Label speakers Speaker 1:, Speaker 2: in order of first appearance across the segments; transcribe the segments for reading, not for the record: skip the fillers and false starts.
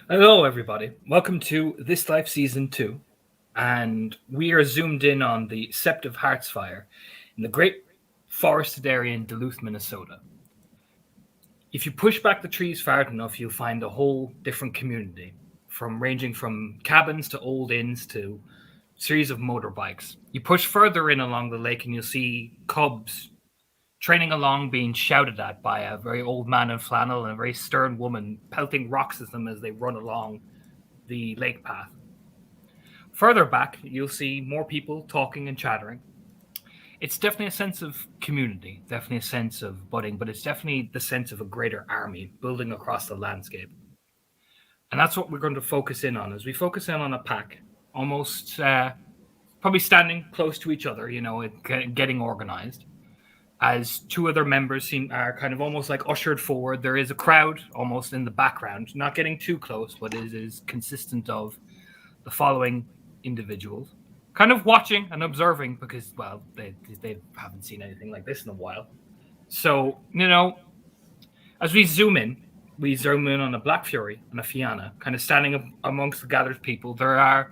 Speaker 1: Hello, everybody. Welcome to This Life Season 2. And we are zoomed in on the Sept of Hearts fire in the great forested area in Duluth, Minnesota. If you push back the trees far enough, you'll find a whole different community, from ranging from cabins to old inns to series of motorbikes. You push further in along the lake and you'll see cubs training along being shouted at by a very old man in flannel and a very stern woman pelting rocks at them as they run along the lake path. Further back, you'll see more people talking and chattering. It's definitely a sense of community, definitely a sense of budding, but it's definitely the sense of a greater army building across the landscape. And that's what we're going to focus in on as we focus in on a pack, almost probably standing close to each other, getting organized. As two other members are kind of almost like ushered forward, there is a crowd almost in the background, not getting too close, but it is consistent of the following individuals, kind of watching and observing because, well, they haven't seen anything like this in a while. So, as we zoom in on a Black Fury and a Fianna, kind of standing amongst the gathered people. There are,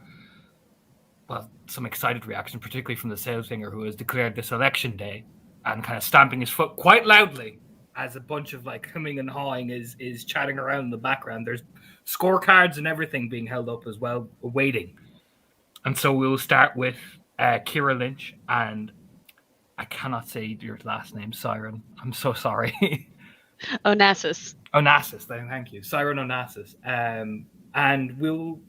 Speaker 1: well, some excited reaction, particularly from the sales singer who has declared this election day and kind of stamping his foot quite loudly as a bunch of like humming and hawing is chatting around in the background. There's scorecards and everything being held up as well, waiting. And so we'll start with Kira Lynch, and I cannot say your last name, Siren. I'm so sorry.
Speaker 2: Onassis.
Speaker 1: Onassis, thank you. Siren Onassis. And we'll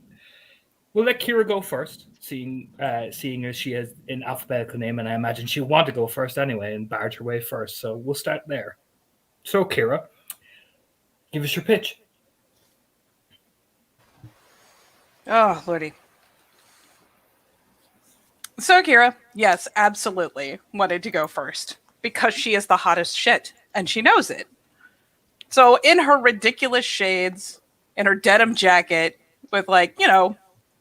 Speaker 1: let Kira go first, seeing as she has an alphabetical name, and I imagine she'll want to go first anyway and barge her way first. So we'll start there. So Kira, give us your pitch.
Speaker 3: Oh, Lordy. So, Kira, yes, absolutely wanted to go first because she is the hottest shit and she knows it. So, in her ridiculous shades, in her denim jacket, with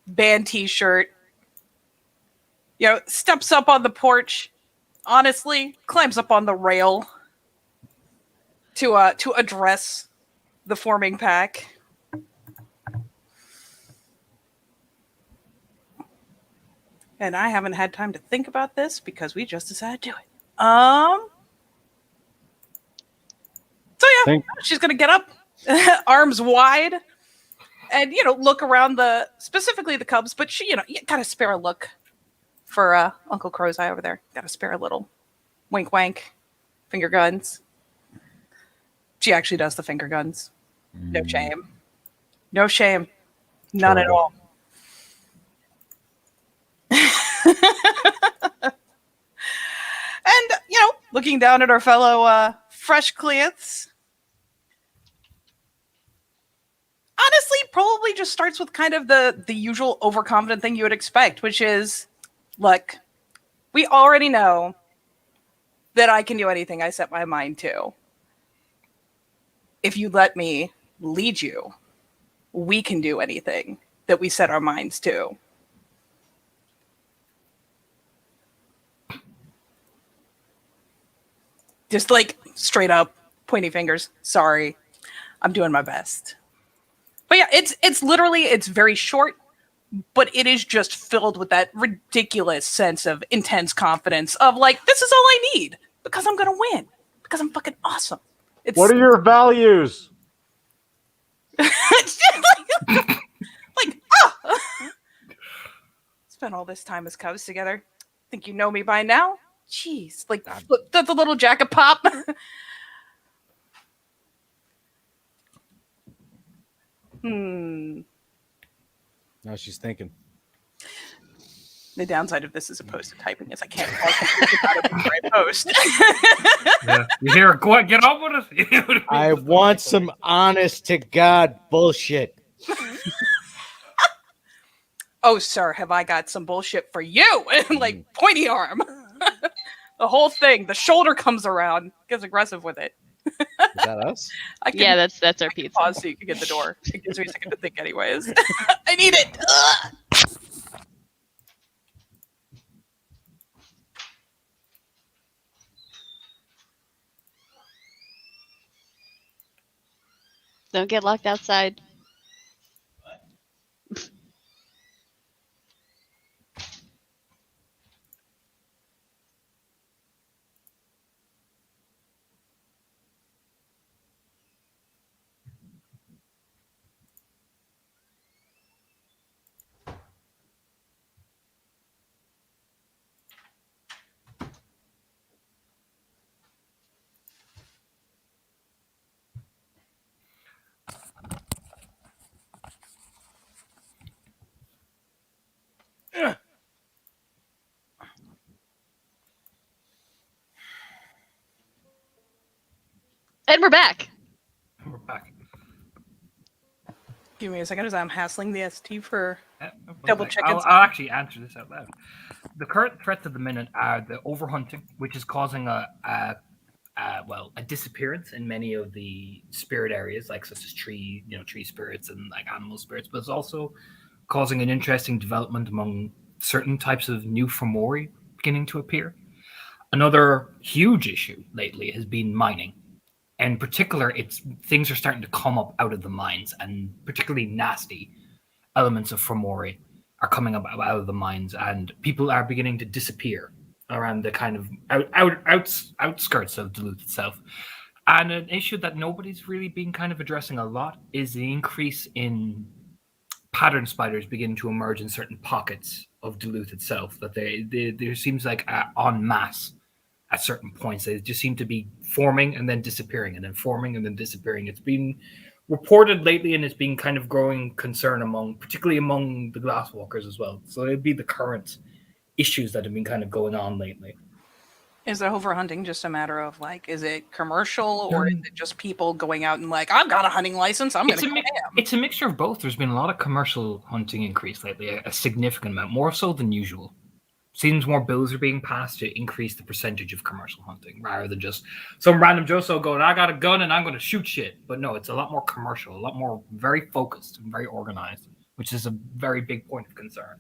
Speaker 3: band t shirt, steps up on the porch, honestly, climbs up on the rail to address the forming pack. And I haven't had time to think about this because we just decided to do it. So yeah, she's gonna get up, arms wide, and look around specifically the cubs, but she you gotta spare a look for Uncle Crow's Eye over there. Gotta spare a little wink, wank, finger guns. She actually does the finger guns. No shame. No shame. None at all. And, looking down at our fellow fresh clients, honestly, probably just starts with kind of the usual overconfident thing you would expect, which is, look, we already know that I can do anything I set my mind to. If you let me lead you, we can do anything that we set our minds to. Just like straight up pointy fingers. Sorry. I'm doing my best. But yeah, it's literally, it's very short, but it is just filled with that ridiculous sense of intense confidence of like, this is all I need because I'm going to win because I'm fucking awesome.
Speaker 4: What are your values?
Speaker 3: Spent all this time as cubs together. Think you know me by now? Jeez, that's a little jacket pop.
Speaker 4: Now she's thinking.
Speaker 3: The downside of this as opposed to typing is I can't about it before I post.
Speaker 1: Yeah. You hear her, go on, get on with it.
Speaker 4: I want some honest to God bullshit.
Speaker 3: Oh, sir, have I got some bullshit for you? Like pointy arm. The whole thing. The shoulder comes around. Gets aggressive with it.
Speaker 4: Is that us?
Speaker 2: That's our pizza.
Speaker 3: Pause so you can get the door. It gives me a second to think anyways. I need it. Ugh.
Speaker 2: Don't get locked outside. And we're back.
Speaker 1: We're back.
Speaker 3: Give me a second as I'm hassling the ST for
Speaker 1: Yeah,
Speaker 3: double check.
Speaker 1: I'll actually answer this out loud. The current threats at the minute are the overhunting, which is causing a disappearance in many of the spirit areas, like such as tree spirits and like animal spirits, but it's also causing an interesting development among certain types of new Fomori beginning to appear. Another huge issue lately has been mining. In particular, things are starting to come up out of the mines, and particularly nasty elements of Fomori are coming up out of the mines, and people are beginning to disappear around the kind of outskirts of Duluth itself. And an issue that nobody's really been kind of addressing a lot is the increase in pattern spiders beginning to emerge in certain pockets of Duluth itself. That there seems like en masse at certain points. They just seem to be forming and then disappearing and then forming and then disappearing. It's been reported lately, and it's been kind of growing concern particularly among the glasswalkers as well. So it'd be the current issues that have been kind of going on lately.
Speaker 3: Is the overhunting just a matter of like, is it commercial or is it just people going out and like, I've got a hunting license, I'm going to
Speaker 1: It's a mixture of both. There's been a lot of commercial hunting increase lately, a significant amount, more so than usual. Seems more bills are being passed to increase the percentage of commercial hunting rather than just some random Joso going, I got a gun and I'm going to shoot shit. But no, it's a lot more commercial, a lot more very focused and very organized, which is a very big point of concern.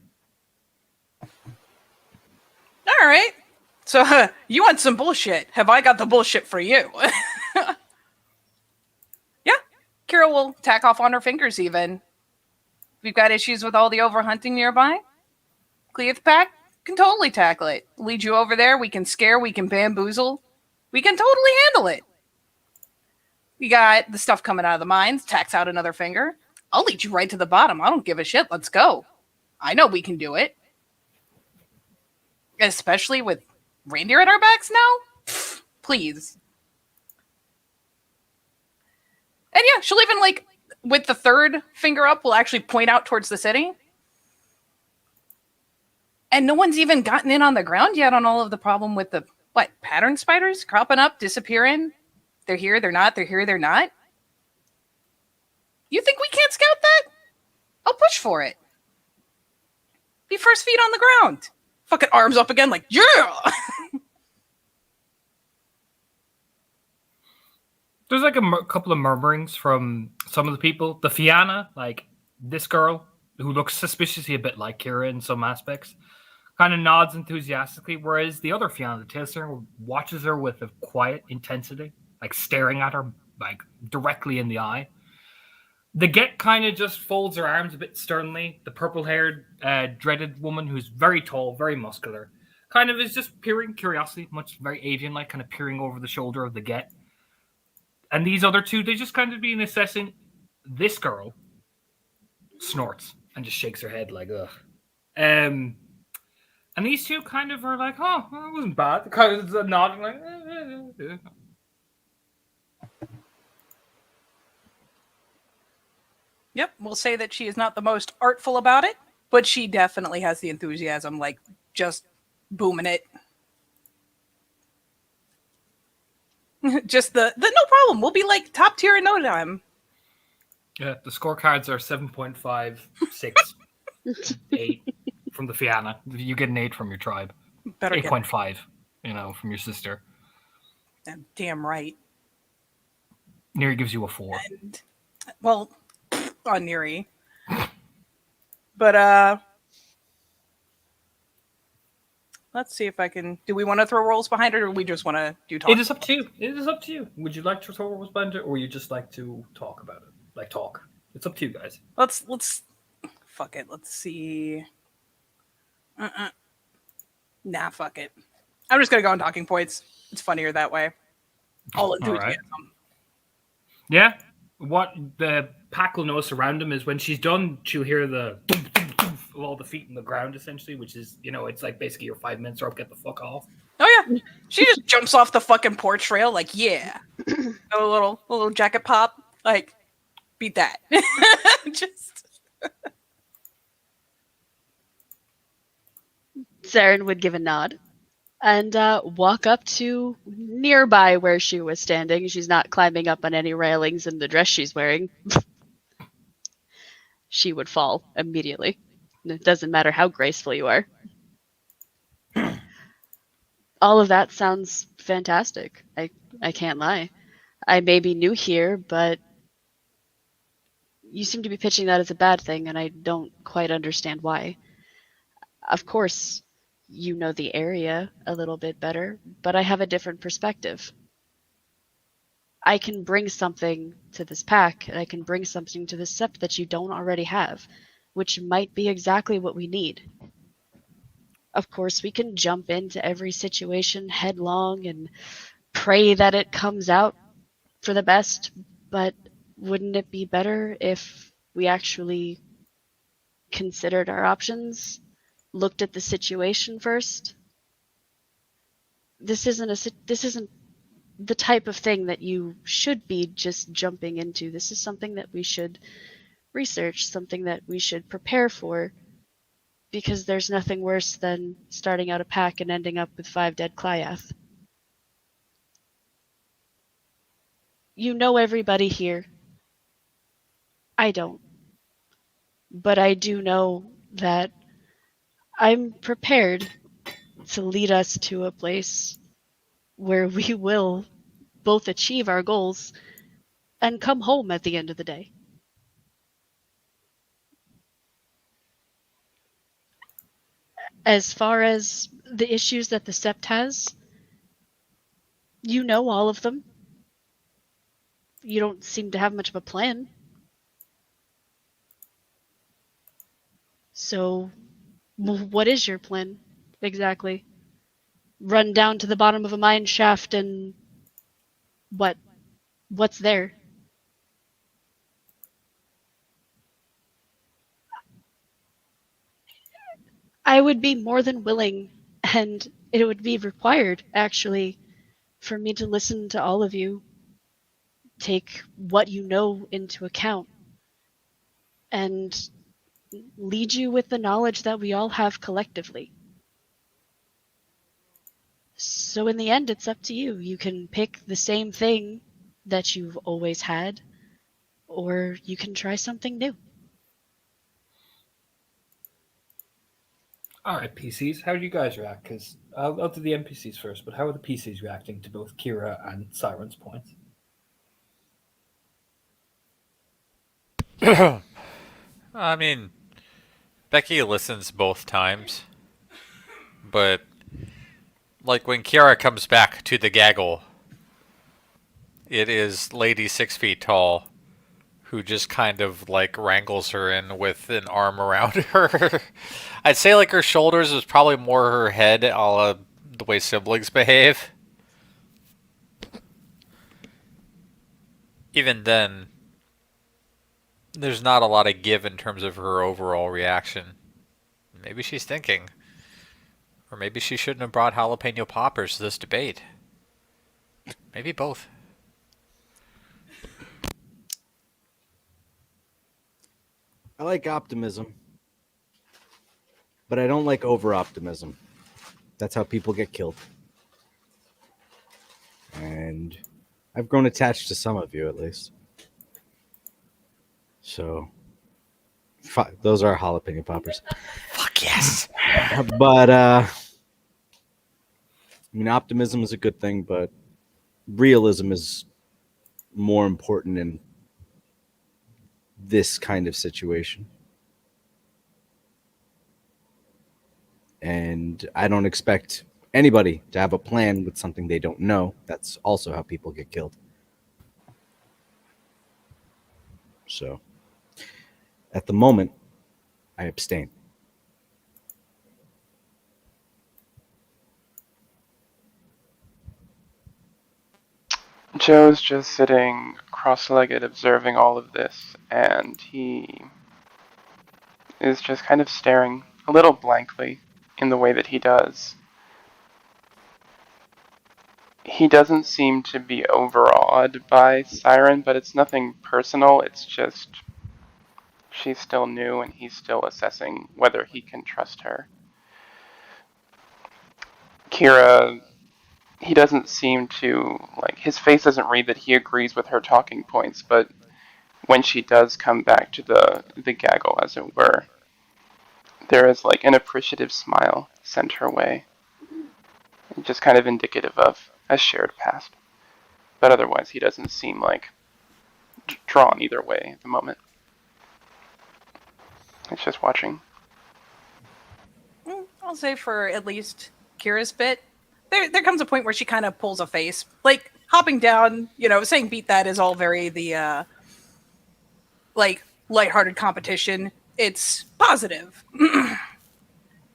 Speaker 3: All right. So you want some bullshit. Have I got the bullshit for you? Yeah. Kira will tack off on her fingers even. If you've got issues with all the overhunting nearby, Cleath Pack can totally tackle it. Lead you over there. We can scare. We can bamboozle. We can totally handle it. We got the stuff coming out of the mines. Tacks out another finger. I'll lead you right to the bottom. I don't give a shit. Let's go. I know we can do it. Especially with reindeer at our backs now? Please. And yeah, she'll even like, with the third finger up, will actually point out towards the city. And no one's even gotten in on the ground yet on all of the problem with the, pattern spiders cropping up, disappearing. They're here, they're not, they're here, they're not. You think we can't scout that? I'll push for it. Be first feet on the ground. Fucking arms up again like, yeah!
Speaker 1: There's like a couple of murmurings from some of the people. The Fianna, like this girl, who looks suspiciously a bit like Kira in some aspects, kind of nods enthusiastically, whereas the other Fianna, the Tailslinger, watches her with a quiet intensity, like staring at her like directly in the eye. The Get kind of just folds her arms a bit sternly. The purple-haired, dreaded woman, who's very tall, very muscular, kind of is just peering curiosity, much very avian-like, kind of peering over the shoulder of the Get. And these other two, they just kind of been assessing. This girl snorts and just shakes her head like, ugh. And these two kind of are like, oh, well, that wasn't bad. Kind of nodding like,
Speaker 3: Yep, we'll say that she is not the most artful about it, but she definitely has the enthusiasm, like, just booming it. Just the no problem. We'll be, like, top tier in no time.
Speaker 1: Yeah, the scorecards are 7.5, 6, 8 from the Fianna. You get an 8 from your tribe.
Speaker 3: Better
Speaker 1: 8.5, from your sister.
Speaker 3: Damn right.
Speaker 1: Neri gives you a 4.
Speaker 3: And, well, on Neri. But, let's see if I can... Do we want to throw rolls behind it, or do we just want to do talk?
Speaker 1: It is up to you. It is up to you. Would you like to throw rolls behind it, or would you just like to talk about it? Like, talk. It's up to you guys.
Speaker 3: Let's... Fuck it. Let's see... Nah, fuck it. I'm just going to go on talking points. It's funnier that way. All enthusiasm.
Speaker 1: Right. Yeah. What the pack will notice around him is when she's done, she'll hear the of all the feet in the ground, essentially, which is, it's like basically your 5 minutes are up, get the fuck off.
Speaker 3: Oh, yeah. She just jumps off the fucking porch rail like, yeah. a little jacket pop. Like, beat that. Just...
Speaker 2: Saren would give a nod. and walk up to nearby where she was standing. She's not climbing up on any railings in the dress she's wearing. She would fall immediately. It doesn't matter how graceful you are. All of that sounds fantastic. I can't lie. I may be new here, but you seem to be pitching that as a bad thing, and I don't quite understand why. Of course, you know the area a little bit better, but I have a different perspective. I can bring something to this pack, and I can bring something to this sept that you don't already have, which might be exactly what we need. Of course, we can jump into every situation headlong and pray that it comes out for the best, but wouldn't it be better if we actually considered our options, looked at the situation first? This isn't the type of thing that you should be just jumping into. This is something that we should research, something that we should prepare for, because there's nothing worse than starting out a pack and ending up with 5 dead Clyath. You know everybody here. I don't. But I do know that I'm prepared to lead us to a place where we will both achieve our goals and come home at the end of the day. As far as the issues that the Sept has, you know all of them. You don't seem to have much of a plan. So, what is your plan, exactly? Run down to the bottom of a mine shaft and... What's there? I would be more than willing, and it would be required, actually, for me to listen to all of you, take what you know into account, and lead you with the knowledge that we all have collectively. So in the end, it's up to you. You can pick the same thing that you've always had, or you can try something new.
Speaker 1: All right, PCs, how do you guys react? Because I'll do the NPCs first, but how are the PCs reacting to both Kira and Siren's points?
Speaker 5: I mean, Becky listens both times, but like when Kiara comes back to the gaggle, it is Lady 6 feet tall who just kind of like wrangles her in with an arm around her. I'd say like her shoulders is probably more her head, a la the way siblings behave. Even then, there's not a lot of give in terms of her overall reaction. Maybe she's thinking. Or maybe she shouldn't have brought jalapeno poppers to this debate. Maybe both.
Speaker 4: I like optimism, but I don't like over-optimism. That's how people get killed. And I've grown attached to some of you, at least. So, those are jalapeno poppers.
Speaker 5: Fuck yes!
Speaker 4: But, I mean, optimism is a good thing, but realism is more important in this kind of situation. And I don't expect anybody to have a plan with something they don't know. That's also how people get killed. So, at the moment, I abstain.
Speaker 6: Joe's just sitting cross-legged observing all of this, and he is just kind of staring a little blankly in the way that he does. He doesn't seem to be overawed by Siren, but it's nothing personal, it's just she's still new and he's still assessing whether he can trust her. Kira, he doesn't seem to, like, his face doesn't read that he agrees with her talking points, but when she does come back to the gaggle, as it were, there is, like, an appreciative smile sent her way. Just kind of indicative of a shared past. But otherwise, he doesn't seem, like, drawn either way at the moment. It's just watching.
Speaker 3: I'll say for at least Kira's bit, there comes a point where she kind of pulls a face. Like, hopping down, saying beat that is all very the, like, lighthearted competition. It's positive.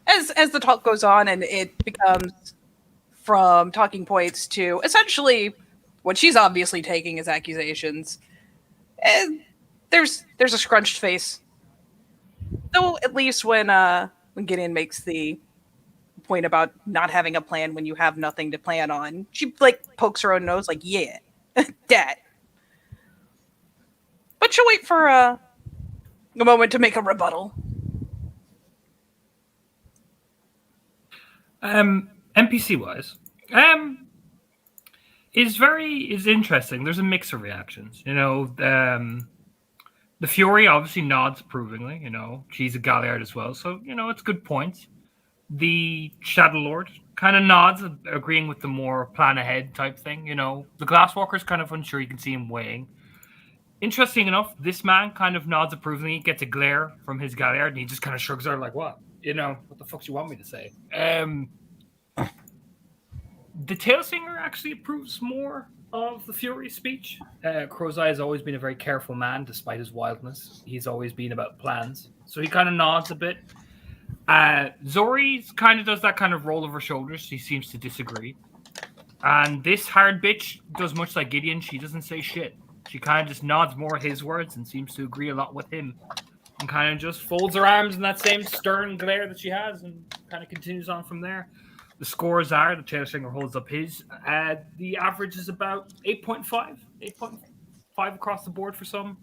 Speaker 3: As the talk goes on and it becomes from talking points to essentially what she's obviously taking as accusations, and there's a scrunched face. Though at least when Gideon makes the point about not having a plan when you have nothing to plan on, she like pokes her own nose, like, yeah, that. But she'll wait for a moment to make a rebuttal.
Speaker 1: NPC wise, is interesting. There's a mix of reactions. The Fury obviously nods approvingly. She's a Galliard as well, so it's good points. The Shadow Lord kind of nods, agreeing with the more plan ahead type thing. The Glasswalker's kind of unsure. You can see him weighing. Interesting enough, this man kind of nods approvingly, gets a glare from his Galliard, and he just kind of shrugs her like, what? What the fuck do you want me to say? The Tailsinger actually approves more of the Fury speech. Crowseye has always been a very careful man, despite his wildness. He's always been about plans. So he kind of nods a bit. Zori kind of does that kind of roll of her shoulders. She seems to disagree. And this hard bitch does much like Gideon. She doesn't say shit. She kind of just nods more his words and seems to agree a lot with him. And kind of just folds her arms in that same stern glare that she has and kind of continues on from there. The scores are, the Tailsinger holds up his. The average is about 8.5. 8.5 across the board for some.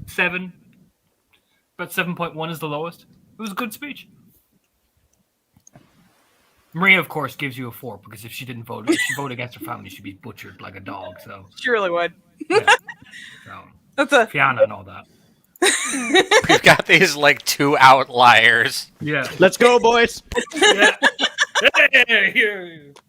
Speaker 1: 7. About 7.1 is the lowest. It was a good speech. Maria, of course, gives you a 4 because if she voted against her family, she'd be butchered like a dog. So
Speaker 3: She really would.
Speaker 1: yeah. So,
Speaker 3: That's a
Speaker 1: Fianna and all that.
Speaker 5: We've got these like 2 outliers.
Speaker 1: Yeah.
Speaker 4: Let's go, boys.
Speaker 1: Yeah.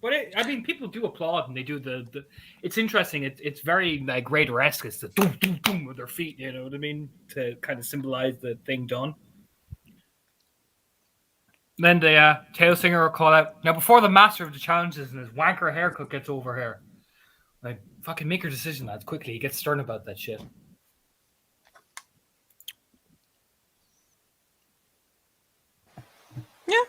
Speaker 1: But people do applaud and they do the it's interesting. It's very like Raider-esque. It's the doom doom doom with their feet. You know what I mean, to kind of symbolize the thing done. Then the Tailsinger will call out, now before the master of the challenges and his wanker haircut gets over here, like, fucking make your decision, lads, quickly. He gets stern about that shit.
Speaker 3: Yeah.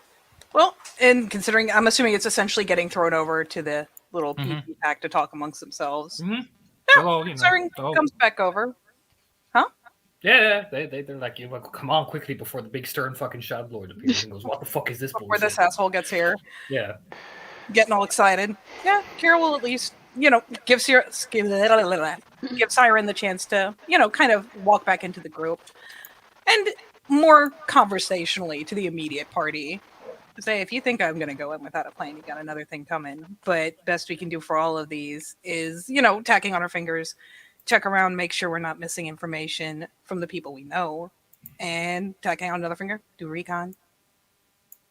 Speaker 3: Well, and considering, I'm assuming it's essentially getting thrown over to the little PP pack to talk amongst themselves.
Speaker 1: Mm-hmm.
Speaker 3: Yeah,
Speaker 1: Hello,
Speaker 3: Siren comes back over. Huh?
Speaker 1: Yeah, they're like, come on quickly before the big stern fucking Shadow Lord appears and goes, what the fuck is this
Speaker 3: Before
Speaker 1: bullshit?
Speaker 3: this asshole gets here.
Speaker 1: Yeah.
Speaker 3: Getting all excited. Yeah, Kira will at least, give Siren the chance to, kind of walk back into the group. And more conversationally to the immediate party. Say, if you think I'm going to go in without a plan, you got another thing coming. But best we can do for all of these is, tacking on our fingers, check around, make sure we're not missing information from the people we know, and tacking on another finger, do recon.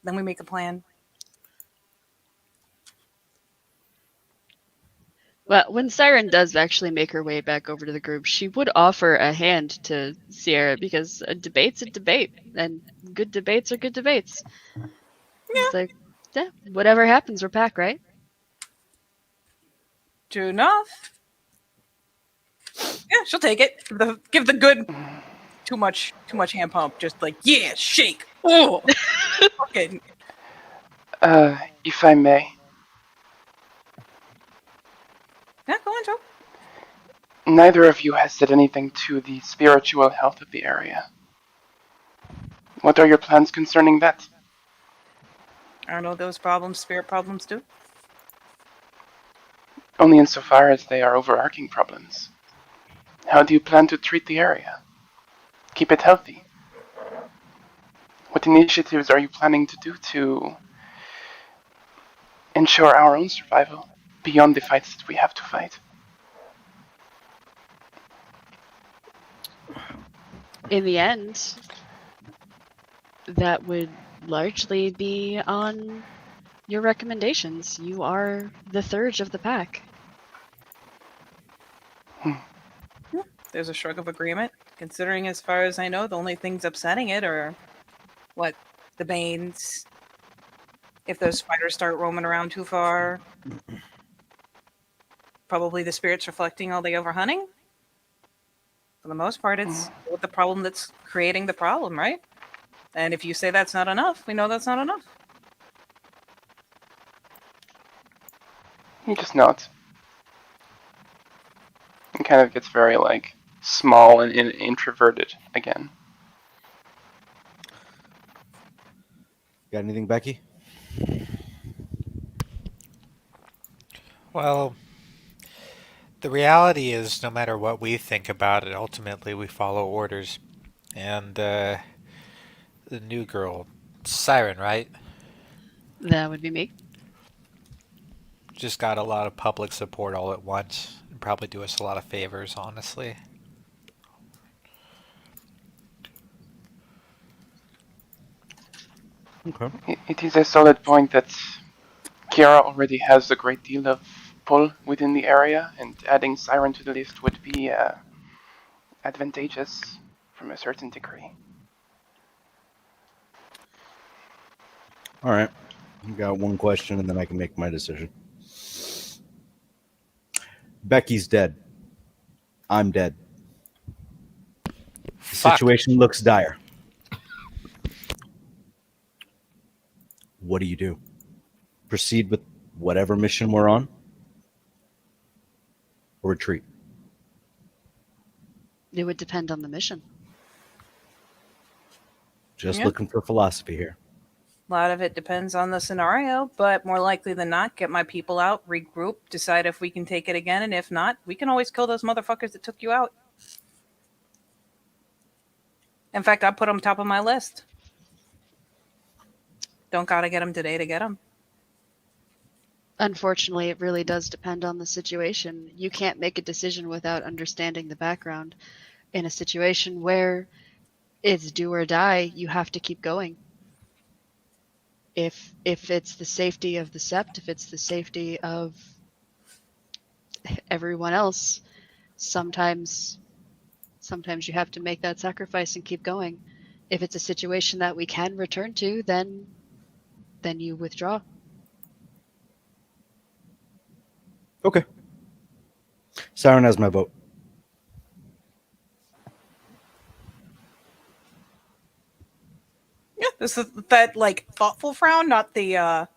Speaker 3: Then we make a plan.
Speaker 2: Well, when Siren does actually make her way back over to the group, she would offer a hand to Sierra because a debate's a debate, and good debates are good debates. Yeah. It's like, yeah, whatever happens, we're back, right?
Speaker 3: True enough. Yeah, she'll take it. Give the good, too much hand pump. Just like, yeah, shake. Oh, fucking.
Speaker 6: If I may.
Speaker 3: Yeah, go on, Joe.
Speaker 6: Neither of you has said anything to the spiritual health of the area. What are your plans concerning that?
Speaker 3: I know those problems, spirit problems too.
Speaker 6: Only insofar as they are overarching problems. How do you plan to treat the area? Keep it healthy? What initiatives are you planning to do to ensure our own survival beyond the fights that we have to fight.
Speaker 2: In the end, that would largely be on your recommendations. You are the third of the pack.
Speaker 3: There's a shrug of agreement, considering, as far as I know, the only things upsetting it are what the Banes. If those spiders start roaming around too far, probably the spirits reflecting all the overhunting. For the most part, it's with the problem that's creating the problem, right? And if you say that's not enough, we know that's not enough.
Speaker 6: He just nods. And kind of gets very, like, small and introverted again.
Speaker 4: Got anything, Becky?
Speaker 5: Well, the reality is, no matter what we think about it, ultimately we follow orders. And the new girl, Siren, right?
Speaker 2: That would be me.
Speaker 5: Just got a lot of public support all at once. And probably do us a lot of favors, honestly.
Speaker 4: Okay.
Speaker 6: It is a solid point that Kiara already has a great deal of pull within the area, and adding Siren to the list would be advantageous from a certain degree.
Speaker 4: All right. I've got one question, and then I can make my decision. Becky's dead. I'm dead. The
Speaker 5: Fuck.
Speaker 4: situation looks dire. What do you do? Proceed with whatever mission we're on? Or retreat?
Speaker 2: It would depend on the mission.
Speaker 4: Just
Speaker 3: Yeah.
Speaker 4: looking for philosophy here.
Speaker 3: A lot of it depends on the scenario, but more likely than not, get my people out, regroup, decide if we can take it again, and if not, we can always kill those motherfuckers that took you out. In fact, I put them top of my list. Don't gotta get them today to get them.
Speaker 2: Unfortunately, it really does depend on the situation. You can't make a decision without understanding the background. In a situation where it's do or die, you have to keep going. If it's the safety of the Sept, if it's the safety of everyone else, sometimes you have to make that sacrifice and keep going. If it's a situation that we can return to, then you withdraw.
Speaker 4: Okay. Siren has my vote.
Speaker 3: Yeah, this is that like thoughtful frown, not the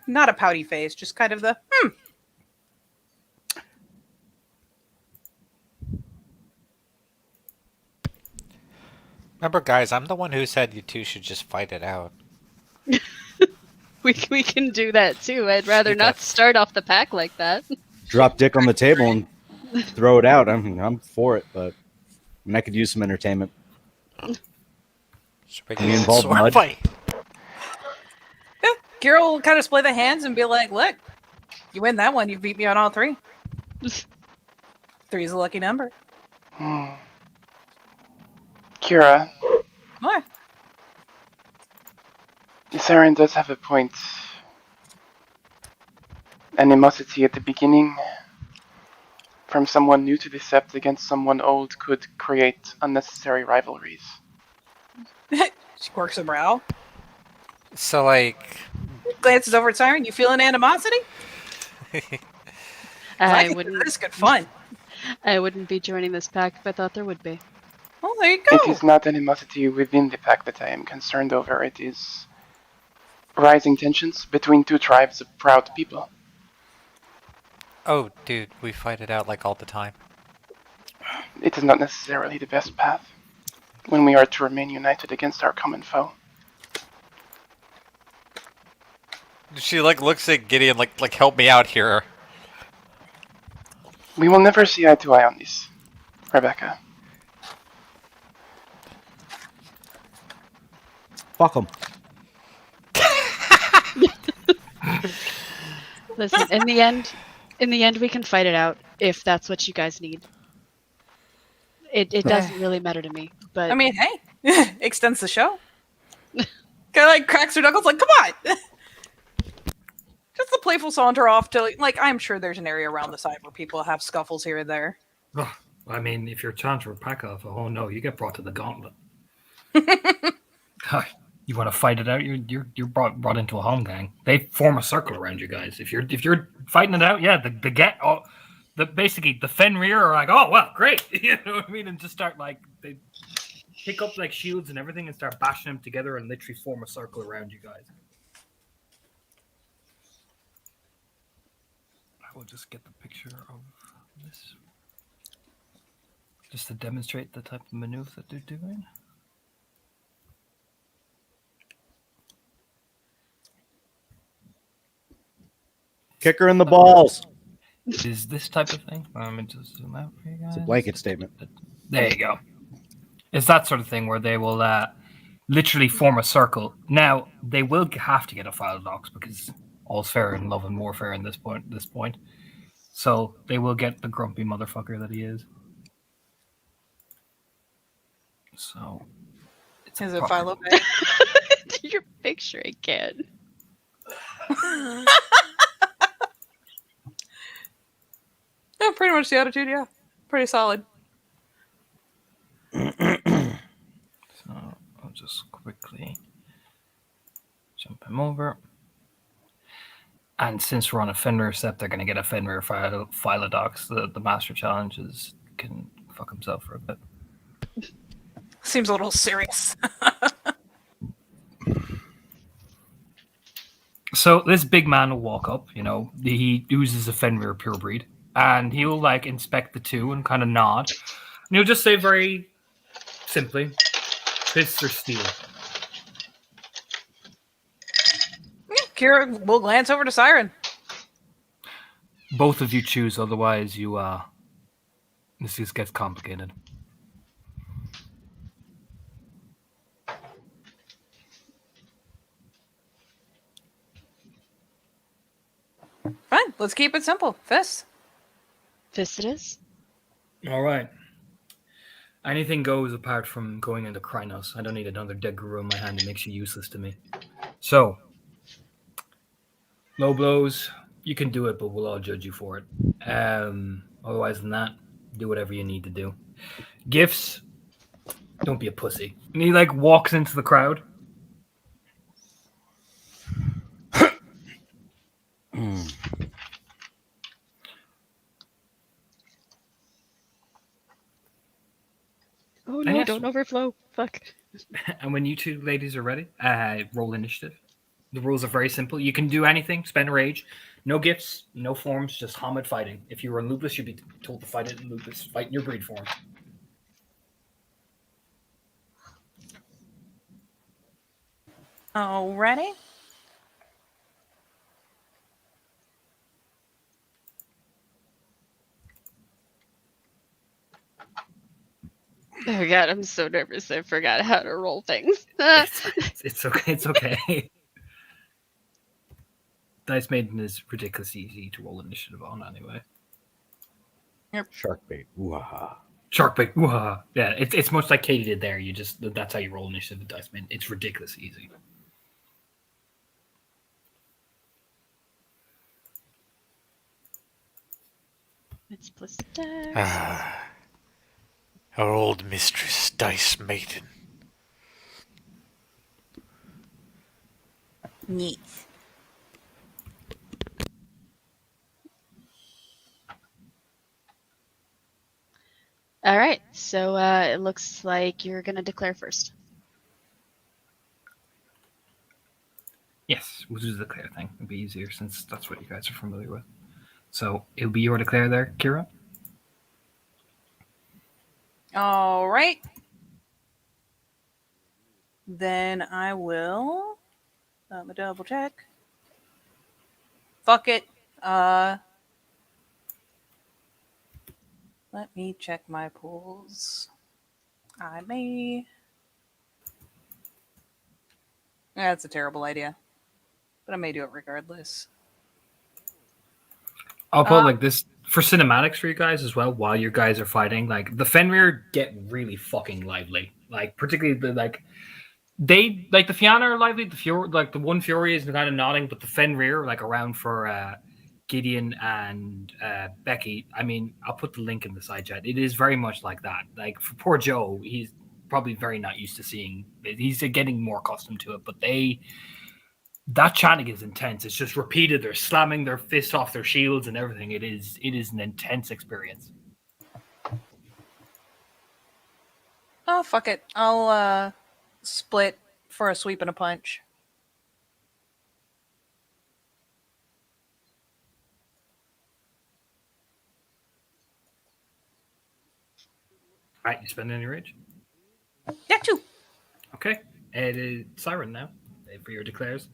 Speaker 3: not a pouty face, just kind of the
Speaker 5: Remember, guys, I'm the one who said you two should just fight it out.
Speaker 2: We can do that too. I'd rather
Speaker 5: You
Speaker 2: not
Speaker 5: got-
Speaker 2: start off the pack like that.
Speaker 4: Drop dick on the table and throw it out. I'm for it, but I could use some entertainment.
Speaker 5: Should we
Speaker 4: Can
Speaker 5: get
Speaker 4: you
Speaker 5: a
Speaker 4: involve
Speaker 5: sword
Speaker 4: mud?
Speaker 5: fight?
Speaker 3: yeah. Kira will kind of split the hands and be like, "Look, you win that one. You beat me on all three. 3 is a lucky number."
Speaker 6: Kira,
Speaker 3: What?
Speaker 6: Siren does have a point. Animosity at the beginning from someone new to the Sept against someone old could create unnecessary rivalries.
Speaker 3: She quirks a brow,
Speaker 5: So, like,
Speaker 3: glances over at Siren. You feeling animosity? 'Cause
Speaker 2: I
Speaker 3: think
Speaker 2: wouldn't.
Speaker 3: This good fun.
Speaker 2: I wouldn't be joining this pack if I thought there would be.
Speaker 3: Well, there you go.
Speaker 6: It is not animosity within the pack that I am concerned over. It is rising tensions between two tribes of proud people.
Speaker 5: oh, dude, we fight it out like all the time.
Speaker 6: It is not necessarily the best path when we are to remain united against our common foe.
Speaker 5: She like looks at Gideon like help me out here.
Speaker 6: We will never see eye to eye on this, Rebecca.
Speaker 4: Fuck them.
Speaker 2: Listen, in the end, we can fight it out if that's what you guys need. It doesn't really matter to me, but
Speaker 3: I mean, hey, extends the show. Kind of like cracks her knuckles, like, come on. Just the playful saunter off to, like, I'm sure there's an area around the side where people have scuffles here and there.
Speaker 1: Oh, I mean, if you're Chandra Pakov, oh no, you get brought to the gauntlet. You want to fight it out? You're brought into a home gang. They form a circle around you guys. If you're fighting it out, yeah, basically the Fenrir are like, oh well, great, you know what I mean, and just start like they pick up like shields and everything and start bashing them together and literally form a circle around you guys. I will just get the picture of this just to demonstrate the type of maneuver that they're doing.
Speaker 4: Kick her in the balls.
Speaker 1: Is this type of thing? Let me just zoom out for you guys.
Speaker 4: It's a blanket statement.
Speaker 1: There you go. It's that sort of thing where they will literally form a circle. Now they will have to get a Philodox because all's fair in love and warfare in this point. So they will get the grumpy motherfucker that he is. So it's
Speaker 3: Is it Philo?
Speaker 2: your picture again.
Speaker 3: Yeah, pretty much the attitude, yeah. Pretty solid.
Speaker 1: So I'll just quickly jump him over. And since we're on a Fenrir set, they're going to get a Fenrir Philodox. The Master Challenges can fuck himself for a bit.
Speaker 3: Seems a little serious.
Speaker 1: So this big man will walk up, he oozes a Fenrir pure breed, and he'll like inspect the two and kind of nod. And he'll just say very simply, fists or steel.
Speaker 3: Kira will glance over to Siren.
Speaker 1: Both of you choose, otherwise this just gets complicated.
Speaker 3: Fine, let's keep it simple. Fist.
Speaker 2: Fist it is.
Speaker 1: All right. Anything goes apart from going into Krynos. I don't need another dead guru in my hand. It makes you useless to me. So, low blows, you can do it, but we'll all judge you for it. Otherwise than that, do whatever you need to do. Gifts, don't be a pussy. And he like walks into the crowd.
Speaker 2: Oh no,
Speaker 1: yes.
Speaker 2: don't overflow. Fuck.
Speaker 1: And when you two ladies are ready, roll initiative. The rules are very simple. You can do anything, spend rage. No gifts, no forms, just Hamid fighting. If you were in lupus, you'd be told to fight it in lupus. Fight in your breed form.
Speaker 3: Alrighty.
Speaker 2: Oh god, I'm so nervous. I forgot how to roll things.
Speaker 1: It's okay. It's okay. Dice Maiden is ridiculously easy to roll initiative on anyway.
Speaker 4: Shark bait. Ooh-ha.
Speaker 1: Shark bait. Ooh-ha. Yeah, it's much like Katie did there. That's how you roll initiative with Dice Maiden. It's ridiculously easy.
Speaker 2: It's plus dex.
Speaker 5: Ah, our old mistress, Dice Maiden.
Speaker 3: Neat.
Speaker 2: All right, so it looks like you're gonna declare first.
Speaker 1: Yes, we'll do the declare thing. It'll be easier since that's what you guys are familiar with. So it'll be your declare there, Kira.
Speaker 3: All right. Then I will double check. Fuck it. Let me check my pools. I may. That's a terrible idea, but I may do it regardless.
Speaker 1: I'll put it like this for cinematics for you guys as well. While you guys are fighting, like the Fenrir get really fucking lively. Like particularly the they like the Fianna are lively. The Fury, like the one Fury is kind of nodding, but the Fenrir like around for Gideon and Becky. I mean, I'll put the link in the side chat. It is very much like that. Like for poor Joe, he's probably very not used to seeing. He's getting more accustomed to it, but that chanting is intense. It's just repeated. They're slamming their fists off their shields and everything. It is an intense experience.
Speaker 3: Oh, fuck it. I'll split for a sweep and a punch.
Speaker 1: All right, you spend any rage?
Speaker 3: Yeah, 2.
Speaker 1: Okay. It is Siren now for your declares.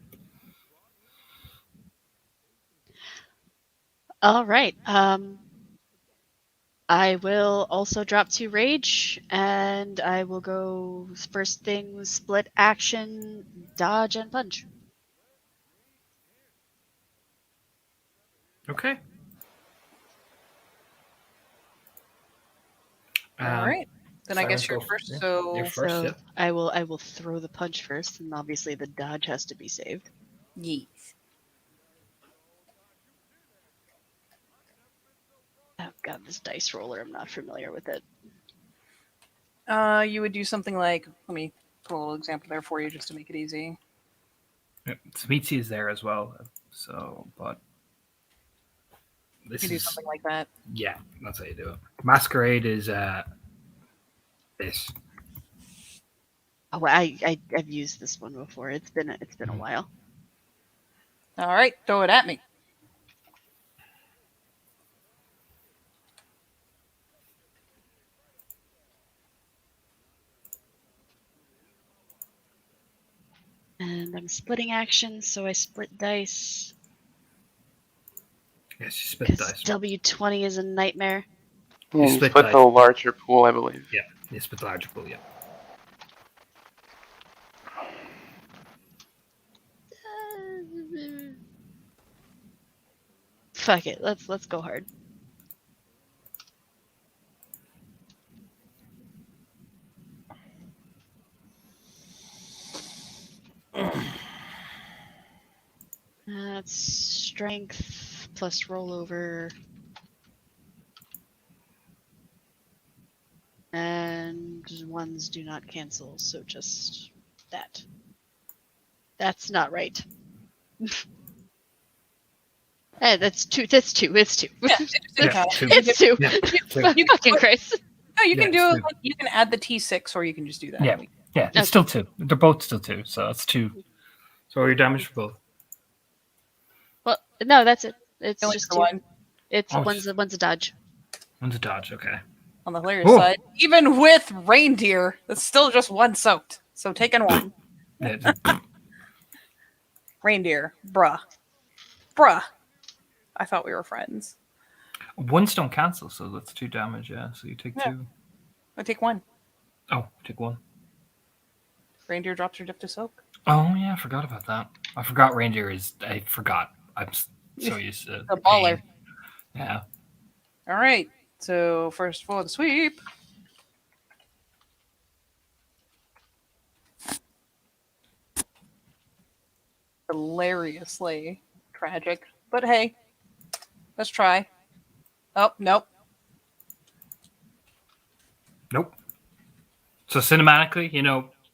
Speaker 2: All right. I will also drop 2 rage, and I will go first thing split action, dodge, and punch.
Speaker 1: Okay.
Speaker 3: All right. Then I guess
Speaker 1: Siren,
Speaker 3: you're first.
Speaker 1: yeah.
Speaker 3: So
Speaker 1: You're first,
Speaker 2: so
Speaker 1: yeah.
Speaker 2: I will throw the punch first, and obviously the dodge has to be saved.
Speaker 3: yes.
Speaker 2: Oh god, this dice roller, I'm not familiar with it.
Speaker 3: You would do something like, let me put a little example there for you just to make it easy.
Speaker 1: Smeetsy is there as well. So, but this
Speaker 3: You do
Speaker 1: is
Speaker 3: something like that.
Speaker 1: yeah, that's how you do it. Masquerade is this.
Speaker 2: Oh, I've used this one before. It's been a while.
Speaker 3: All right, throw it at me.
Speaker 2: And I'm splitting action, so I split dice.
Speaker 1: Yes, you split
Speaker 2: Because
Speaker 1: dice.
Speaker 2: W20 is a nightmare.
Speaker 6: Yeah, you
Speaker 1: split
Speaker 6: split
Speaker 1: dice.
Speaker 6: the larger pool, I believe.
Speaker 1: Yeah, you split the larger pool. Yeah.
Speaker 2: Fuck it, let's go hard. That's strength plus rollover. And ones do not cancel, so just that. That's not right. Hey, that's 2. That's 2. It's 2.
Speaker 3: Yeah,
Speaker 1: Yeah, two.
Speaker 2: It's 2.
Speaker 1: Yeah, two.
Speaker 2: Fucking Christ.
Speaker 3: No, you can
Speaker 1: Yeah,
Speaker 3: do
Speaker 1: it's
Speaker 3: like, you can add the T6 or you can just do that.
Speaker 1: Yeah. Yeah, it's still 2. They're both still 2, so it's 2. So your damage for both.
Speaker 2: Well, no, that's it. It's
Speaker 3: Only
Speaker 2: just
Speaker 3: for
Speaker 2: 2.
Speaker 3: one.
Speaker 2: It's
Speaker 1: Oh,
Speaker 2: one's a dodge.
Speaker 1: One's a dodge. Okay.
Speaker 3: On the hilarious
Speaker 1: Ooh.
Speaker 3: side, even with reindeer, that's still just 1 soaked. So taking 1.
Speaker 1: Yeah,
Speaker 3: Reindeer, bruh. I thought we were friends.
Speaker 1: ones don't cancel, so that's 2 damage. Yeah, so you take
Speaker 3: Yeah.
Speaker 1: 2.
Speaker 3: I take 1.
Speaker 1: Oh, take 1.
Speaker 3: Reindeer drops your diff to soak.
Speaker 1: Oh yeah, I forgot about that. I forgot reindeer is. I forgot. I'm so used to
Speaker 3: A baller.
Speaker 1: pain. Yeah.
Speaker 3: All right. So first for the sweep. Hilariously tragic, but hey, let's try. Oh nope.
Speaker 1: Nope. So cinematically,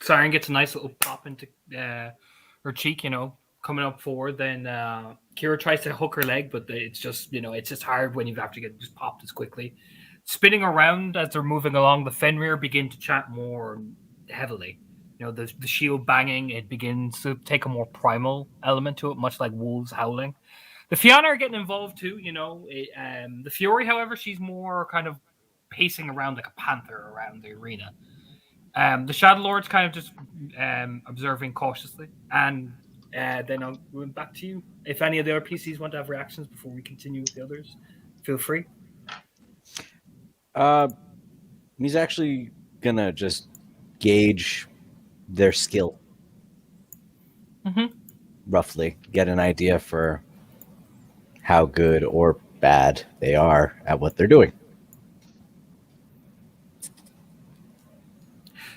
Speaker 1: Siren gets a nice little pop into her cheek, coming up forward. Then Kira tries to hook her leg, but it's just, it's just hard when you have to get just popped as quickly. Spinning around as they're moving along, the Fenrir begin to chant more heavily. The shield banging, it begins to take a more primal element to it, much like wolves howling. The Fianna are getting involved too, the Fury, however, she's more kind of pacing around like a panther around the arena. The Shadow Lord's kind of just observing cautiously. And then I'll go back to you. If any of the other PCs want to have reactions before we continue with the others, feel free.
Speaker 4: He's actually gonna just gauge their skill.
Speaker 1: Mm-hmm.
Speaker 4: Roughly get an idea for how good or bad they are at what they're doing.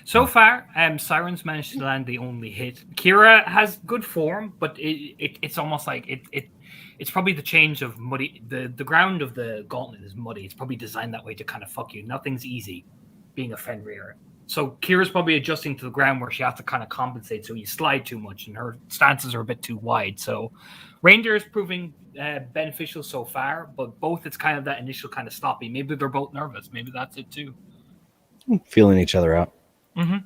Speaker 1: So far, Siren's managed to land the only hit. Kira has good form, but it's almost like it's probably the change of muddy. The ground of the gauntlet is muddy. It's probably designed that way to kind of fuck you. Nothing's easy being a Fenrir. So Kira's probably adjusting to the ground where she has to kind of compensate. So you slide too much, and her stances are a bit too wide. So Reindeer is proving beneficial so far, but both it's kind of that initial kind of sloppy. Maybe they're both nervous. Maybe that's it too.
Speaker 4: Feeling each other out.
Speaker 1: Mm-hmm.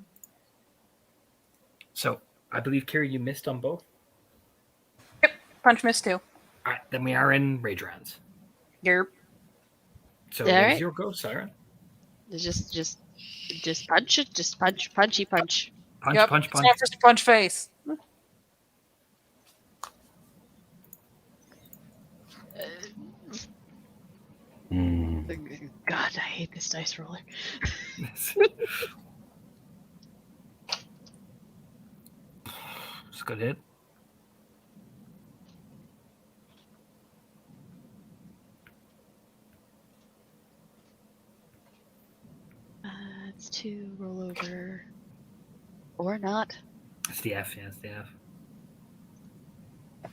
Speaker 1: So I believe, Kira, you missed on both.
Speaker 3: Yep, punch missed too.
Speaker 1: All right, then we are in rage rounds.
Speaker 3: Yerp.
Speaker 1: So
Speaker 2: All
Speaker 1: what
Speaker 2: right.
Speaker 1: is your go, Siren?
Speaker 2: Just punch it. Just punchy punch.
Speaker 1: Punch,
Speaker 3: Yep.
Speaker 1: punch,
Speaker 3: It's
Speaker 1: punch.
Speaker 3: not just a punch face.
Speaker 2: God, I hate this dice roller.
Speaker 1: It's a good hit.
Speaker 2: It's 2 roll over. Or not.
Speaker 1: It's the F, yeah, it's the F.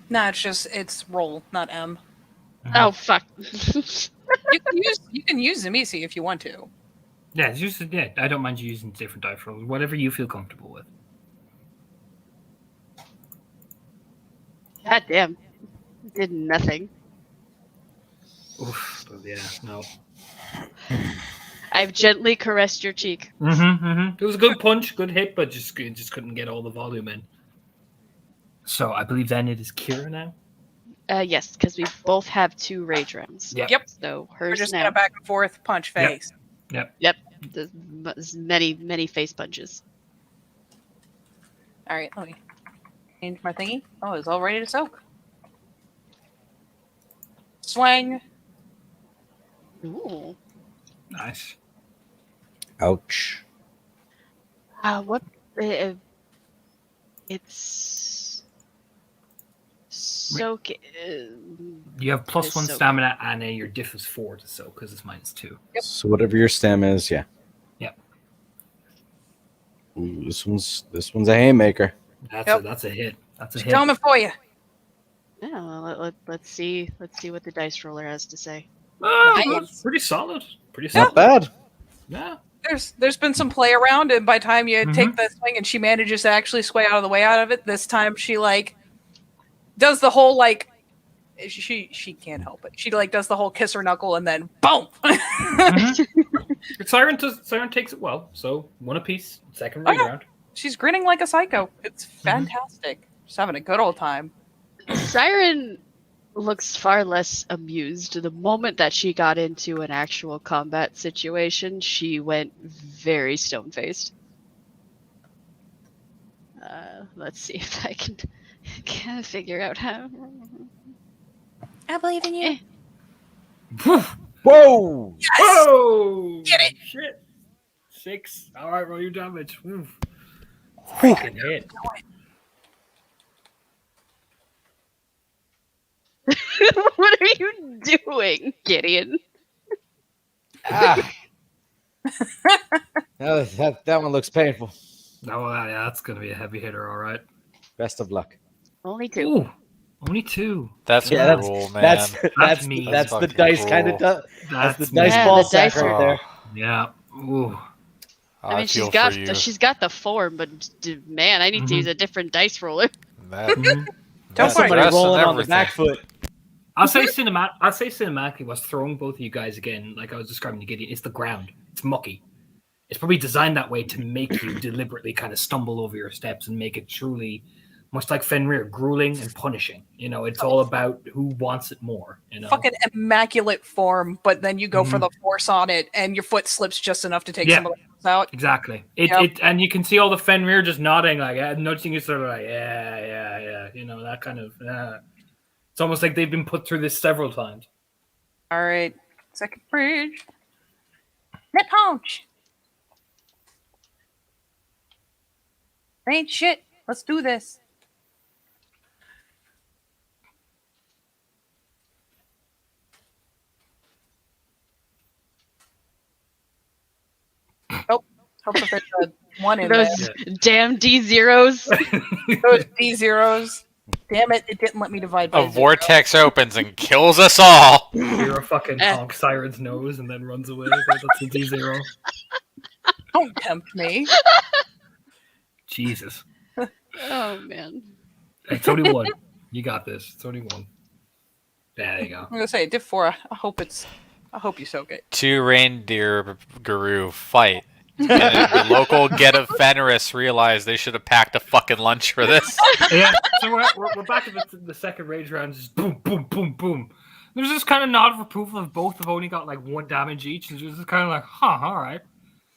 Speaker 3: No, it's roll, not M.
Speaker 2: Oh fuck.
Speaker 3: You can use Zamisi if you want to.
Speaker 1: Yeah, it's just, yeah, I don't mind you using different dice rolls, whatever you feel comfortable with.
Speaker 2: God damn. Did nothing.
Speaker 1: Oof, but yeah, no.
Speaker 2: I've gently caressed your cheek.
Speaker 1: It was a good punch, good hit, but just couldn't get all the volume in. So I believe then it is Kira now.
Speaker 2: Yes, because we both have 2 rage rounds.
Speaker 1: Yep.
Speaker 2: So
Speaker 3: We're
Speaker 2: hers
Speaker 3: just
Speaker 2: now.
Speaker 3: gonna back and forth punch
Speaker 1: Yep.
Speaker 3: face.
Speaker 2: There's many face punches.
Speaker 3: All right, let me change my thingy. Oh, it's all ready to soak. Swing.
Speaker 2: Ooh.
Speaker 1: Nice.
Speaker 4: Ouch.
Speaker 2: What? It's soak.
Speaker 1: You have plus
Speaker 2: It's
Speaker 1: 1
Speaker 2: soak.
Speaker 1: stamina, and your diff is 4 to soak because it's -2.
Speaker 3: Yep.
Speaker 4: So whatever your stem is, yeah.
Speaker 1: Yep.
Speaker 4: Ooh, this one's a haymaker.
Speaker 1: That's a hit. That's a
Speaker 3: She's
Speaker 1: hit.
Speaker 3: coming for you.
Speaker 2: Yeah, well, let's see what the dice roller has to say.
Speaker 1: Oh,
Speaker 3: Nice.
Speaker 1: that's pretty solid. Pretty
Speaker 4: Not
Speaker 1: solid.
Speaker 4: bad.
Speaker 1: Yeah.
Speaker 3: There's been some play around, and by the time you
Speaker 1: Mhm.
Speaker 3: take the swing and she manages to actually sway out of the way out of it, this time she like does the whole like she can't help it. She like does the whole kiss her knuckle and then boom.
Speaker 1: Siren takes it well. So 1 apiece. Second
Speaker 3: Oh,
Speaker 1: rage
Speaker 3: yeah.
Speaker 1: round.
Speaker 3: She's grinning like a psycho. It's fantastic. She's having a good old time.
Speaker 2: Siren looks far less amused. The moment that she got into an actual combat situation, she went very stone faced. Let's see if I can figure out how.
Speaker 3: I believe in you.
Speaker 4: Whoa!
Speaker 1: Whoa!
Speaker 3: Get it!
Speaker 1: Shit. 6. All right, roll your damage. Oof. Freaking hit.
Speaker 2: What are you doing, Gideon?
Speaker 4: Ah. that one looks painful.
Speaker 1: Oh, yeah, that's gonna be a heavy hitter. All right.
Speaker 4: Best of luck.
Speaker 2: Only 2.
Speaker 1: Ooh, only 2.
Speaker 5: That's
Speaker 4: Yeah,
Speaker 5: cruel, man.
Speaker 4: That's
Speaker 1: mean.
Speaker 4: that's the
Speaker 5: Fucking
Speaker 4: dice kind
Speaker 5: cruel.
Speaker 4: of that's the
Speaker 1: That's
Speaker 4: dice
Speaker 2: Yeah,
Speaker 4: ball
Speaker 2: the
Speaker 4: sack
Speaker 2: dice
Speaker 4: right
Speaker 5: Oh,
Speaker 4: there.
Speaker 1: Yeah. Ooh.
Speaker 2: I mean,
Speaker 5: feel
Speaker 2: she's got the form, but man, I need to
Speaker 1: Mhm.
Speaker 2: use a different dice roller.
Speaker 5: That,
Speaker 1: Mhm.
Speaker 3: Don't
Speaker 5: that's
Speaker 3: worry.
Speaker 4: Somebody
Speaker 5: stress and
Speaker 4: rolling on the
Speaker 5: everything.
Speaker 4: back foot.
Speaker 1: I'll say cinematically was throwing both of you guys again, like I was describing to Gideon. It's the ground. It's mucky. It's probably designed that way to make you deliberately kind of stumble over your steps and make it truly, much like Fenrir, grueling and punishing. You know, it's all about who wants it more. You know,
Speaker 3: Fucking immaculate form, but then you go for
Speaker 1: Mhm.
Speaker 3: the force on it, and your foot slips just enough to take
Speaker 1: Yeah.
Speaker 3: some of the force out.
Speaker 1: exactly.
Speaker 3: Yep.
Speaker 1: And you can see all the Fenrir just nodding, like nudging you, sort of like, yeah. You know, that kind of. It's almost like they've been put through this several times.
Speaker 3: All right, second bridge. Net punch. Ain't shit. Let's do this. Hope if there's a one in
Speaker 2: Those
Speaker 3: there.
Speaker 2: damn D zeros.
Speaker 3: Those D zeros. Damn it! It didn't let me divide by
Speaker 5: A
Speaker 3: zero.
Speaker 5: vortex opens and kills us all.
Speaker 1: You're a fucking honk siren's nose and then runs away. That's a D0.
Speaker 3: Don't tempt me.
Speaker 1: Jesus.
Speaker 2: Oh man.
Speaker 1: It's only one. You got this. It's only one. There you go.
Speaker 3: I'm gonna say diff 4. I hope you soak it.
Speaker 5: Two reindeer guru fight. And the local get of Fenris realized they should have packed a fucking lunch for this.
Speaker 1: Yeah, so we're back at the second rage round. Just boom, boom, boom, boom. There's this kind of nod of approval of both have only got like 1 damage each. And just kind of like, all right.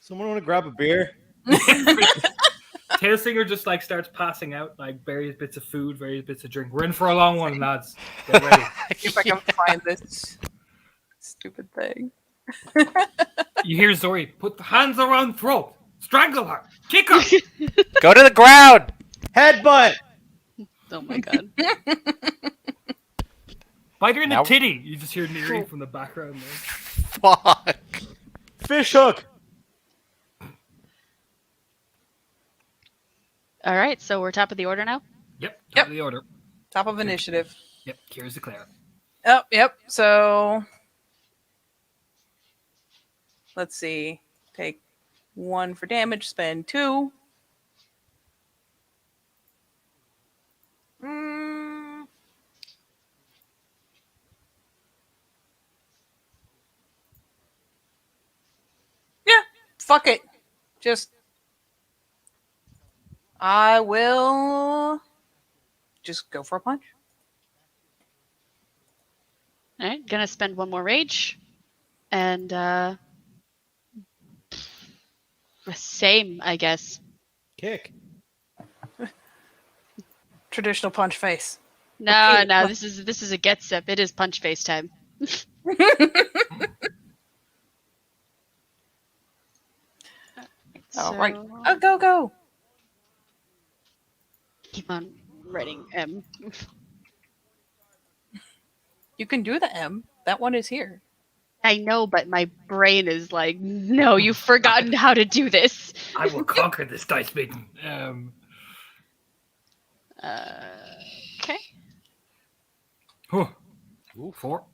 Speaker 7: Someone want to grab a beer?
Speaker 1: Tailsinger just like starts passing out like various bits of food, various bits of drink. We're in for a long one, lads. Get ready.
Speaker 3: See if I can find this stupid thing.
Speaker 1: You hear Zori, put the hands around throat, strangle her, kick her.
Speaker 5: Go to the ground!
Speaker 7: Headbutt!
Speaker 2: Oh my god.
Speaker 1: Bite her in the
Speaker 5: Now-
Speaker 1: titty. You just hear Neri from the background there.
Speaker 5: Fuck.
Speaker 7: Fish hook!
Speaker 2: All right, so we're top of the order now.
Speaker 1: Yep, top
Speaker 3: Yep.
Speaker 1: of the order.
Speaker 3: Top of initiative.
Speaker 1: Yep, Kira's declare.
Speaker 3: Oh, yep. So let's see. Take 1 for damage, spend 2. Yeah, fuck it. I will just go for a punch.
Speaker 2: All right, gonna spend 1 more rage, and same, I guess.
Speaker 7: Kick.
Speaker 3: Traditional punch face.
Speaker 2: No,
Speaker 3: Okay.
Speaker 2: no, this is a get step. It is punch face time.
Speaker 3: All right.
Speaker 2: So,
Speaker 3: Oh, go.
Speaker 2: keep on writing M.
Speaker 3: You can do the M. That one is here.
Speaker 2: I know, but my brain is like, no, you've forgotten how to do this.
Speaker 1: I will conquer this dice maiden.
Speaker 2: Okay.
Speaker 1: Ooh, 4.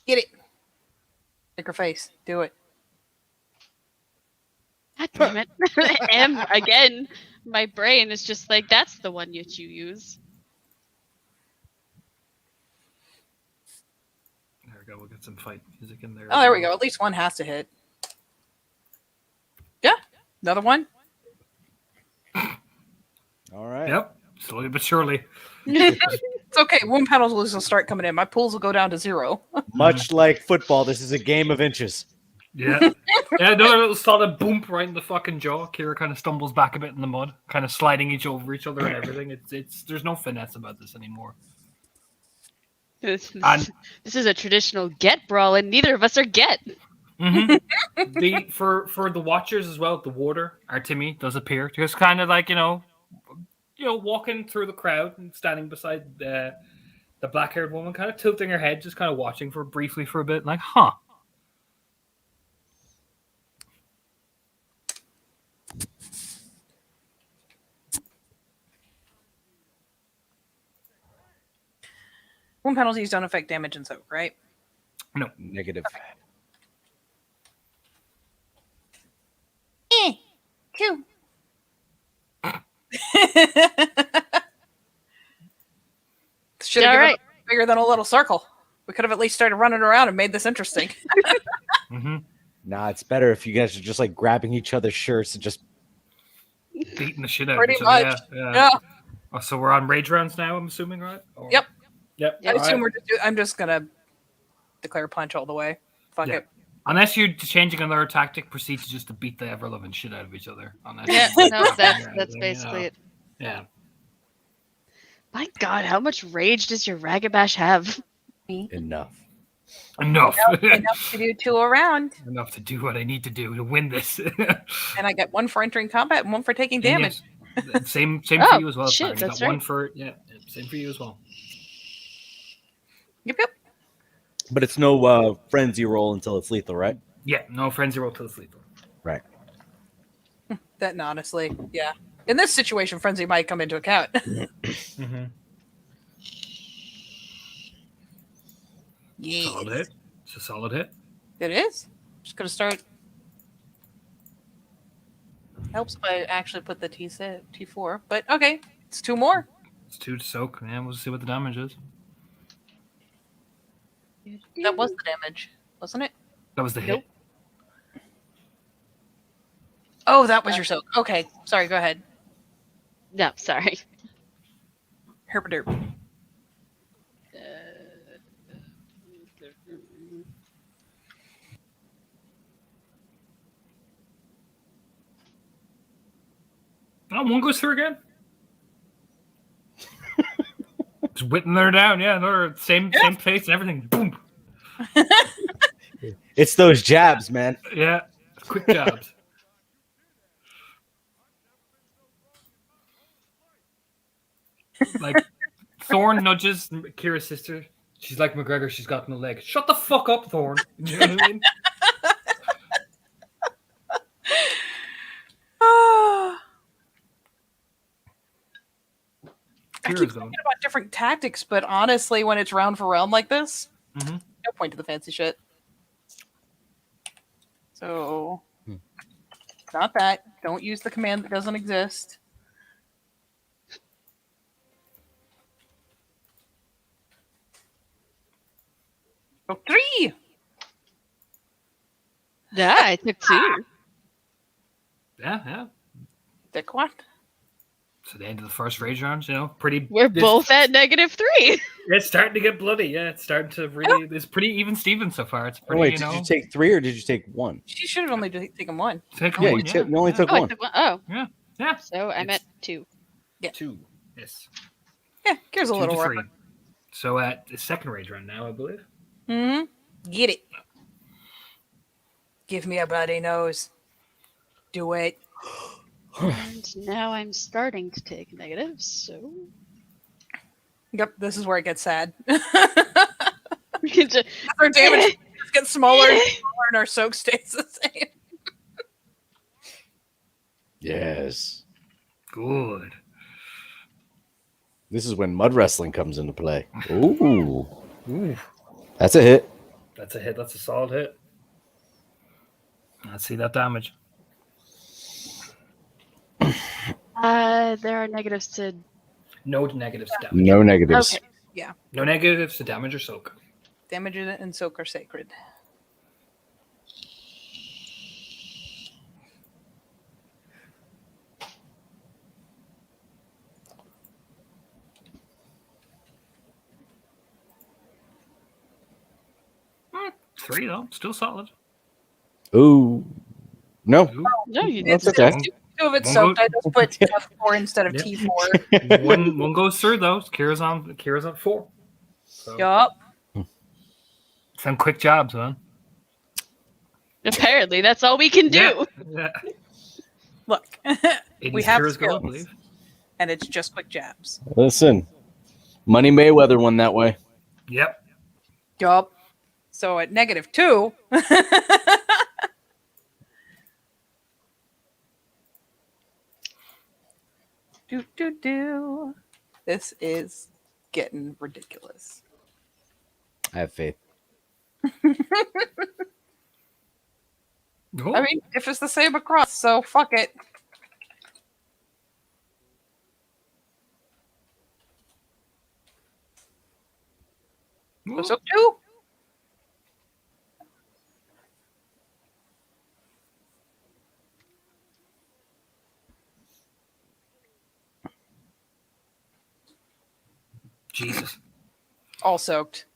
Speaker 3: Get it. Make her face. Do it.
Speaker 2: God damn it. M again. My brain is just like, that's the one that you use.
Speaker 1: There we go. We'll get some fight music in there.
Speaker 3: Oh, there we go. At least one has to hit. Yeah. Another one.
Speaker 7: All right.
Speaker 1: Yep, slowly but surely.
Speaker 3: It's okay. Wound penalties will start coming in. My pools will go down to 0.
Speaker 7: Much like football, this is a game of inches.
Speaker 1: Yeah. Yeah, another little solid boom right in the fucking jaw. Kira kind of stumbles back a bit in the mud, kind of sliding each over each other and everything. It's there's no finesse about this anymore.
Speaker 2: This
Speaker 1: And-
Speaker 2: is a traditional get brawl, and neither of us are get.
Speaker 1: Mm-hmm. For the watchers as well, the warder Artemi does appear, just kind of like you know, walking through the crowd and standing beside the black-haired woman, kind of tilting her head, just kind of watching briefly for a bit, like, huh.
Speaker 3: Wound penalties don't affect damage and soak, right?
Speaker 4: Negative.
Speaker 3: 2. Should have
Speaker 2: All
Speaker 3: given
Speaker 2: right.
Speaker 3: it bigger than a little circle. We could have at least started running around and made this interesting.
Speaker 1: Mm-hmm.
Speaker 4: Nah, it's better if you guys are just like grabbing each other's shirts and just
Speaker 1: Beating the shit out
Speaker 3: Pretty
Speaker 1: of each other.
Speaker 3: much.
Speaker 1: Yeah.
Speaker 3: Yeah.
Speaker 1: Oh, so we're on rage rounds now, I'm assuming, right? Or...
Speaker 3: Yep.
Speaker 1: Yep.
Speaker 3: I assume
Speaker 1: alright.
Speaker 3: I'm just gonna declare punch all the way. Fuck
Speaker 1: Yeah.
Speaker 3: it.
Speaker 1: Unless you're changing another tactic, proceed to just to beat the ever loving shit out of each other. Unless
Speaker 2: Yeah,
Speaker 1: you-
Speaker 2: no, that's
Speaker 1: Yeah,
Speaker 2: basically it.
Speaker 1: Yeah.
Speaker 2: My God, how much rage does your Ragabash have?
Speaker 4: enough.
Speaker 1: Enough.
Speaker 3: Enough to do 2 around,
Speaker 1: Enough to do what I need to do to win this.
Speaker 3: and I get 1 for entering combat and 1 for taking damage.
Speaker 1: Yes. Same
Speaker 2: Oh,
Speaker 1: for you as well.
Speaker 2: shit,
Speaker 1: Karen. You
Speaker 2: that's
Speaker 1: got one
Speaker 2: right.
Speaker 1: for same for you as well.
Speaker 3: Yep.
Speaker 7: But it's no frenzy roll until it's lethal, right?
Speaker 1: Yeah, no frenzy roll till it's lethal.
Speaker 7: Right.
Speaker 3: That honestly, yeah. In this situation, frenzy might come into account.
Speaker 1: Mm-hmm. Solid hit. It's a solid hit.
Speaker 3: It is. Just gonna start. Helps if I actually put the T4. But okay, it's 2 more.
Speaker 1: It's 2 to soak. Yeah, we'll see what the damage is.
Speaker 3: That was the damage, wasn't it?
Speaker 1: That was the hit.
Speaker 3: Oh, that was your soak. Okay, sorry. Go ahead.
Speaker 2: No, sorry.
Speaker 3: Herpaderp.
Speaker 1: Oh, one goes through again. Just whipping her down. Yeah, another same face and everything. Boom.
Speaker 7: It's those jabs, man.
Speaker 1: Yeah, quick jobs. Like Thorn nudges Kira's sister. She's like McGregor. She's got no leg. Shut the fuck up, Thorn. You know what I mean?
Speaker 3: I keep
Speaker 1: Kira's
Speaker 3: thinking
Speaker 1: going.
Speaker 3: about different tactics, but honestly, when it's round for round like this,
Speaker 1: Mm-hmm.
Speaker 3: no point to the fancy shit. So, not that. Don't use the command that doesn't exist. Oh, 3!
Speaker 2: Yeah, I took 2.
Speaker 1: Yeah.
Speaker 3: Dick what?
Speaker 1: So the end of the first rage round, you know, pretty.
Speaker 2: We're
Speaker 1: this-
Speaker 2: both at -3.
Speaker 1: It's starting to get bloody. Yeah, it's starting to really. It's pretty even Steven so far. It's
Speaker 7: Oh,
Speaker 1: pretty.
Speaker 7: wait,
Speaker 1: you
Speaker 7: did
Speaker 1: know,
Speaker 7: you take 3 or did you take 1?
Speaker 3: She should have only taken 1.
Speaker 1: take
Speaker 7: Yeah,
Speaker 1: one,
Speaker 7: you only took
Speaker 2: Oh, I
Speaker 7: 1.
Speaker 2: took 1. Oh,
Speaker 1: Yeah.
Speaker 2: so I'm
Speaker 1: It's-
Speaker 2: at 2.
Speaker 1: 2. Yes.
Speaker 3: Yeah, here's a
Speaker 1: 2
Speaker 3: little
Speaker 1: to
Speaker 3: rougher.
Speaker 1: 3. So at the second rage round now, I believe.
Speaker 3: Get it. Give me a bloody nose. Do it.
Speaker 2: And now I'm starting to take negatives, so
Speaker 3: Yep, this is where it gets sad.
Speaker 2: we can just
Speaker 3: Our damage just gets smaller and smaller, and our soak stays the same.
Speaker 7: Yes.
Speaker 1: Good.
Speaker 7: This is when mud wrestling comes into play. Ooh.
Speaker 1: Ooh,
Speaker 7: That's a hit.
Speaker 1: that's a hit. That's a solid hit. Let's see that damage.
Speaker 2: there are negatives to
Speaker 1: No negatives to damage.
Speaker 7: No negatives.
Speaker 2: okay.
Speaker 1: No negatives to damage or soak.
Speaker 3: Damage and soak are sacred.
Speaker 1: Hmm, 3 though, still solid.
Speaker 7: Ooh. No.
Speaker 1: Ooh.
Speaker 2: No, you
Speaker 7: That's
Speaker 2: did.
Speaker 7: okay.
Speaker 3: 2 of it's
Speaker 1: One
Speaker 3: soaked.
Speaker 1: goes-
Speaker 3: I just put F4 instead of
Speaker 1: Yep.
Speaker 3: T4.
Speaker 1: one goes through though. Kira's on 4. So
Speaker 3: Yup.
Speaker 1: some quick jobs, man.
Speaker 2: Apparently, that's all we can do.
Speaker 1: Yeah.
Speaker 3: Look.
Speaker 1: It
Speaker 3: We
Speaker 1: is
Speaker 3: have
Speaker 1: Kira's goal, I
Speaker 3: skills.
Speaker 1: believe.
Speaker 3: And it's just quick jabs.
Speaker 7: Listen. Money Mayweather won that way.
Speaker 1: Yep.
Speaker 3: Yup. So at -2. Do. This is getting ridiculous.
Speaker 7: I have faith.
Speaker 1: Oh,
Speaker 3: I mean, if it's the same across, so fuck it.
Speaker 1: ooh.
Speaker 3: So 2.
Speaker 1: Jesus.
Speaker 3: All soaked.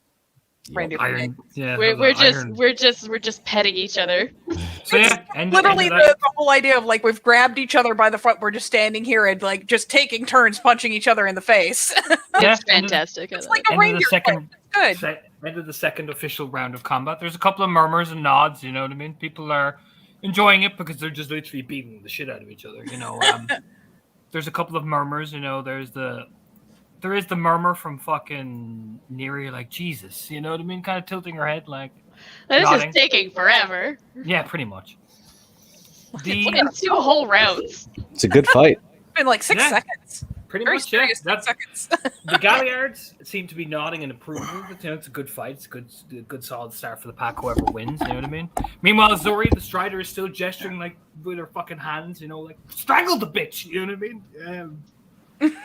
Speaker 3: Reindeer
Speaker 1: Iron. Yeah.
Speaker 2: We're
Speaker 1: the
Speaker 2: just
Speaker 1: iron.
Speaker 2: petting each other.
Speaker 1: So yeah, end
Speaker 3: Literally
Speaker 1: of
Speaker 3: the,
Speaker 1: that.
Speaker 3: the whole idea of like we've grabbed each other by the front, we're just standing here and like just taking turns punching each other in the face.
Speaker 1: Yeah,
Speaker 2: It's fantastic. I
Speaker 3: It's
Speaker 2: love
Speaker 3: like
Speaker 2: it.
Speaker 3: a
Speaker 1: end of
Speaker 3: reindeer
Speaker 1: the second.
Speaker 3: Good.
Speaker 1: End of the second official round of combat. There's a couple of murmurs and nods. You know what I mean? People are enjoying it because they're just literally beating the shit out of each other. You know. There's a couple of murmurs. You know. There's the there is the murmur from fucking Neri, like, Jesus, you know what I mean? Kind of tilting her head, like,
Speaker 2: This
Speaker 1: nodding.
Speaker 2: is taking forever.
Speaker 1: Yeah, pretty much.
Speaker 2: It's been 2 whole rounds.
Speaker 7: It's a good fight.
Speaker 3: It's been like 6
Speaker 1: Yeah.
Speaker 3: seconds.
Speaker 1: Pretty
Speaker 3: Very
Speaker 1: much, yeah.
Speaker 3: serious 6
Speaker 1: That's,
Speaker 3: seconds.
Speaker 1: the Galliards seem to be nodding in approval. You know, it's a good fight. It's a good solid start for the pack, whoever wins, you know what I mean? Meanwhile, Zori, the Strider, is still gesturing, like, with her fucking hands, you know, like, strangle the bitch, you know what I mean?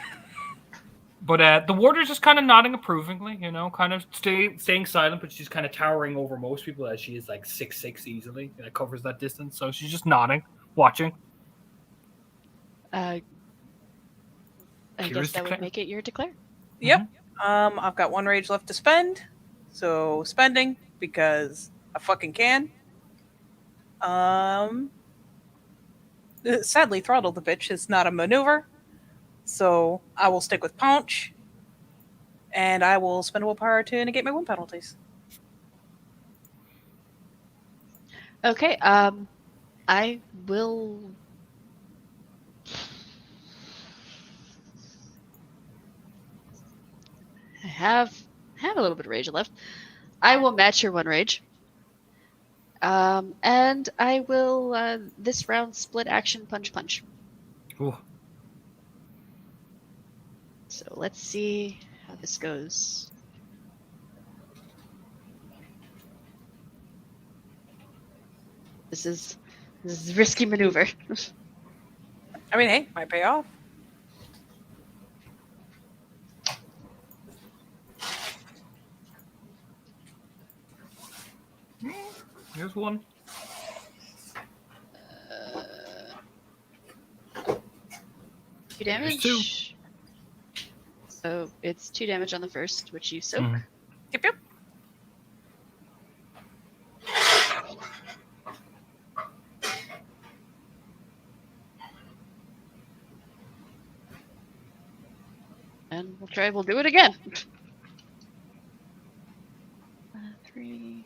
Speaker 1: But the Warder's just kind of nodding approvingly, you know, kind of staying silent, but she's kind of towering over most people as she is like 6'6" easily. That covers that distance. So she's just nodding, watching.
Speaker 2: I
Speaker 1: Kira's
Speaker 2: guess that
Speaker 1: declare.
Speaker 2: would make it your declare.
Speaker 3: Yep. I've got 1 rage left to spend. So spending because I fucking can. Sadly, throttle the bitch is not a maneuver. So I will stick with Punch. And I will spend a willpower to negate my wound penalties.
Speaker 2: Okay, I will. I have a little bit of rage left. I will match your 1 rage. And I will this round split action punch.
Speaker 1: Ooh.
Speaker 2: So let's see how this goes. This is a risky maneuver.
Speaker 3: I mean, hey, might pay off.
Speaker 1: Here's 1.
Speaker 2: 2 damage.
Speaker 1: There's 2.
Speaker 2: So it's 2 damage on the first, which you soak.
Speaker 1: Mhm.
Speaker 3: Yep.
Speaker 2: And we'll do it again. 3.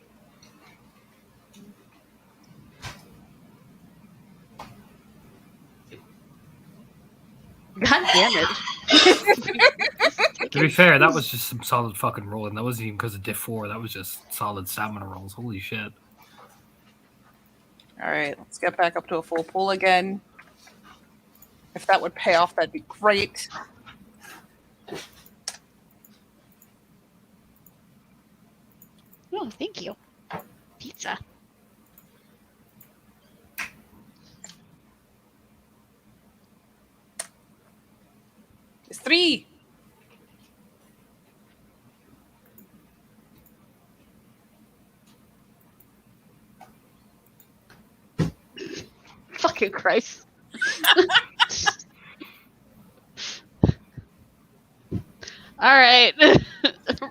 Speaker 2: God damn it.
Speaker 1: To be fair, that was just some solid fucking rolling. That wasn't even because of diff 4. That was just solid stamina rolls. Holy shit.
Speaker 3: All right, let's get back up to a full pull again. If that would pay off, that'd be great.
Speaker 2: Oh, thank you. Pizza.
Speaker 3: It's 3.
Speaker 2: Fucking Christ. All right.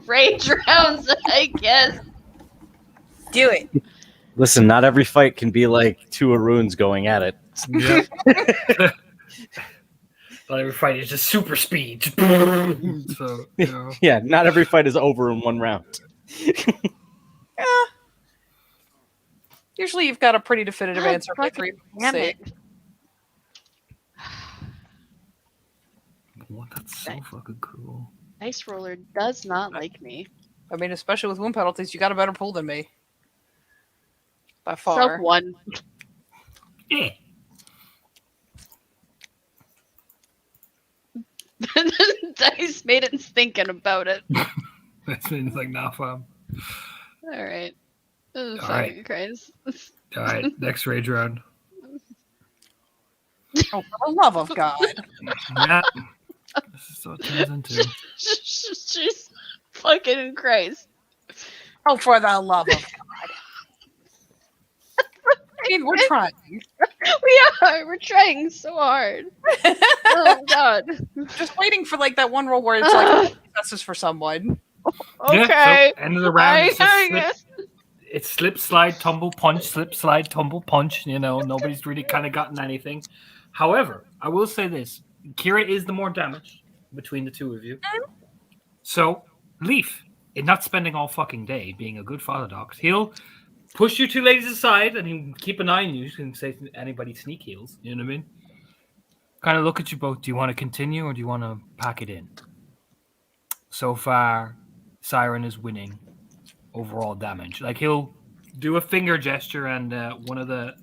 Speaker 2: Rage rounds, I guess.
Speaker 3: Do it.
Speaker 7: Listen, not every fight can be like 2 Aruns going at it.
Speaker 1: Yeah. But every fight is just super speed. So, you know.
Speaker 7: Yeah, not every fight is over in 1 round.
Speaker 3: Yeah. Usually you've got a pretty definitive
Speaker 2: God
Speaker 3: answer by
Speaker 2: fucking
Speaker 3: 3.
Speaker 2: damn it.
Speaker 1: What? That's so fucking cool.
Speaker 2: Ice Roller does not like me.
Speaker 3: I mean, especially with wound penalties, you got a better pull than me. By far.
Speaker 2: Self 1.
Speaker 1: Yeah.
Speaker 2: Dice made it thinking about it.
Speaker 1: That means like, nah, fam.
Speaker 2: All right. Oh,
Speaker 1: All
Speaker 2: fucking
Speaker 1: right.
Speaker 2: Christ.
Speaker 1: All right, next rage round.
Speaker 3: Oh, for the love of God.
Speaker 1: Yeah. This is what it turns into.
Speaker 2: She's fucking Christ.
Speaker 3: Oh, for the love of God. I mean, we're trying.
Speaker 2: We are. We're trying so hard. Oh, God.
Speaker 3: Just waiting for like that one roll where it's like successes for someone.
Speaker 1: Yeah,
Speaker 2: Okay.
Speaker 1: so end of the round. It's, just
Speaker 2: I
Speaker 1: slip,
Speaker 2: guess.
Speaker 1: it's slip, slide, tumble, punch, slip, slide, tumble, punch. You know, nobody's really kind of gotten anything. However, I will say this. Kira is the more damaged between the 2 of you. So, Leaf, in not spending all fucking day being a good father dog, he'll push you 2 ladies aside and he'll keep an eye on you in case anybody sneak heals. You know what I mean? Kind of look at you both. Do you want to continue or do you want to pack it in? so far, Siren is winning overall damage. Like he'll do a finger gesture, and one of the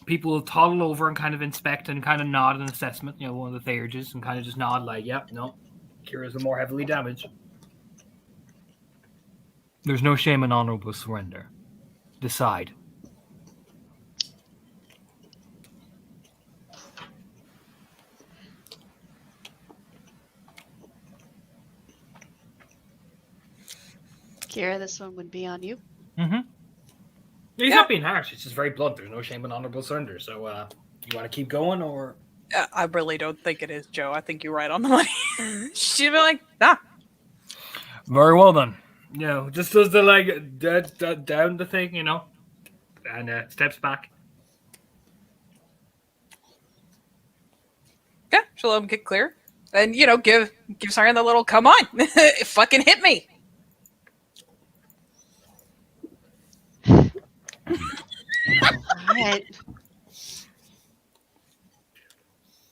Speaker 1: people will toddle over and kind of inspect and kind of nod an assessment. You know, one of the Theurges, and kind of just nod like, "Yep, no, Kira's the more heavily damaged." There's no shame in honorable surrender. Decide.
Speaker 2: Kira, this one would be on you.
Speaker 1: Mm-hmm. He's not being harsh. It's just very blunt. There's no shame in honorable surrender. So, you want to keep going, or
Speaker 3: I really don't think it is, Joe. I think you're right on the money. She'd be like, nah.
Speaker 1: very well then. You know, just does the like down the thing, you know, and steps back.
Speaker 3: Yeah, she'll let him get clear. And, you know, give Siren the little, come on, fucking hit me.
Speaker 2: Alright.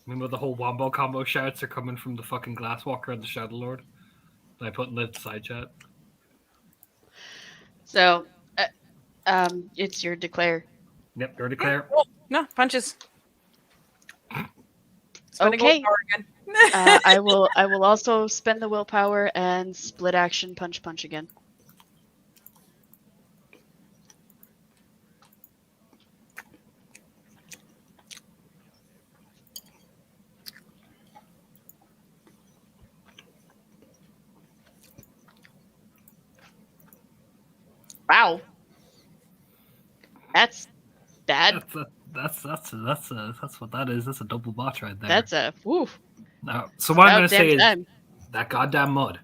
Speaker 1: Remember the whole wombo combo shouts are coming from the fucking Glasswalker and the Shadow Lord that I put in the side chat.
Speaker 2: So, it's your declare.
Speaker 1: Yep, you're declare.
Speaker 3: Oh, no, punches. Spending
Speaker 2: Okay.
Speaker 3: willpower again.
Speaker 2: I will also spend the willpower and split action punch again. Wow. That's bad.
Speaker 1: That's what that is. That's a double botch right there.
Speaker 2: That's a woo.
Speaker 1: Now, so what I'm going to say is
Speaker 2: Time.
Speaker 1: that goddamn mud.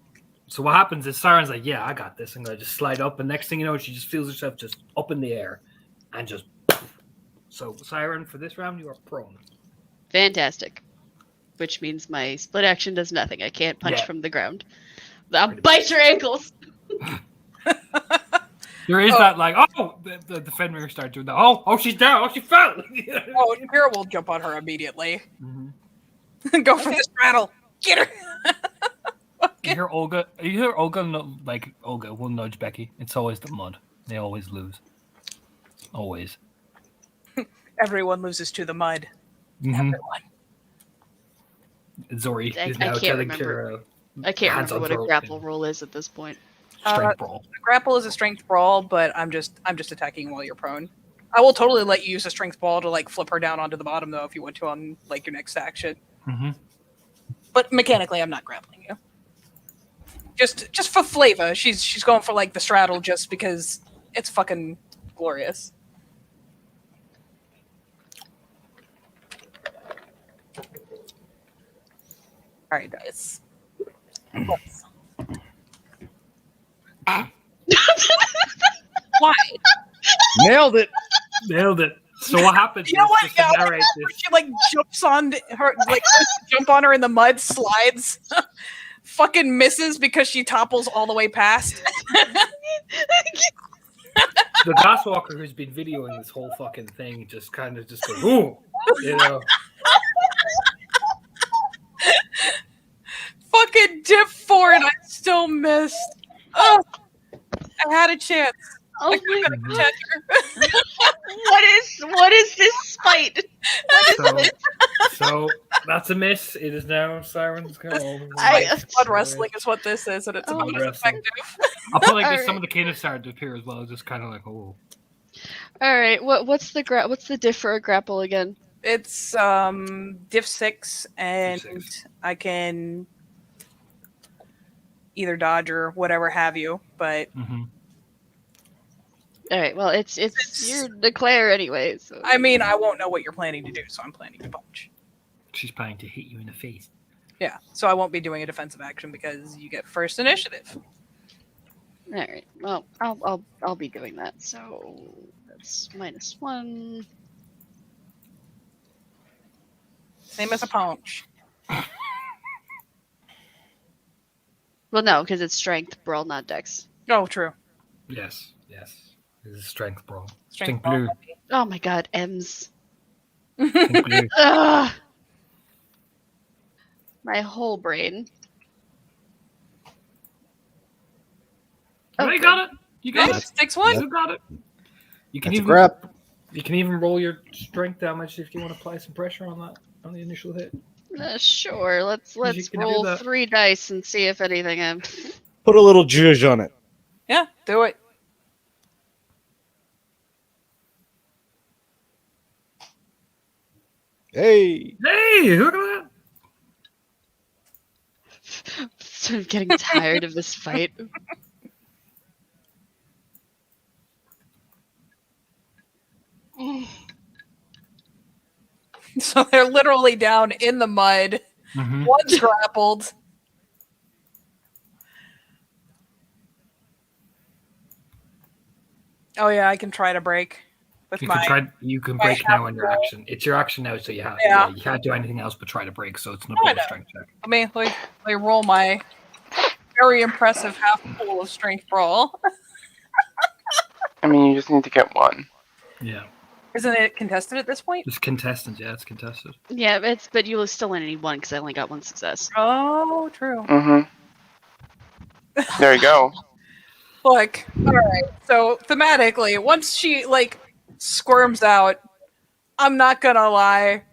Speaker 1: So what happens is Siren's like, yeah, I got this. I'm going to just slide up. And next thing you know, she just feels herself just up in the air. And just... So, Siren, for this round, you are prone.
Speaker 2: Fantastic. Which means my split action does nothing. I can't punch
Speaker 1: Yeah.
Speaker 2: from the ground. I'll bite your ankles.
Speaker 1: There is that, like, oh, the Fenrir start doing that. Oh, she's down. Oh, she fell.
Speaker 3: Oh, Kira will jump on her immediately.
Speaker 1: Mhm.
Speaker 3: Go for this rattle. Get her.
Speaker 1: You hear Olga, like, Olga will nudge Becky. It's always the mud. They always lose. Always.
Speaker 3: Everyone loses to the mud.
Speaker 1: Mm-hmm.
Speaker 3: Everyone.
Speaker 1: Zori
Speaker 2: I
Speaker 1: is now
Speaker 2: can't
Speaker 1: telling
Speaker 2: remember.
Speaker 1: Kira
Speaker 2: I can't
Speaker 1: Hands
Speaker 2: remember
Speaker 1: on
Speaker 2: what a
Speaker 1: throat.
Speaker 2: grapple roll is at this point.
Speaker 1: strength brawl.
Speaker 3: The grapple is a strength brawl, but I'm just attacking while you're prone. I will totally let you use a strength ball to like flip her down onto the bottom though if you want to on like your next action.
Speaker 1: Mm-hmm.
Speaker 3: But mechanically, I'm not grappling you. Just for flavor, she's going for like the straddle just because it's fucking glorious. All right, guys. Why?
Speaker 4: Nailed it.
Speaker 1: Nailed it. So what happens?
Speaker 3: You know
Speaker 1: is,
Speaker 3: what?
Speaker 1: just to
Speaker 3: Yeah,
Speaker 1: narrate this,
Speaker 3: she like jumps on her, like jump on her in the mud, slides, fucking misses because she topples all the way past.
Speaker 1: the Glasswalker who's been videoing this whole fucking thing just kind of just goes, ooh, you know.
Speaker 3: Fucking dip forward, I still missed. Oh, I had a chance.
Speaker 2: Oh
Speaker 3: I could
Speaker 2: my
Speaker 3: have protected her.
Speaker 2: what is this spite?
Speaker 1: So that's a miss. It is now Siren's go.
Speaker 3: Blood wrestling is what this is, and it's
Speaker 2: Oh.
Speaker 3: about
Speaker 1: Blood
Speaker 3: as
Speaker 1: wrestling.
Speaker 3: effective.
Speaker 1: I'll put like
Speaker 2: All
Speaker 1: this,
Speaker 2: right.
Speaker 1: some of the cadence started to appear as well, just kind of like, oh.
Speaker 2: All right, what's the diff for a grapple again?
Speaker 3: It's diff 6, and
Speaker 1: Diff 6.
Speaker 3: I can either dodge or whatever have you, but
Speaker 1: Mm-hmm.
Speaker 2: All right, well it's your declare anyway. So
Speaker 3: I mean, I won't know what you're planning to do, so I'm planning to punch.
Speaker 1: She's planning to hit you in the face.
Speaker 3: Yeah, so I won't be doing a defensive action because you get first initiative.
Speaker 2: all right, well I'll be doing that. So that's -1.
Speaker 3: Same as a punch.
Speaker 2: Well, no, because it's strength brawl, not dex.
Speaker 3: Oh, true.
Speaker 1: Yes. This is strength brawl.
Speaker 3: Strength
Speaker 1: Strength blue.
Speaker 2: Oh my god, M's.
Speaker 1: Strength blue.
Speaker 2: Ugh. My whole brain.
Speaker 1: No, you got it. You got
Speaker 3: Nice.
Speaker 1: it.
Speaker 3: 6-1.
Speaker 1: You got it. You can
Speaker 4: That's a
Speaker 1: even
Speaker 4: grab.
Speaker 1: you can even roll your strength damage if you want to apply some pressure on that on the initial hit.
Speaker 2: Sure. Let's
Speaker 1: You can do
Speaker 2: roll
Speaker 1: that.
Speaker 2: 3 dice and see if anything.
Speaker 4: Put a little zhuzh on it.
Speaker 3: Yeah, do it.
Speaker 4: Hey.
Speaker 1: Hey, look at that.
Speaker 2: I'm getting tired of this fight.
Speaker 3: So they're literally down in the mud.
Speaker 1: Mm-hmm.
Speaker 3: One's grappled. Oh yeah, I can try to break with
Speaker 1: You
Speaker 3: my.
Speaker 1: can try. You can
Speaker 3: my
Speaker 1: break now in your
Speaker 3: half roll.
Speaker 1: action. It's your action now, so you have.
Speaker 3: Yeah.
Speaker 1: Yeah, you can't do anything else but try to break. So it's an
Speaker 3: I
Speaker 1: opposed
Speaker 3: know.
Speaker 1: strength check.
Speaker 3: Let me roll my very impressive half pool of strength brawl.
Speaker 6: I mean, you just need to get one.
Speaker 1: Yeah,
Speaker 3: Isn't it contested at this point?
Speaker 1: it's contestant. Yeah, it's contested.
Speaker 2: Yeah, but you will still only need 1 because I only got 1 success.
Speaker 3: Oh, true.
Speaker 6: Mm-hmm. There you go.
Speaker 3: Look, all right. So thematically, once she like squirms out, I'm not gonna lie.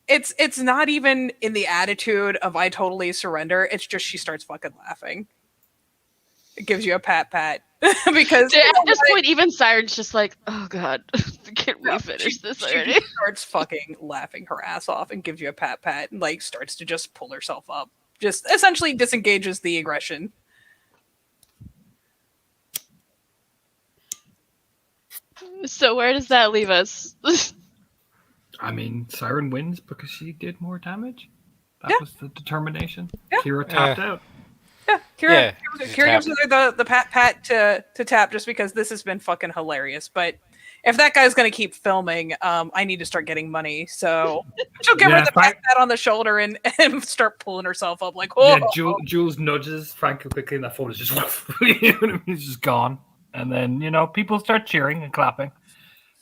Speaker 3: It's not even in the attitude of I totally surrender. It's just she starts fucking laughing. It gives you a pat because
Speaker 2: At this point, even Siren's just like, oh god, can we
Speaker 3: Yeah,
Speaker 2: finish this
Speaker 3: she
Speaker 2: already?
Speaker 3: just starts fucking laughing her ass off and gives you a pat and like starts to just pull herself up. Just essentially disengages the aggression.
Speaker 2: So where does that leave us?
Speaker 1: I mean, Siren wins because she did more damage. That
Speaker 3: Yeah.
Speaker 1: was the determination.
Speaker 3: Yeah.
Speaker 1: Kira tapped out.
Speaker 3: Yeah,
Speaker 5: Yeah,
Speaker 3: Kira gives her the pat to tap just because this has been fucking hilarious. But if that guy's gonna keep filming, I need to start getting money. So she'll give her
Speaker 1: Yeah,
Speaker 3: the
Speaker 1: Frank-
Speaker 3: pat on the shoulder and start pulling herself up like, oh,
Speaker 1: Yeah, Jules nudges Frank quickly, and that photo's just you know what I mean? It's just gone. And then people start cheering and clapping.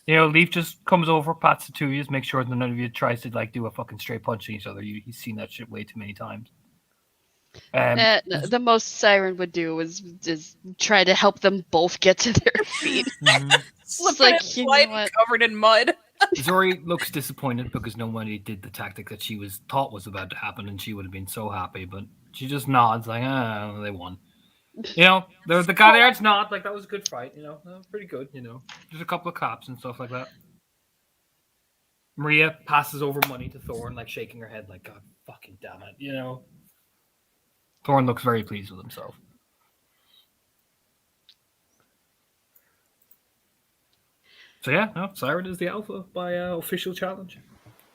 Speaker 1: Leaf just comes over, pats the two of you, make sure that none of you tries to do a fucking straight punch at each other. He's seen that shit way too many times.
Speaker 2: No, the most Siren would do is try to help them both get to their feet.
Speaker 3: slipping
Speaker 2: like,
Speaker 3: and
Speaker 2: you know
Speaker 3: sliding,
Speaker 2: what?
Speaker 3: covered in mud.
Speaker 1: Zori looks disappointed because nobody did the tactic that she thought was about to happen, and she would have been so happy. But she just nods like, they won. The Galliards nod like that was a good fight. Pretty good. There's a couple of claps and stuff like that. Maria passes over money to Thorn, like shaking her head, like God fucking damn it. Thorn looks very pleased with himself. So yeah, no, Siren is the alpha by official challenge.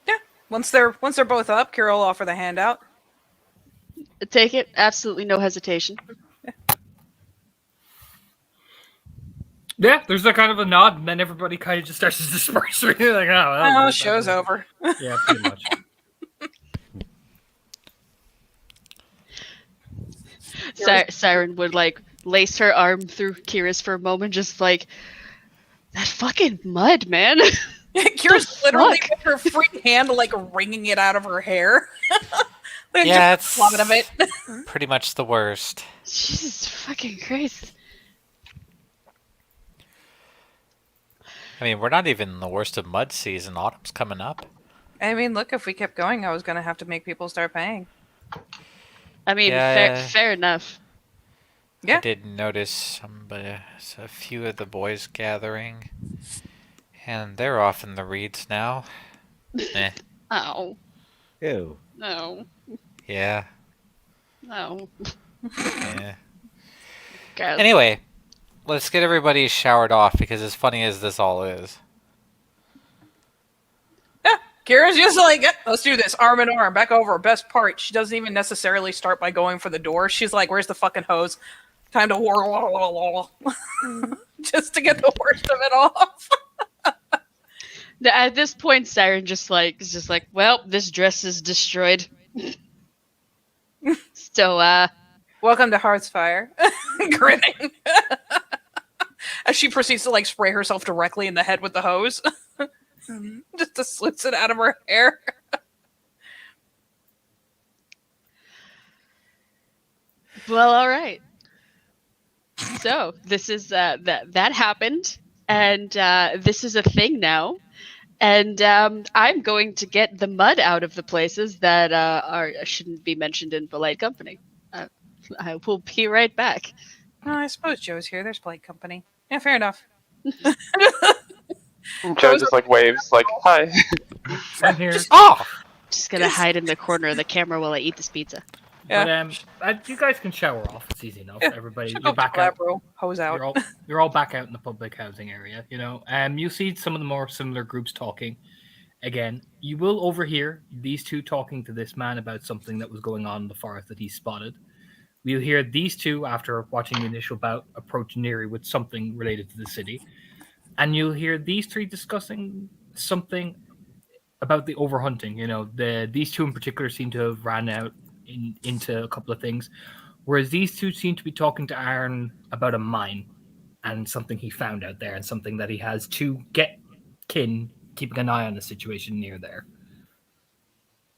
Speaker 3: Yeah. Once they're both up, Kira will offer the handout.
Speaker 2: Take it, absolutely no hesitation.
Speaker 1: Yeah, there's a kind of a nod, and then everybody kind of just starts to disperse. Like,
Speaker 3: Oh, show's over.
Speaker 1: Yeah, pretty much.
Speaker 2: Siren would like lace her arm through Kira's for a moment, just like that fucking mud, man.
Speaker 3: Kira's literally
Speaker 2: fuck?
Speaker 3: with her free hand, like wringing it out of her hair. Like,
Speaker 5: Yeah,
Speaker 3: just a lot of it.
Speaker 5: pretty much the worst.
Speaker 2: Jesus fucking Christ.
Speaker 5: I mean, we're not even in the worst of mud season. Autumn's coming up.
Speaker 3: I mean, look, if we kept going, I was going to have to make people start paying.
Speaker 2: I mean,
Speaker 5: Yeah.
Speaker 2: fair enough.
Speaker 3: Yeah.
Speaker 5: I did notice a few of the boys gathering, and they're off in the reeds now.
Speaker 2: Oh,
Speaker 4: Ew.
Speaker 2: no,
Speaker 5: Yeah.
Speaker 2: no.
Speaker 5: Yeah.
Speaker 2: God.
Speaker 5: Anyway, let's get everybody showered off because as funny as this all is.
Speaker 3: Yeah. Kira's just like, "Yep, let's do this. Arm in arm, back over. Best part, she doesn't even necessarily start by going for the door. She's like, where's the fucking hose? Time to war. Just to get the worst of it off.
Speaker 2: At this point, Siren is just like, well, this dress is destroyed. So,
Speaker 3: Welcome to Hearthfire. Grinning. As she proceeds to like spray herself directly in the head with the hose. Just to slits it out of her hair.
Speaker 2: well, all right. So this is that happened, and this is a thing now. And I'm going to get the mud out of the places that shouldn't be mentioned in polite company. I will be right back.
Speaker 3: Oh, I suppose Joe's here. There's polite company. Yeah, fair enough.
Speaker 6: Joe just like waves, like hi.
Speaker 1: I'm here.
Speaker 5: Oh!
Speaker 2: Just gonna hide in the corner of the camera while I eat this pizza.
Speaker 3: Yeah.
Speaker 1: But you guys can shower off. It's easy enough.
Speaker 3: Yeah,
Speaker 1: Everybody,
Speaker 3: Should
Speaker 1: you're
Speaker 3: go
Speaker 1: back out.
Speaker 3: collaborate, hose out.
Speaker 1: You're all back out in the public housing area. You see some of the more similar groups talking. Again, you will overhear these two talking to this man about something that was going on in the forest that he spotted. We'll hear these two, after watching the initial bout, approach Neri with something related to the city. And you'll hear these three discussing something about the overhunting. These two in particular seem to have ran out into a couple of things, whereas these two seem to be talking to Aaron about a mine and something he found out there and something that he has to get kin keeping an eye on the situation near there.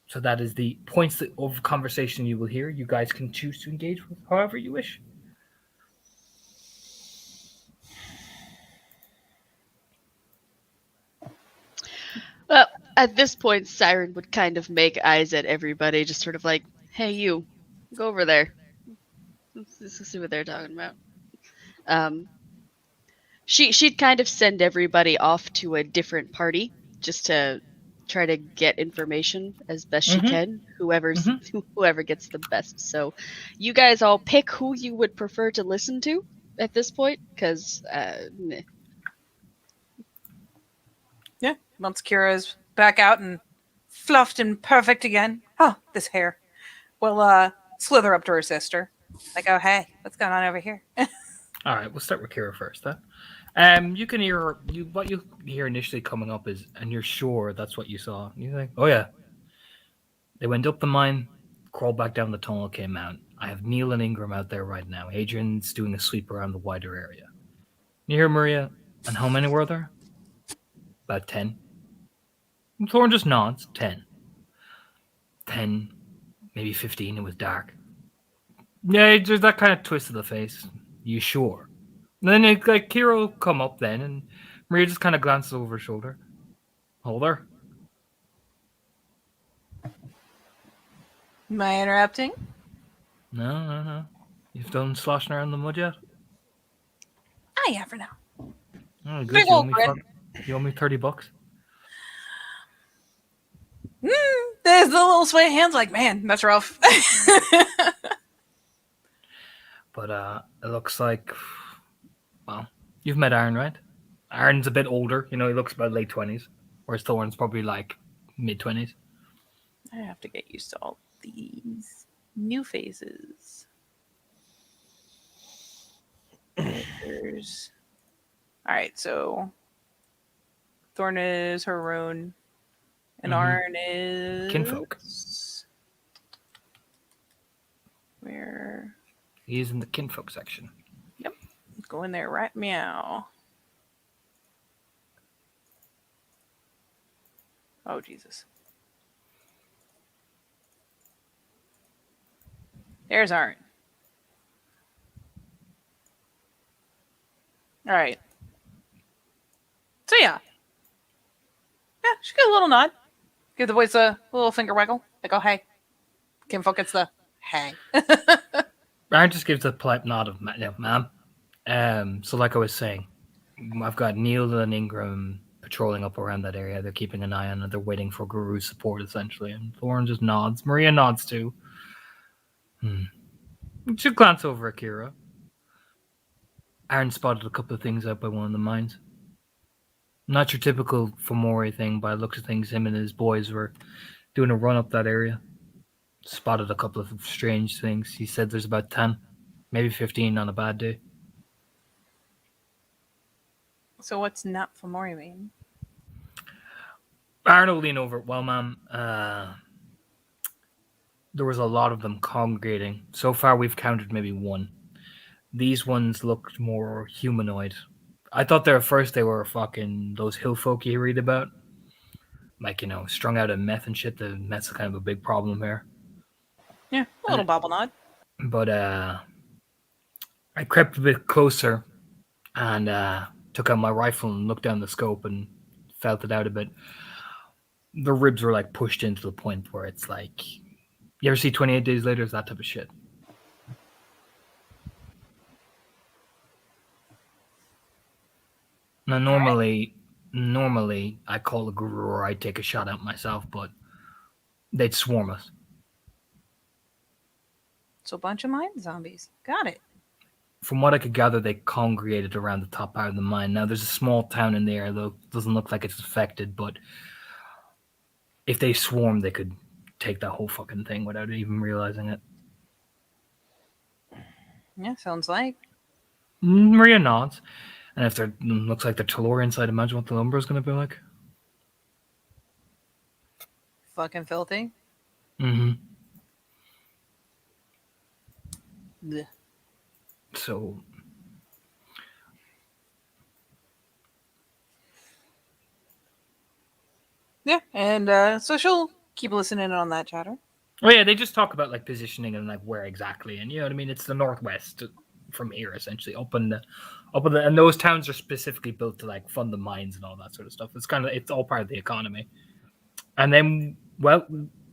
Speaker 1: So that is the points of conversation you will hear. You guys can choose to engage with however you wish.
Speaker 2: Well, at this point, Siren would kind of make eyes at everybody, just sort of like, "Hey, you, go over there. Let's see what they're talking about." She'd kind of send everybody off to a different party just to try to get information as best she can. Whoever gets the best. So, you guys all pick who you would prefer to listen to at this point, because
Speaker 3: Yeah. Once Kira's back out and fluffed and perfect again. Oh, this hair. We'll slither up to her sister. Like, oh, hey, what's going on over here?
Speaker 1: All right, we'll start with Kira first. Huh? You can hear what you hear initially coming up is, and you're sure that's what you saw. You think, oh yeah, they went up the mine, crawled back down the tunnel, came out. I have Neil and Ingram out there right now. Adrian's doing a sweep around the wider area. You hear Maria, and how many were there? About 10. Thorn just nods. 10. 10, maybe 15. It was dark. Yeah, there's that kind of twist of the face. You sure? And then Kira will come up then, and Maria just kind of glances over her shoulder. Hold her.
Speaker 3: Am I interrupting?
Speaker 1: No. You've done sloshing around the mud yet?
Speaker 3: Ah, yeah, for now.
Speaker 1: Oh, good.
Speaker 3: Big old grin.
Speaker 1: You owe me $30.
Speaker 3: There's the little sweaty hands like, man, that's rough.
Speaker 1: But it looks like, well, you've met Aaron, right? Aaron's a bit older. He looks about late 20s, whereas Thorn's probably like mid 20s.
Speaker 3: I have to get used to all these new faces. There's... All right, so Thorn is Haroon, and Arn is
Speaker 1: Kinfolk.
Speaker 3: Where?
Speaker 1: He's in the kinfolk section.
Speaker 3: Yep, go in there, right? Meow. Oh Jesus! There's Arn. All right. So yeah, she got a little nod. Give the boys a little finger waggle. Like, oh hey, Kinfolk gets the hey.
Speaker 1: Aaron just gives a polite nod of ma'am. So like I was saying, I've got Neil and Ingram patrolling up around that area. They're keeping an eye on it. They're waiting for Guru's support, essentially. And Thorn just nods. Maria nods too. She glance over at Kira. Aaron spotted a couple of things out by one of the mines. Not your typical Fomori thing, by the looks of things. Him and his boys were doing a run up that area. Spotted a couple of strange things. He said there's about 10, maybe 15 on a bad day.
Speaker 3: So what's not Fomori mean?
Speaker 1: Aaron will lean over. Well, ma'am, there was a lot of them congregating. So far, we've counted maybe one. These ones looked more humanoid. I thought at first they were fucking those hill folk you read about. Like, strung out of meth and shit. The meth's kind of a big problem here.
Speaker 3: Yeah, a little bobble nod.
Speaker 1: But I crept a bit closer and took out my rifle and looked down the scope and felt it out a bit. The ribs were like pushed into the point where it's like, you ever see 28 Days Later? It's that type of shit. Now, normally I call a guru or I'd take a shot at myself, but they'd swarm us.
Speaker 3: So a bunch of mine zombies. Got it.
Speaker 1: From what I could gather, they congregated around the top part of the mine. Now, there's a small town in there, though it doesn't look like it's affected, but if they swarm, they could take that whole fucking thing without even realizing it.
Speaker 3: Yeah, sounds like.
Speaker 1: Maria nods. And if there looks like the Tellurians, I'd imagine what the Umbra is going to be like.
Speaker 3: Fucking filthy.
Speaker 1: Mm-hmm.
Speaker 3: Blech.
Speaker 1: So,
Speaker 3: Yeah, and so she'll keep listening on that chatter.
Speaker 1: oh yeah, they just talk about like positioning and like where exactly, and you know what I mean. It's the northwest from here, essentially, and those towns are specifically built to like fund the mines and all that sort of stuff. It's all part of the economy. And then, well,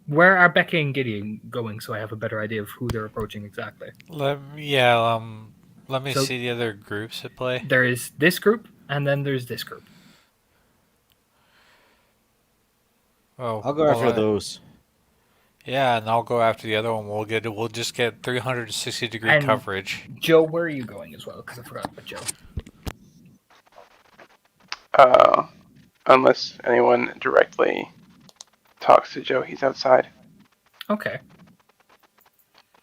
Speaker 1: where are Becky and Gideon going? So I have a better idea of who they're approaching exactly.
Speaker 5: Let me
Speaker 1: So-
Speaker 5: see the other groups at play.
Speaker 1: There is this group, and then there's this group.
Speaker 5: Oh,
Speaker 4: I'll go
Speaker 5: well,
Speaker 4: after those.
Speaker 5: Yeah, and I'll go after the other one. We'll just get 360-degree
Speaker 1: And-
Speaker 5: coverage.
Speaker 1: Joe, where are you going as well? Because I forgot about Joe.
Speaker 6: Unless anyone directly talks to Joe, he's outside.
Speaker 1: Okay.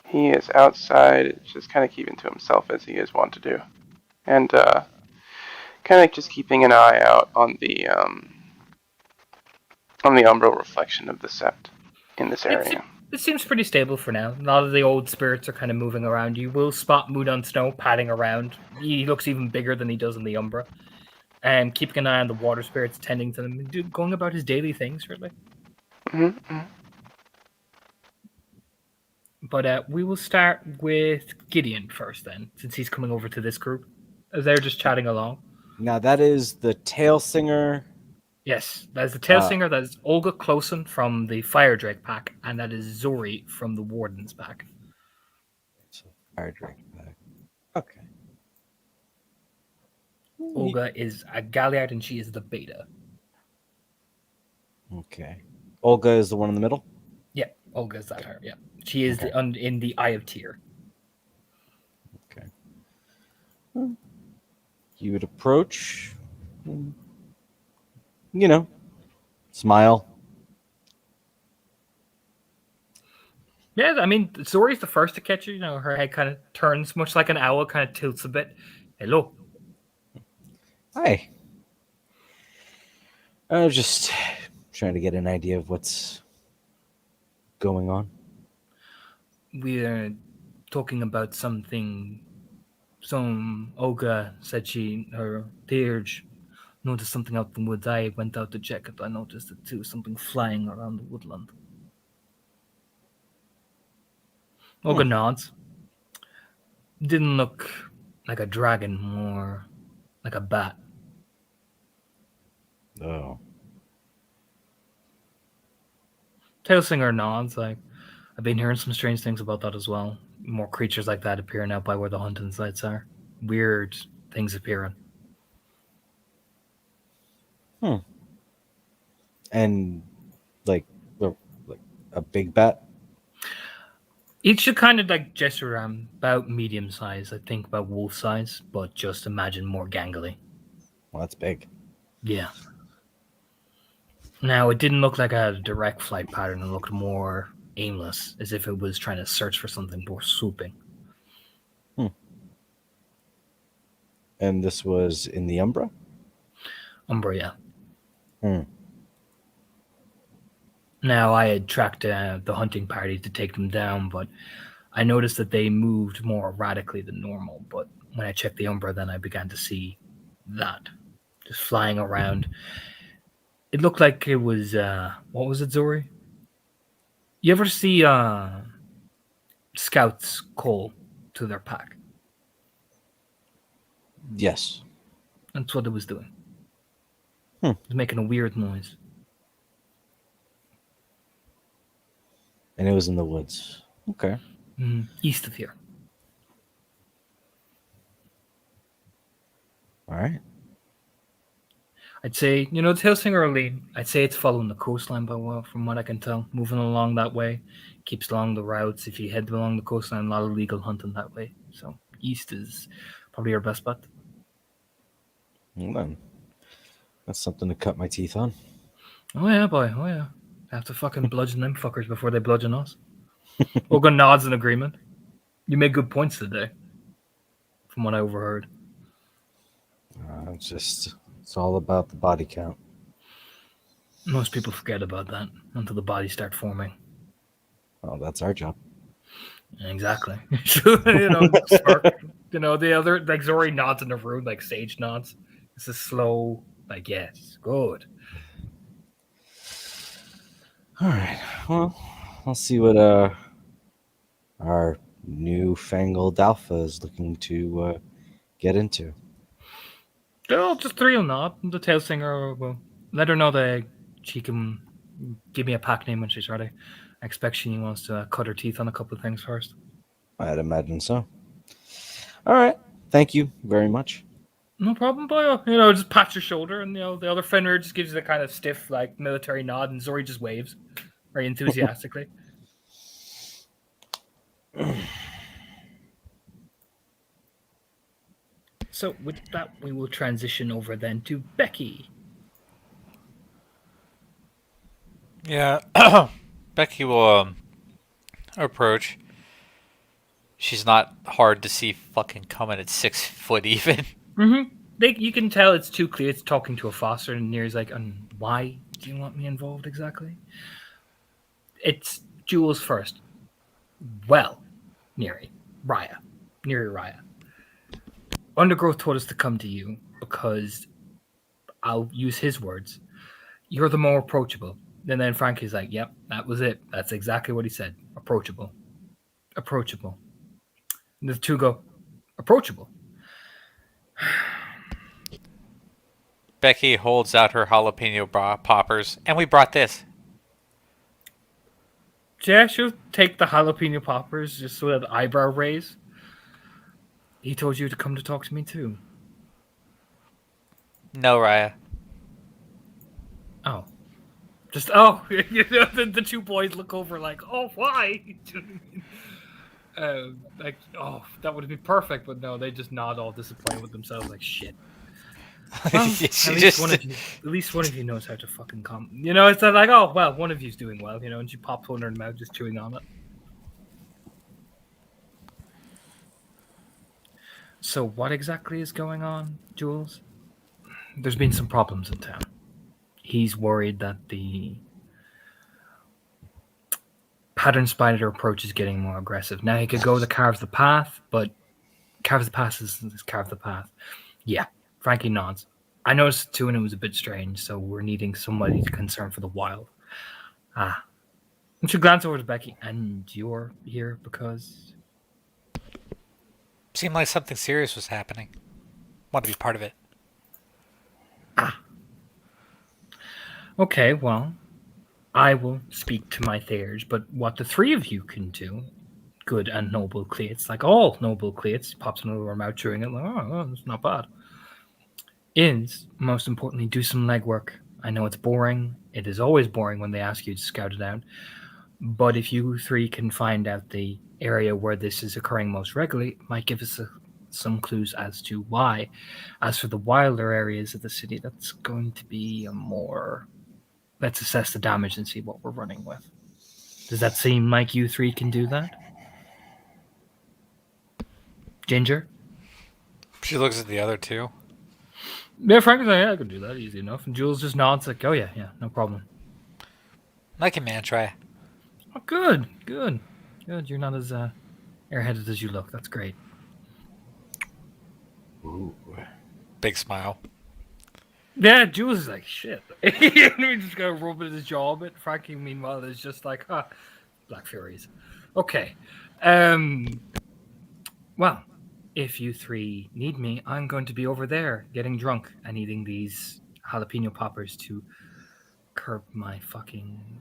Speaker 6: He is outside, just kind of keeping to himself as he is wont to do, and kind of just keeping an eye out on the umbral reflection of the sept in this area.
Speaker 1: It seems pretty stable for now. A lot of the old spirits are kind of moving around. You will spot Moodon Snow padding around. He looks even bigger than he does in the Umbra. And keeping an eye on the water spirits, tending to them, going about his daily things, really.
Speaker 6: Mm-hmm.
Speaker 1: But we will start with Gideon first, then, since he's coming over to this group. As they're just chatting along.
Speaker 4: Now that is the tail singer.
Speaker 1: Yes, that is the Tail Singer. That is Olga Closen from the Fire Drake pack, and that is Zori from the Warden's pack.
Speaker 4: Fire Drake back. Okay.
Speaker 1: Olga is a Galliard, and she is the Beta.
Speaker 4: Okay. Olga is the one in the middle.
Speaker 1: Yeah, Olga is that her. Yeah, she is
Speaker 4: Okay.
Speaker 1: in the Eye of Tyr.
Speaker 4: Okay. You would approach. You know, smile.
Speaker 1: Yeah, I mean, Zori's the first to catch her. You know, her head kind of turns, much like an owl, kind of tilts a bit. Hello.
Speaker 4: Hi. I was just trying to get an idea of what's going on.
Speaker 1: We're talking about something. Some Olga said her Deirdre noticed something out in the woods. I went out to check it. I noticed it too. Something flying around the woodland. Olga nods. Didn't look like a dragon, more like a bat.
Speaker 4: Oh.
Speaker 1: Tailsinger nods. Like, I've been hearing some strange things about that as well. More creatures like that appearing out by where the hunting sites are. Weird things appearing.
Speaker 4: And like a big bat.
Speaker 1: Each should kind of like gesture around about medium size. I think about wolf size, but just imagine more gangly.
Speaker 4: Well, that's big.
Speaker 1: Yeah. Now, it didn't look like it had a direct flight pattern. It looked more aimless, as if it was trying to search for something more swooping.
Speaker 4: And this was in the Umbra?
Speaker 1: Umbra, yeah.
Speaker 4: Hmm.
Speaker 1: Now, I had tracked the hunting party to take them down, but I noticed that they moved more erratically than normal. But when I checked the Umbra, then I began to see that. Just flying around. It looked like it was, what was it, Zori? You ever see scouts call to their pack?
Speaker 4: Yes.
Speaker 1: That's what it was doing.
Speaker 4: Hmm.
Speaker 1: It was making a weird noise.
Speaker 4: And it was in the woods. Okay.
Speaker 1: East of here.
Speaker 4: All right.
Speaker 1: I'd say, the Tailsinger will lead. I'd say it's following the coastline, but from what I can tell, moving along that way, keeps along the routes. If you head along the coastline, a lot of legal hunting that way. So east is probably your best bet.
Speaker 4: Well, then, that's something to cut my teeth on.
Speaker 1: Oh yeah, boy. Oh yeah. Have to fucking bludgeon them fuckers before they bludgeon us. Ogun nods in agreement. You made good points today, from what I overheard.
Speaker 4: It's all about the body count.
Speaker 1: Most people forget about that until the bodies start forming.
Speaker 4: Well, that's our job.
Speaker 1: Exactly. Smirk. The other, like Zori nods in the room, like Sage nods. It's a slow, like, yes, good.
Speaker 4: All right. Well, I'll see what our newfangled alpha is looking to get into.
Speaker 1: Well, just three will nod. The tail singer will let her know that she can give me a pack name when she's ready. I expect she wants to cut her teeth on a couple of things first.
Speaker 4: I'd imagine so. All right. Thank you very much.
Speaker 1: No problem, boy. Just pats your shoulder, and the other Fenrir just gives you the kind of stiff, like military nod, and Zori just waves very enthusiastically. So with that, we will transition over then to Becky.
Speaker 5: Yeah, Becky will approach. She's not hard to see fucking coming at 6 foot even.
Speaker 1: Mm-hmm. You can tell it's too clear. It's talking to a foster, and Neri's like, and why do you want me involved exactly? It's Jules first. Well, Neri Raya. Undergrowth told us to come to you because I'll use his words. You're the more approachable. And then Frankie's like, yep, that was it. That's exactly what he said. Approachable. And the two go, approachable.
Speaker 5: Becky holds out her jalapeno poppers, and we brought this.
Speaker 1: Yeah, she'll take the jalapeno poppers just with an eyebrow raise. He told you to come to talk to me too.
Speaker 5: No, Raya.
Speaker 1: Oh. The two boys look over like, oh, why? That would have been perfect, but no, they just nod all disappointed with themselves like shit. Well, at least one of you knows how to fucking come. It's not like, oh, well, one of you's doing well, and she pops one in her mouth just chewing on it. So what exactly is going on, Jules? There's been some problems in town. He's worried that the pattern spider approach is getting more aggressive. Now he could go to Carve the Path, but Carve the Path is Carve the Path. Yeah, Frankie nods. I noticed it too, and it was a bit strange, so we're needing somebody concerned for the wild. And she glance over to Becky, and you're here because...
Speaker 5: Seemed like something serious was happening. Want to be part of it.
Speaker 1: Okay, well, I will speak to my Thayers, but what the three of you can do, good and noble Cleats, like all noble Cleats, pops into her mouth chewing it, like, oh, that's not bad, is, most importantly, do some legwork. I know it's boring. It is always boring when they ask you to scout it out. But if you three can find out the area where this is occurring most regularly, it might give us some clues as to why. As for the wilder areas of the city, that's going to be a more... Let's assess the damage and see what we're running with. Does that seem like you three can do that? Ginger?
Speaker 5: She looks at the other two.
Speaker 1: Yeah, Frank's like, yeah, I can do that easy enough. And Jules just nods like, oh yeah, no problem.
Speaker 5: I can man try.
Speaker 1: Oh, good. You're not as airheaded as you look. That's great.
Speaker 4: Ooh.
Speaker 5: Big smile.
Speaker 1: Yeah, Jules is like, shit. We just gotta rub his jaw a bit. Frankie, meanwhile, is just like, Black Furies. Okay. Well, if you three need me, I'm going to be over there getting drunk and eating these jalapeno poppers to curb my fucking.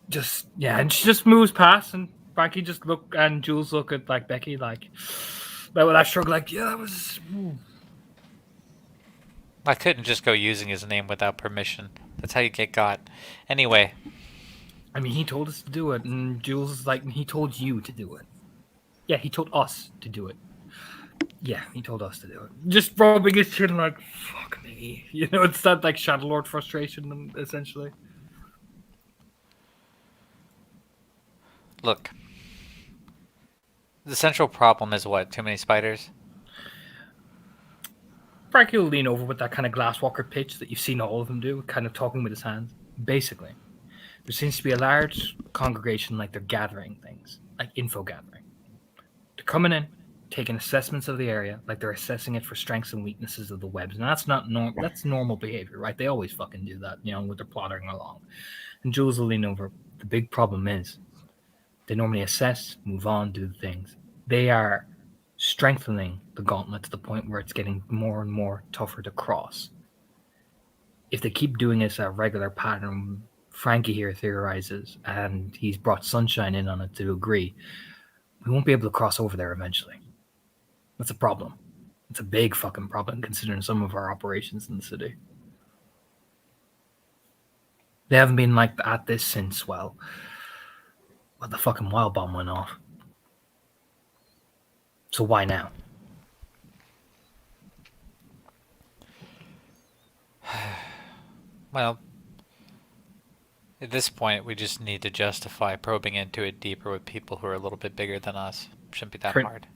Speaker 1: Just yeah, and she just moves past, and Frankie just look, and Jules look at like Becky, like with that shrug, like yeah, that was. Ooh.
Speaker 5: I couldn't just go using his name without permission. That's how you get got. Anyway,
Speaker 1: I mean, he told us to do it, and Jules is like, he told you to do it. Yeah, he told us to do it. Yeah, he told us to do it. Just rubbing his chin like, fuck me. You know, it's that like Shadowlord frustration, essentially.
Speaker 5: look. The central problem is what? Too many spiders?
Speaker 1: Frankie will lean over with that kind of glasswalker pitch that you've seen all of them do, kind of talking with his hands. Basically, there seems to be a large congregation, like they're gathering things, like info gathering. They're coming in, taking assessments of the area, like they're assessing it for strengths and weaknesses of the webs. And that's not that's normal behavior, right? They always fucking do that, you know, when they're plottering along. And Jules will lean over. The big problem is they normally assess, move on, do things. They are strengthening the gauntlet to the point where it's getting more and more tougher to cross. If they keep doing this at a regular pattern, Frankie here theorizes, and he's brought Sunshine in on it to agree, we won't be able to cross over there eventually. That's a problem. It's a big fucking problem considering some of our operations in the city. They haven't been like at this since, well, the fucking wild bomb went off. So why now?
Speaker 5: Well, at this point, we just need to justify probing into it deeper with people who are a little bit bigger than us. Shouldn't be that hard.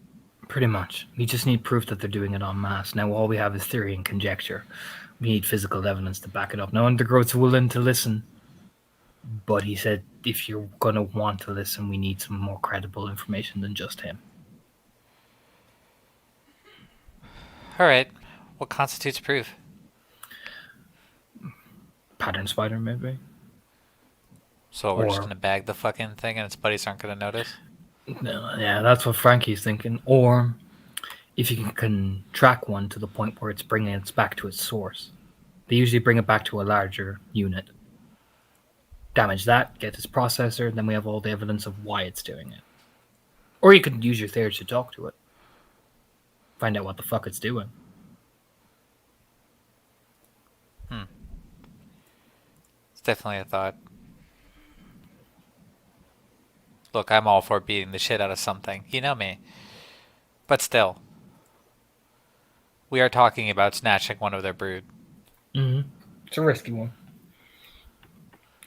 Speaker 1: Pretty much. We just need proof that they're doing it en masse. Now, all we have is theory and conjecture. We need physical evidence to back it up. Now, Undergrowth's willing to listen, but he said if you're going to want to listen, we need some more credible information than just him.
Speaker 5: All right. What constitutes proof?
Speaker 1: Pattern spider, maybe?
Speaker 5: So we're just
Speaker 1: Or-
Speaker 5: going to bag the fucking thing and its buddies aren't going to notice?
Speaker 1: No, yeah, that's what Frankie's thinking. Or if you can track one to the point where it's bringing it back to its source. They usually bring it back to a larger unit. Damage that, get its processor, then we have all the evidence of why it's doing it. Or you could use your theory to talk to it. Find out what the fuck it's doing.
Speaker 5: It's definitely a thought. Look, I'm all for beating the shit out of something. You know me. But still. We are talking about snatching one of their brood.
Speaker 1: Mm-hmm. It's a risky one.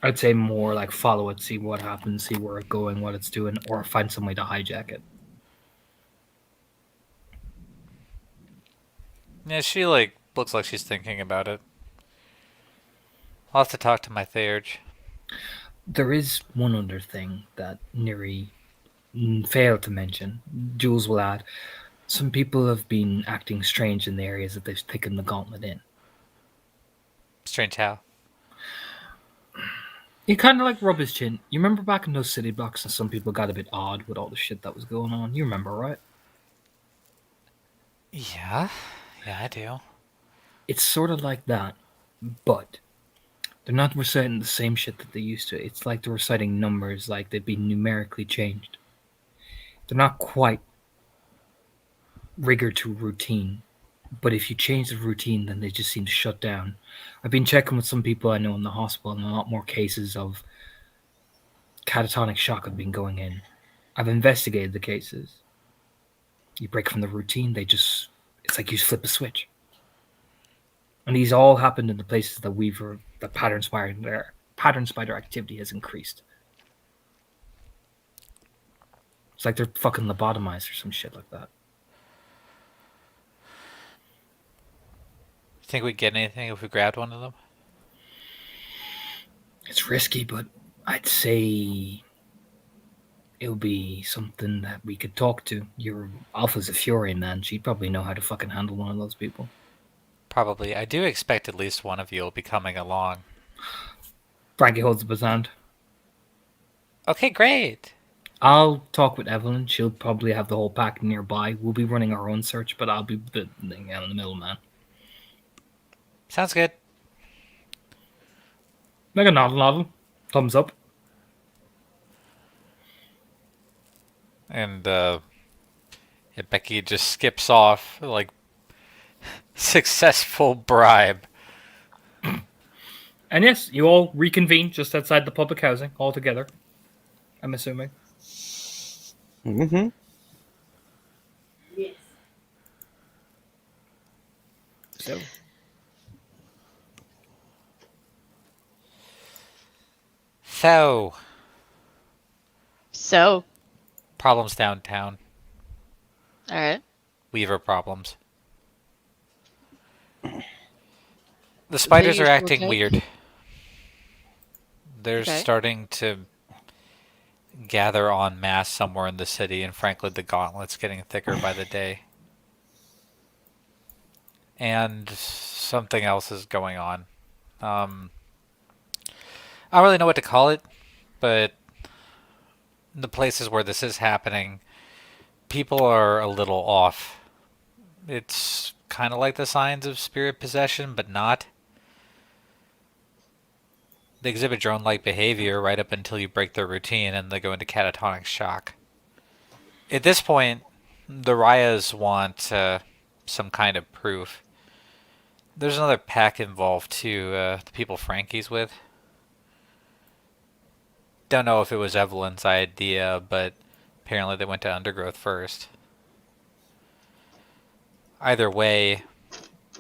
Speaker 1: I'd say more like follow it, see what happens, see where it's going, what it's doing, or find some way to hijack it.
Speaker 5: Yeah, she, looks like she's thinking about it. I'll have to talk to my Theurge.
Speaker 1: There is one other thing that Neri failed to mention. Jules will add, some people have been acting strange in the areas that they've taken the gauntlet in.
Speaker 5: Strange how?
Speaker 1: He kind of rub his chin. You remember back in those city blocks and some people got a bit odd with all the shit that was going on? You remember, right?
Speaker 5: Yeah. Yeah, I do.
Speaker 1: It's sort of like that, but they're not reciting the same shit that they used to. It's like they're reciting numbers like they've been numerically changed. They're not quite rigor to routine, but if you change the routine, then they just seem to shut down. I've been checking with some people I know in the hospital, and a lot more cases of catatonic shock have been going in. I've investigated the cases. You break from the routine, it's like you flip a switch. And these all happened in the places that the pattern spider activity has increased. It's like they're fucking lobotomized or some shit like that.
Speaker 5: You think we'd get anything if we grabbed one of them?
Speaker 1: It's risky, but I'd say it'll be something that we could talk to. Your Alpha's a Fury, man. She'd probably know how to fucking handle one of those people.
Speaker 5: Probably. I do expect at least one of you will be coming along.
Speaker 1: Frankie holds up his hand.
Speaker 5: Okay, great.
Speaker 1: I'll talk with Evelyn. She'll probably have the whole pack nearby. We'll be running our own search, but I'll be the middleman.
Speaker 5: Sounds good.
Speaker 1: Make a novel. Thumbs up.
Speaker 5: And Becky just skips off like successful bribe.
Speaker 1: And yes, you all reconvene just outside the public housing all together. I'm assuming.
Speaker 4: Mm-hmm.
Speaker 1: So
Speaker 2: So,
Speaker 5: problems downtown.
Speaker 2: all right.
Speaker 5: Weaver problems. The spiders are
Speaker 2: usual
Speaker 5: acting
Speaker 2: take?
Speaker 5: weird. They're
Speaker 2: Okay.
Speaker 5: starting to gather en masse somewhere in the city, and frankly, the gauntlet's getting thicker by the day. And something else is going on. I don't really know what to call it, but in the places where this is happening, people are a little off. It's kind of like the signs of spirit possession, but not. They exhibit drone-like behavior right up until you break their routine and they go into catatonic shock. At this point, the Rayas want some kind of proof. There's another pack involved too, the people Frankie's with. Don't know if it was Evelyn's idea, but apparently they went to Undergrowth first. Either way,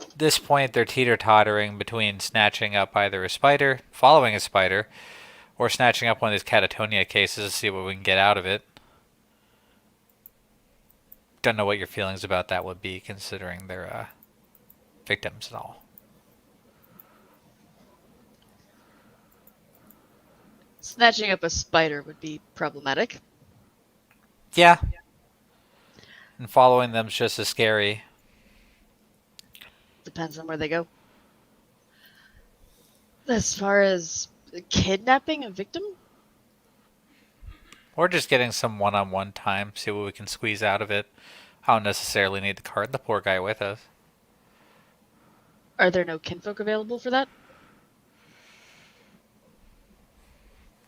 Speaker 5: at this point they're teeter-tottering between snatching up either a spider, following a spider, or snatching up one of these catatonia cases to see what we can get out of it. Don't know what your feelings about that would be, considering they're victims and all.
Speaker 2: Snatching up a spider would be problematic.
Speaker 5: Yeah. And following them's just as scary.
Speaker 2: Depends on where they go. As far as kidnapping a victim,
Speaker 5: Or just getting some one-on-one time, see what we can squeeze out of it. I don't necessarily need the card, the poor guy with us.
Speaker 2: are there no kinfolk available for that?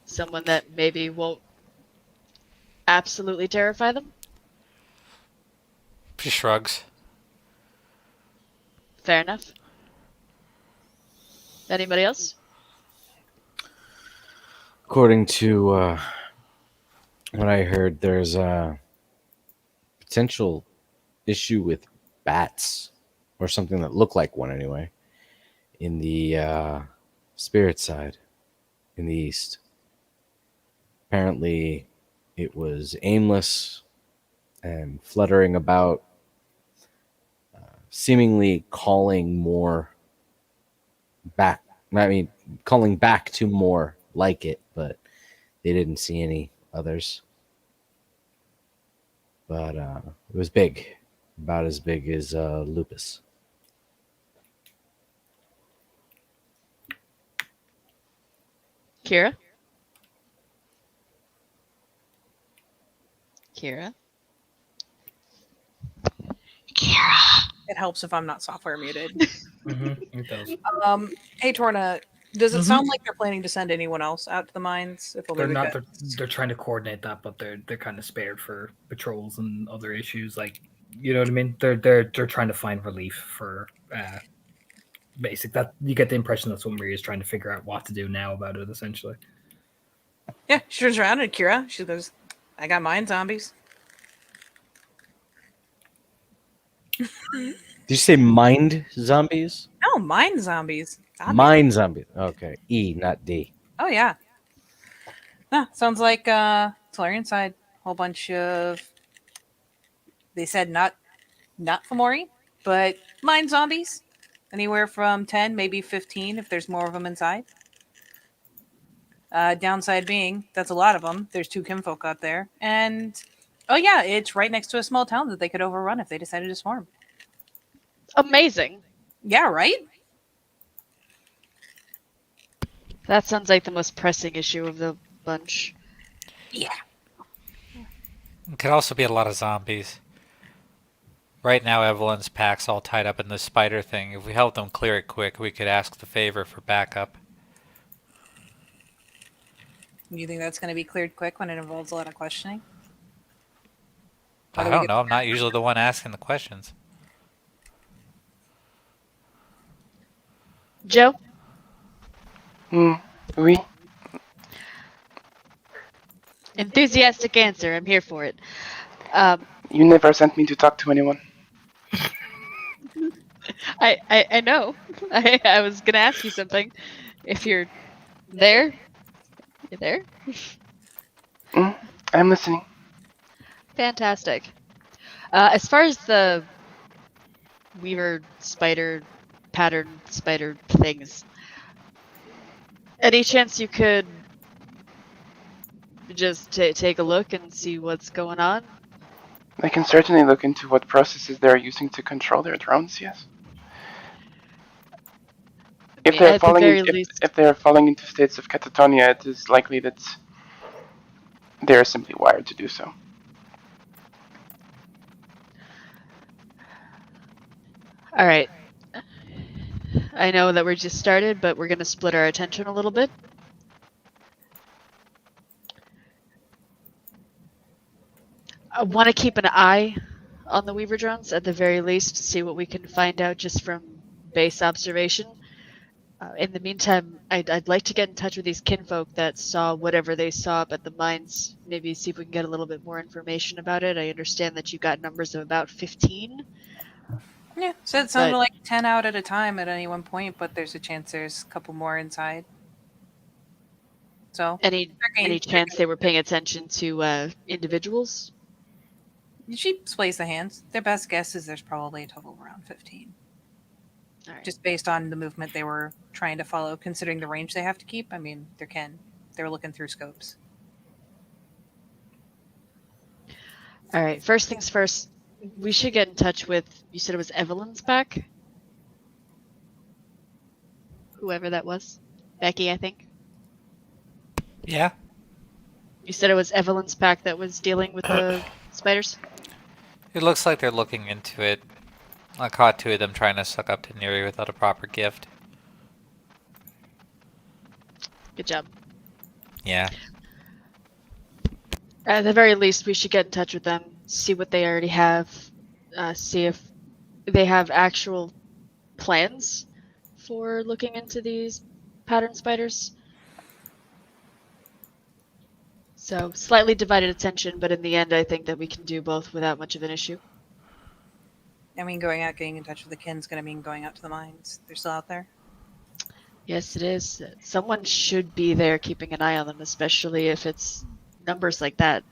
Speaker 2: Someone that maybe won't absolutely terrify them?
Speaker 5: She shrugs.
Speaker 2: Fair enough. Anybody else?
Speaker 4: According to what I heard, there's a potential issue with bats, or something that looked like one anyway, in the spirit side, in the east. Apparently, it was aimless and fluttering about, seemingly calling more back. I mean, calling back to more like it, but they didn't see any others. But it was big, about as big as lupus.
Speaker 2: Kira? Kira?
Speaker 3: It helps if I'm not software muted.
Speaker 1: It does.
Speaker 3: Hey, Torna, does it sound like they're planning to send anyone else out to the mines? If
Speaker 1: They're
Speaker 3: only
Speaker 1: not.
Speaker 3: we
Speaker 1: They're trying to coordinate that, but they're kind of spared for patrols and other issues. Like, you know what I mean? They're trying to find relief for basic. That you get the impression that's what Maria's trying to figure out what to do now about it. Essentially,
Speaker 3: Yeah, she turns around and Kira, she goes, I got mine zombies.
Speaker 4: Did you say mind zombies?
Speaker 3: No, mine zombies. God damn.
Speaker 4: Mind zombies. Okay. E, not D.
Speaker 3: Oh, yeah. Sounds like Solarian side. Whole bunch of, they said not Fomori, but mine zombies. Anywhere from 10, maybe 15 if there's more of them inside. Downside being, that's a lot of them. There's 2 kinfolk out there. And, oh yeah, it's right next to a small town that they could overrun if they decided to swarm.
Speaker 2: Amazing.
Speaker 3: Yeah, right?
Speaker 2: That sounds like the most pressing issue of the bunch.
Speaker 3: Yeah.
Speaker 5: It could also be a lot of zombies. Right now, Evelyn's pack's all tied up in this spider thing. If we help them clear it quick, we could ask the favor for backup.
Speaker 3: You think that's going to be cleared quick when it involves a lot of questioning?
Speaker 5: I don't know. I'm not usually the one asking the questions.
Speaker 2: Joe?
Speaker 6: Oui.
Speaker 2: Enthusiastic answer. I'm here for it.
Speaker 6: You never sent me to talk to anyone.
Speaker 2: I know. I was gonna ask you something. If you're there, you there?
Speaker 6: I'm listening.
Speaker 2: Fantastic. As far as the Weaver spider pattern spider things, any chance you could just take a look and see what's going on?
Speaker 6: I can certainly look into what processes they're using to control their drones, yes. If they're if they're falling into states of catatonia, it is likely that they're simply wired to do so.
Speaker 2: All right. I know that we're just started, but we're going to split our attention a little bit. I want to keep an eye on the Weaver drones at the very least, see what we can find out just from base observation. In the meantime, I'd like to get in touch with these kinfolk that saw whatever they saw up at the mines. Maybe see if we can get a little bit more information about it. I understand that you got numbers of about 15.
Speaker 3: Yeah, so it sounded like 10 out at a time at any one point, but there's a chance there's a couple more inside. So
Speaker 2: Any chance they were paying attention to individuals?
Speaker 3: She displays the hands. Their best guess is there's probably a total of around 15.
Speaker 2: All right.
Speaker 3: Just based on the movement they were trying to follow, considering the range they have to keep. I mean, they're looking through scopes.
Speaker 2: All right. First things first, we should get in touch with. You said it was Evelyn's back. Whoever that was, Becky, I think.
Speaker 5: Yeah.
Speaker 2: You said it was Evelyn's pack that was dealing with the spiders?
Speaker 5: It looks like they're looking into it. I caught 2 of them trying to suck up to Neri without a proper gift.
Speaker 2: Good job.
Speaker 5: Yeah.
Speaker 2: At the very least, we should get in touch with them, see what they already have, see if they have actual plans for looking into these pattern spiders. So, slightly divided attention, but in the end, I think that we can do both without much of an issue.
Speaker 3: I mean, getting in touch with the kin's going to mean going out to the mines. They're still out there?
Speaker 2: Yes, it is. Someone should be there keeping an eye on them, especially if it's numbers like that.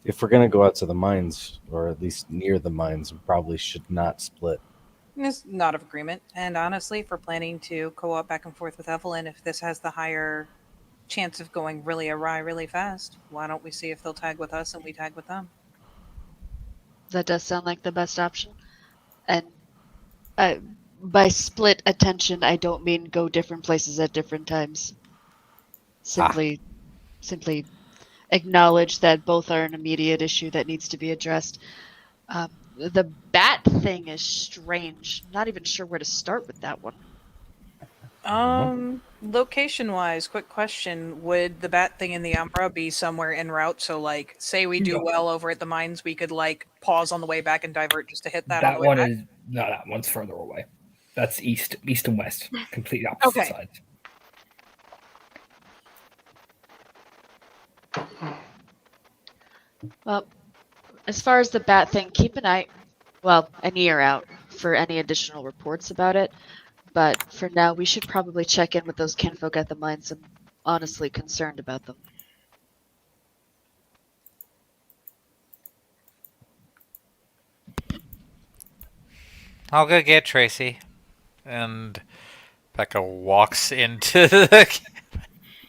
Speaker 4: If we're gonna go out to the mines, or at least near the mines, we probably should not split.
Speaker 3: It's not of agreement. And honestly, if we're planning to co-op back and forth with Evelyn, if this has the higher chance of going really awry really fast, why don't we see if they'll tag with us and we tag with them?
Speaker 2: That does sound like the best option. And by split attention, I don't mean go different places at different times. Simply acknowledge that both are an immediate issue that needs to be addressed. The bat thing is strange. Not even sure where to start with that one.
Speaker 3: Location-wise, quick question. Would the bat thing in the Umbra be somewhere en route? So, like, say we do well over at the mines, we could, like, pause on the way back and divert just to hit that on the way
Speaker 1: one
Speaker 3: back?
Speaker 1: is... No, that one's further away. That's east and west. Completely opposite sides.
Speaker 2: Well, as far as the bat thing, keep an ear out for any additional reports about it. But for now, we should probably check in with those kinfolk at the mines. I'm honestly concerned about them.
Speaker 5: I'll go get Tracy. And Becca walks into the...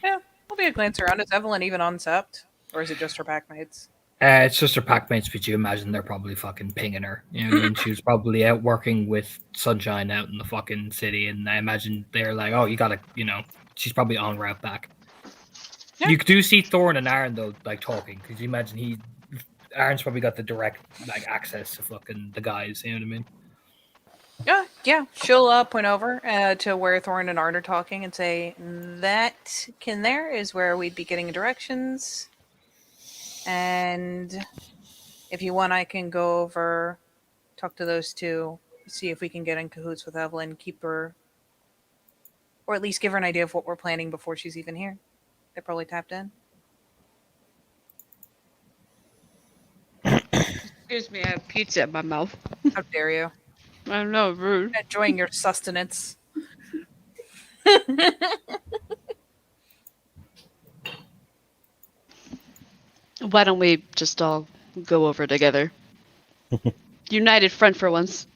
Speaker 3: Yeah, we'll be a glance around. Is Evelyn even on Sept? Or is it just her packmates?
Speaker 1: It's just her packmates, but you imagine they're probably fucking pinging her. You know what I mean? She was probably out working with Sunshine out in the fucking city, and I imagine they're like, oh, you gotta, she's probably en route back. Yeah. You do see Thorn and Aaron, though, like, talking, because you imagine Aaron's probably got the direct access to fucking the guys. You know what I mean?
Speaker 3: Yeah. She'll point over to where Thorn and Art are talking and say, that kin there is where we'd be getting directions. And if you want, I can go over, talk to those two, see if we can get in cahoots with Evelyn, keep her, or at least give her an idea of what we're planning before she's even here. They're probably tapped in.
Speaker 2: Excuse me, I have pizza in my mouth.
Speaker 3: How dare you?
Speaker 2: I know, rude.
Speaker 3: Enjoying your sustenance.
Speaker 2: Why don't we just all go over together? United front for once.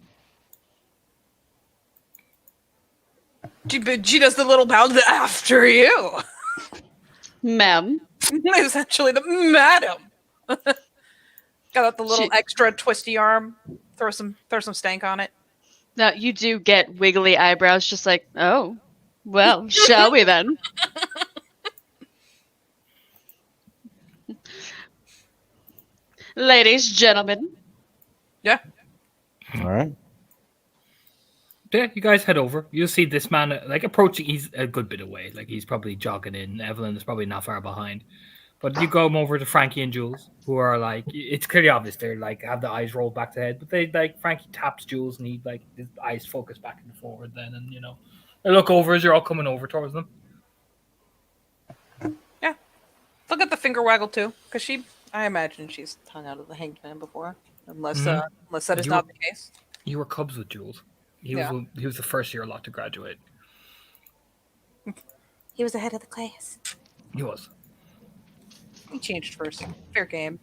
Speaker 3: She does the little bow after you.
Speaker 2: Ma'am.
Speaker 3: Essentially the madam. Got out the little extra twisty arm. Throw some stank on it.
Speaker 2: Now, you do get wiggly eyebrows, just like, oh, well, shall we then? Ladies, gentlemen.
Speaker 3: Yeah.
Speaker 4: All right.
Speaker 1: Yeah, you guys head over. You'll see this man approaching. He's a good bit away. He's probably jogging in. Evelyn is probably not far behind. But you go over to Frankie and Jules, who are it's clearly obvious they're have the eyes rolled back to head. But they Frankie taps Jules and he his eyes focus back and forward then, and they look over as you're all coming over towards them.
Speaker 3: Yeah. Look at the finger waggle too, because I imagine she's hung out of the hanged man before, unless that is not the case.
Speaker 1: You were Cubs with Jules. He was the first year lot to graduate.
Speaker 3: He was ahead of the class.
Speaker 1: He was.
Speaker 3: He changed first. Fair game.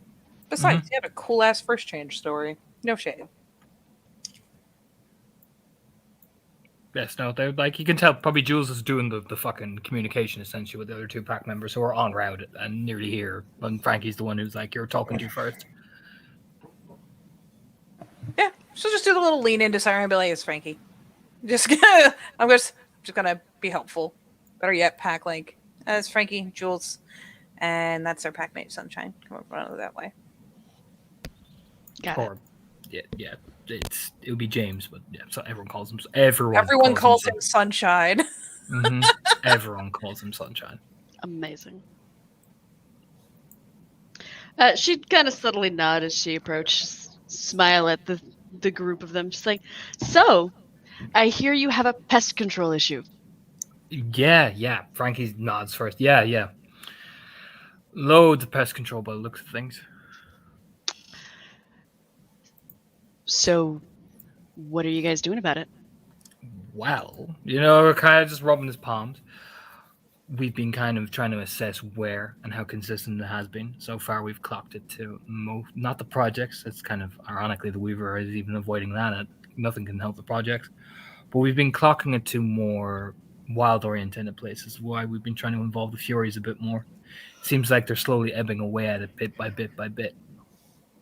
Speaker 3: Besides, he had a cool ass first change story. No shade.
Speaker 1: Yes, no, they're you can tell probably Jules is doing the fucking communication essentially with the other two pack members who are en route and nearly here. And Frankie's the one who's you're talking to first.
Speaker 3: Yeah, she'll just do the little lean into Siren and be like, it's Frankie. I'm just gonna be helpful. Better yet, pack link. It's Frankie, Jules, and that's our packmate Sunshine. Come over that way.
Speaker 2: Got it.
Speaker 1: Yeah. It would be James, but yeah, so everyone calls him. Everyone
Speaker 3: calls him Sunshine.
Speaker 1: Mm-hmm. Everyone calls him Sunshine.
Speaker 2: Amazing. She'd kind of subtly nod as she approached, smile at the group of them. She's like, so, I hear you have a pest control issue.
Speaker 1: Yeah. Frankie nods first. Yeah. Loads of pest control by the looks of things.
Speaker 2: So, what are you guys doing about it?
Speaker 1: Well, we're kind of just rubbing his palms. We've been kind of trying to assess where and how consistent it has been. So far, we've clocked it to not the projects. It's kind of ironically the Weaver is even avoiding that. Nothing can help the projects. But we've been clocking it to more wild-oriented places. Why we've been trying to involve the Furies a bit more. Seems like they're slowly ebbing away at it bit by bit by bit.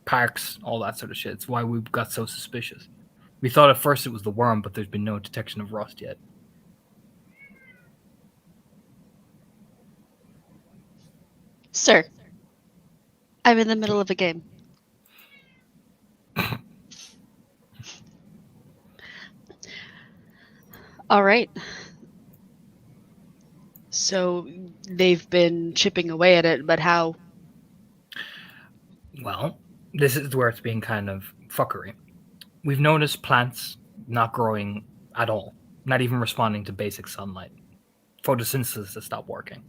Speaker 1: Parks, all that sort of shit. It's why we've got so suspicious. We thought at first it was the worm, but there's been no detection of rust yet.
Speaker 2: Sir, I'm in the middle of a game. All right. So they've been chipping away at it, but how?
Speaker 1: Well, this is where it's being kind of fuckery. We've noticed plants not growing at all, not even responding to basic sunlight. Photosynthesis has stopped working.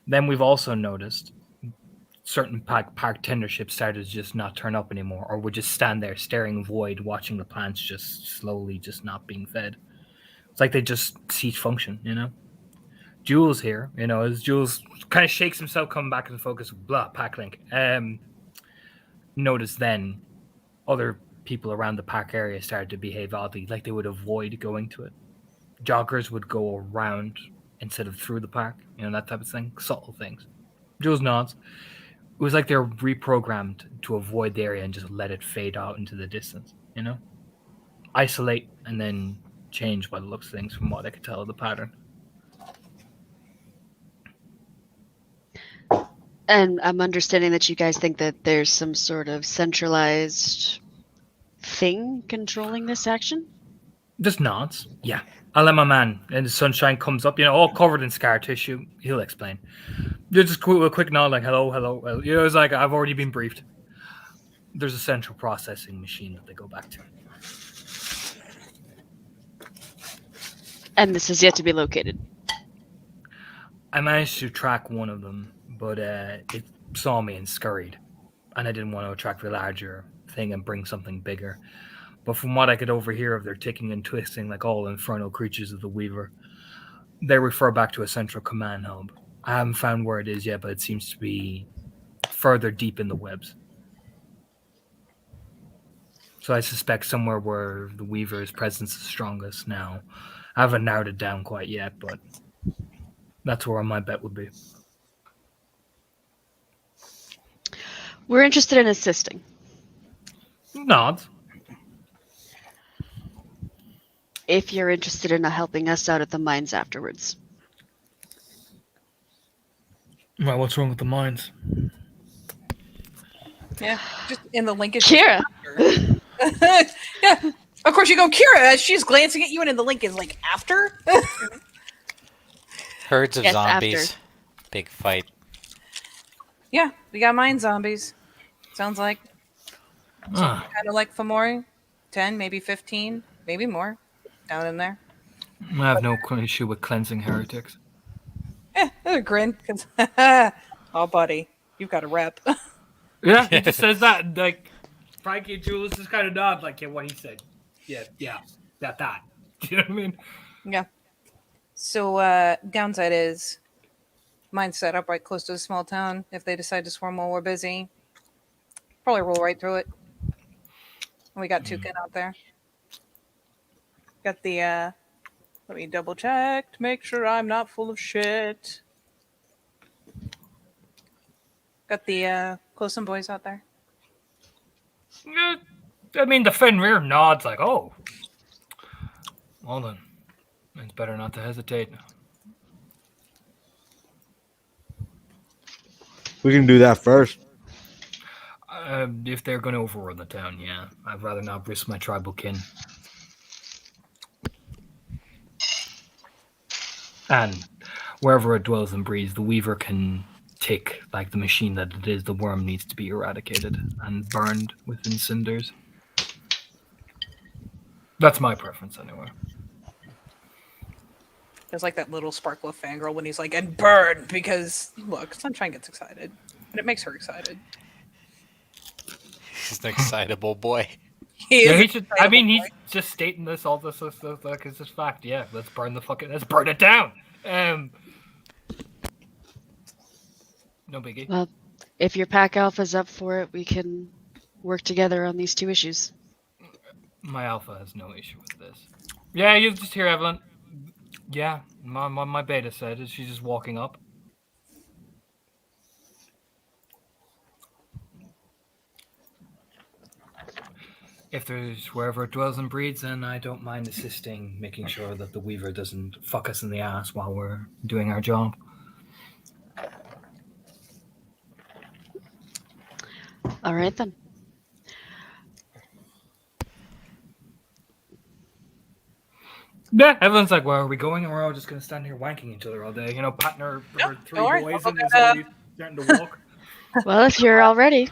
Speaker 1: Then we've also noticed certain park tenderships started to just not turn up anymore, or would just stand there staring void, watching the plants just slowly just not being fed. It's like they just cease function, Jules here, as Jules kind of shakes himself, coming back into focus, blah, pack link. Notice then other people around the park area started to behave oddly, like they would avoid going to it. Joggers would go around instead of through the park, that type of thing. Subtle things. Jules nods. It was like they're reprogrammed to avoid the area and just let it fade out into the distance, Isolate and then change by the looks of things from what I could tell of the pattern.
Speaker 2: And I'm understanding that you guys think that there's some sort of centralized thing controlling this action?
Speaker 1: Just nods. Yeah. I'll let my man and the sunshine comes up, all covered in scar tissue. He'll explain. You just a quick nod, like hello, hello. It's like I've already been briefed. There's a central processing machine that they go back to.
Speaker 2: And this is yet to be located.
Speaker 1: I managed to track one of them, but it saw me and scurried. And I didn't want to attract a larger thing and bring something bigger. But from what I could overhear of their ticking and twisting like all infernal creatures of the Weaver, they refer back to a central command hub. I haven't found where it is yet, but it seems to be further deep in the webs. So I suspect somewhere where the Weaver's presence is strongest now. I haven't narrowed it down quite yet, but that's where my bet would be.
Speaker 2: We're interested in assisting.
Speaker 1: Nods.
Speaker 2: If you're interested in helping us out at the mines afterwards.
Speaker 1: Right, what's wrong with the mines?
Speaker 3: Yeah, just in the link is
Speaker 2: Kira!
Speaker 3: Yeah, of course you go Kira as she's glancing at you, and in the link is like after.
Speaker 5: Herds of
Speaker 2: Yes,
Speaker 5: zombies.
Speaker 2: after.
Speaker 5: Big fight.
Speaker 3: Yeah, we got mine zombies. Sounds like
Speaker 1: Ah,
Speaker 3: kind of like Fomori. 10, maybe 15, maybe more down in there.
Speaker 1: I have no issue with cleansing heretics.
Speaker 3: Yeah, there's a grin. 'Cause oh, buddy, you've got a rep.
Speaker 1: Yeah, he just says that. Like, Frankie and Julius just kind of nod, like, yeah, what he said. Yeah, that. Do you know what I mean?
Speaker 3: Yeah. So downside is mine's set up right close to a small town. If they decide to swarm while we're busy, probably roll right through it. And we got Toucan out there. Got the let me double check to make sure I'm not full of shit. Got the Closum boys out there.
Speaker 1: Yeah, I mean, the Fenrir nods, like, oh. Well then, it's better not to hesitate.
Speaker 7: We can do that first.
Speaker 1: If they're going to overrun the town, yeah. I'd rather not risk my tribal kin. And wherever it dwells and breathes, the Weaver can tick like the machine that it is. The worm needs to be eradicated and burned within cinders. That's my preference, anyway.
Speaker 3: There's like that little sparkle of fangirl when he's like, and burn, because look, Sunshine gets excited. And it makes her excited.
Speaker 5: He's an excitable boy.
Speaker 3: He
Speaker 1: Yeah,
Speaker 3: is
Speaker 1: he should, I mean,
Speaker 3: excitable,
Speaker 1: he's just stating this, all this stuff, like, it's just fact. Yeah, let's burn it down. No biggie.
Speaker 2: Well, if your pack alpha's up for it, we can work together on these two issues.
Speaker 1: My alpha has no issue with this. Yeah, you just hear Evelyn. Yeah, my beta said it. She's just walking up. If there's wherever it dwells and breeds, then I don't mind assisting, making sure that the Weaver doesn't fuck us in the ass while we're doing our job.
Speaker 2: All right, then.
Speaker 1: Yeah, everyone's like, well, are we going? And we're all just going to stand here wanking each other all day. Patting our
Speaker 3: No,
Speaker 1: three
Speaker 3: don't worry.
Speaker 1: boys
Speaker 3: I'll
Speaker 1: and
Speaker 3: go
Speaker 1: there's
Speaker 3: get,
Speaker 1: already starting to walk.
Speaker 2: Well, if you're all ready.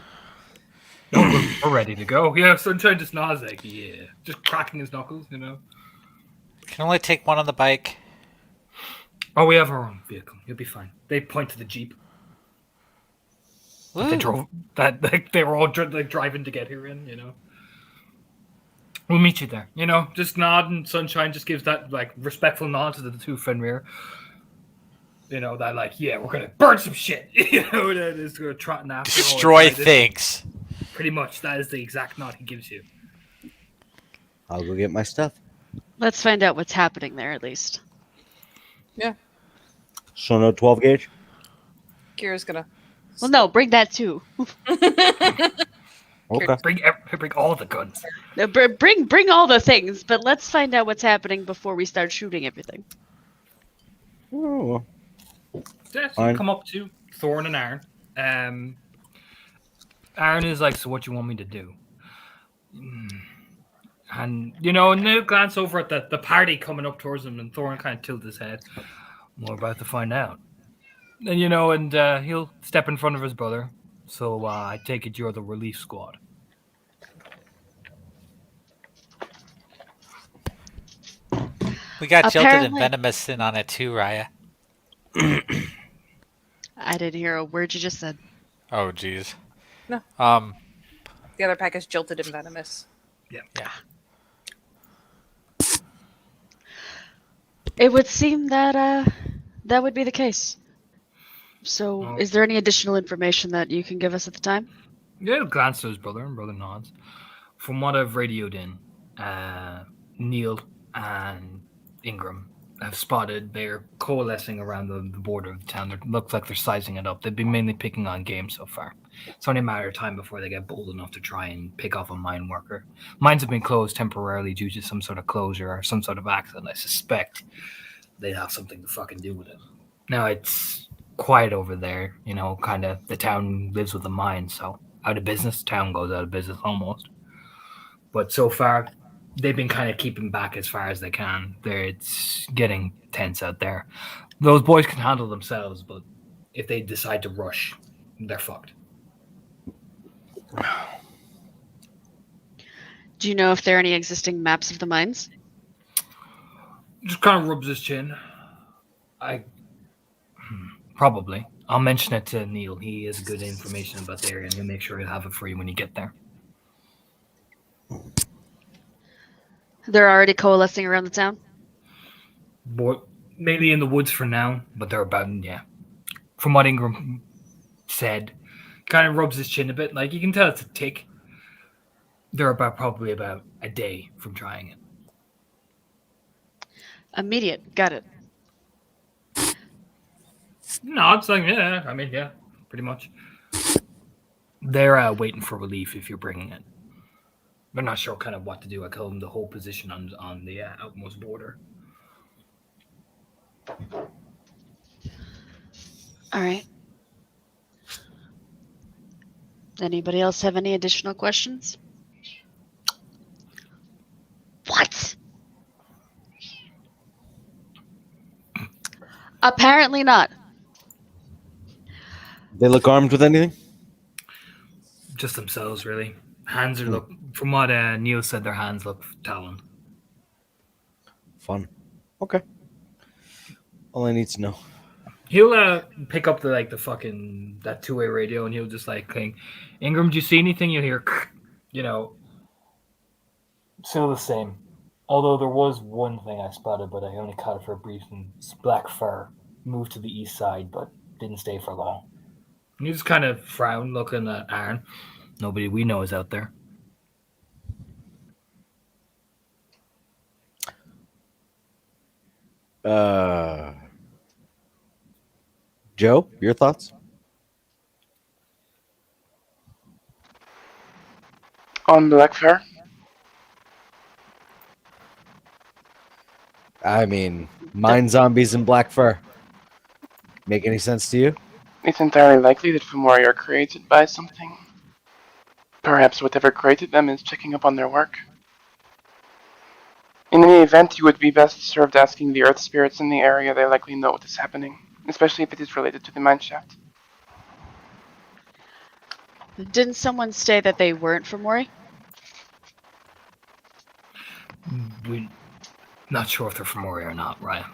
Speaker 1: No, we're ready to go. Yeah, Sunshine just nods like, yeah. Just cracking his knuckles,
Speaker 5: Can only take one on the bike.
Speaker 1: Oh, we have our own vehicle. You'll be fine. They point to the Jeep. They
Speaker 5: Woo.
Speaker 1: drove that, like, they were all driving to get here in. We'll meet you there. Just nod, and Sunshine just gives that, like, respectful nod to the two Fenrir. That, like, yeah, we're going to burn some shit. That is going to trot after.
Speaker 5: Destroy things.
Speaker 1: Pretty much, that is the exact nod he gives you.
Speaker 7: I'll go get my stuff.
Speaker 2: Let's find out what's happening there, at least.
Speaker 7: So no 12 gauge?
Speaker 3: Kira's gonna.
Speaker 2: Well, no, bring that too.
Speaker 7: Okay.
Speaker 1: Bring all the guns.
Speaker 2: No, bring all the things, but let's find out what's happening before we start shooting everything.
Speaker 7: Oh, well.
Speaker 1: Yeah, so you
Speaker 7: Fine.
Speaker 1: come up to Thorn and Iron. Aaron is like, so what you want me to do? And, and they'll glance over at the party coming up towards him, and Thorin kind of tilts his head. We're about to find out. And, he'll step in front of his brother. So I take it you're the relief squad.
Speaker 5: We got Jilted and
Speaker 2: Apparently-
Speaker 5: Venomous in on it too, Raya.
Speaker 2: I didn't hear a word you just said.
Speaker 5: Oh, jeez.
Speaker 3: No.
Speaker 5: Um,
Speaker 3: The other pack is Jilted and Venomous.
Speaker 5: yeah.
Speaker 2: It would seem that that would be the case. So,
Speaker 1: Oh.
Speaker 2: is there any additional information that you can give us at the time?
Speaker 1: Yeah, he'll glance to his brother, and brother nods. From what I've radioed in, Neil and Ingram have spotted they're coalescing around the border of the town. It looks like they're sizing it up. They've been mainly picking on game so far. It's only a matter of time before they get bold enough to try and pick off a mine worker. Mines have been closed temporarily due to some sort of closure or some sort of accident. I suspect they'd have something to fucking do with it. Now it's quiet over there, kind of the town lives with the mine, so out of business, town goes out of business almost. But so far, they've been kind of keeping back as far as they can. It's getting tense out there. Those boys can handle themselves, but if they decide to rush, they're fucked.
Speaker 2: Do you know if there are any existing maps of the mines?
Speaker 1: Just kind of rubs his chin. Probably. I'll mention it to Neil. He has good information about the area, and he'll make sure he'll have it for you when you get there.
Speaker 2: They're already coalescing around the town?
Speaker 1: But maybe in the woods for now, but they're about, from what Ingram said, kind of rubs his chin a bit. Like, you can tell it's a tick. They're probably about a day from trying it.
Speaker 2: Immediate. Got it.
Speaker 1: No, it's like, yeah, pretty much. They're waiting for relief if you're bringing it. They're not sure kind of what to do. I call them the whole position on the outmost border.
Speaker 2: All right. Anybody else have any additional questions? What? Apparently not.
Speaker 7: They look armed with anything?
Speaker 1: Just themselves, really. Hands are look. From what Neil said, their hands look talon.
Speaker 7: Fun. Okay. All I need to know.
Speaker 1: He'll pick up that two-way radio, and he'll just cling. Ingram, do you see anything? You'll hear, Still the same. Although there was one thing I spotted, but I only caught it for a brief. And it's black fur. Moved to the east side, but didn't stay for long. And he just kind of frowned, looking at Aaron. Nobody we know is out there.
Speaker 7: Joe, your thoughts?
Speaker 6: On Blackfur?
Speaker 7: I mean, mine zombies and black fur. Make any sense to you?
Speaker 6: It's entirely likely that Fomori are created by something. Perhaps whatever created them is checking up on their work. In any event, you would be best served asking the earth spirits in the area. They likely know what is happening, especially if it is related to the mineshaft.
Speaker 2: Didn't someone say that they weren't from Mori?
Speaker 1: We're not sure if they're from Moria or not, right?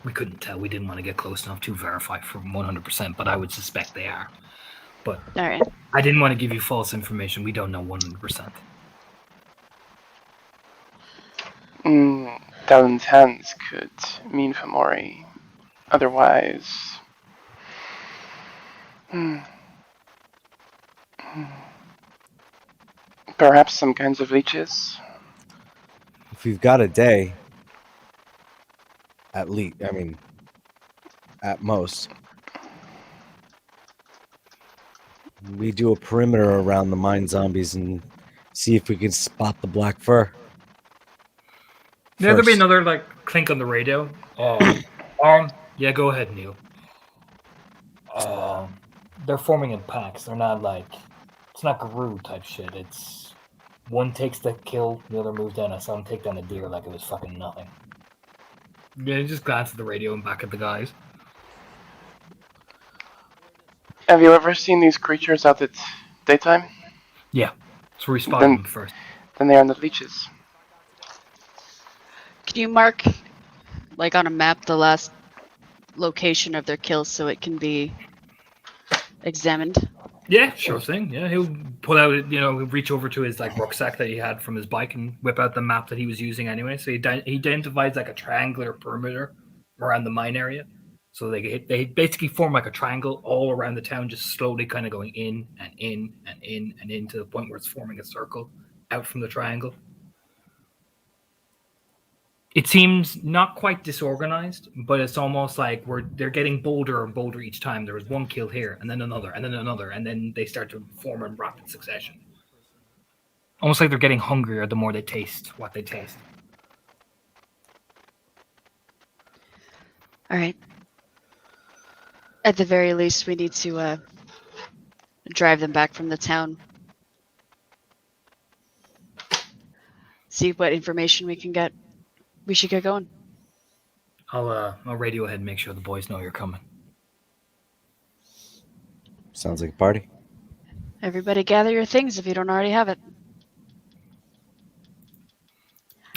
Speaker 1: We couldn't tell. We didn't want to get close enough to verify for 100%, but I would suspect they are. But
Speaker 2: All right.
Speaker 1: I didn't want to give you false information. We don't know 100%.
Speaker 6: Talon's hands could mean Fomori. Otherwise... Perhaps some kinds of leeches?
Speaker 7: If we've got a day, at least, at most, we do a perimeter around the mine zombies and see if we can spot the black fur.
Speaker 1: Yeah, there'll be
Speaker 7: First.
Speaker 1: another clink on the radio. Yeah, go ahead, Neil. they're forming in packs. They're not like it's not Guru type shit. It's one takes the kill, the other moves down. I saw him take down a deer like it was fucking nothing. Yeah, just glance at the radio and back at the guys.
Speaker 6: Have you ever seen these creatures out at daytime?
Speaker 1: Yeah, so we spotted them first.
Speaker 6: Then they're on the leeches.
Speaker 2: Can you mark, like on a map, the last location of their kills so it can be examined?
Speaker 1: Yeah, sure thing. Yeah, he'll pull out, he'll reach over to his like rucksack that he had from his bike and whip out the map that he was using anyway. So he identifies like a triangular perimeter around the mine area. So they basically form like a triangle all around the town, just slowly kind of going in and in and in and in to the point where it's forming a circle out from the triangle. It seems not quite disorganized, but it's almost like they're getting bolder and bolder each time. There was one kill here, and then another, and then another, and then they start to form in rapid succession. Almost like they're getting hungrier the more they taste what they taste.
Speaker 2: All right. At the very least, we need to drive them back from the town. See what information we can get. We should get going.
Speaker 1: I'll radio ahead and make sure the boys know you're coming.
Speaker 7: Sounds like a party.
Speaker 2: Everybody gather your things if you don't already have it.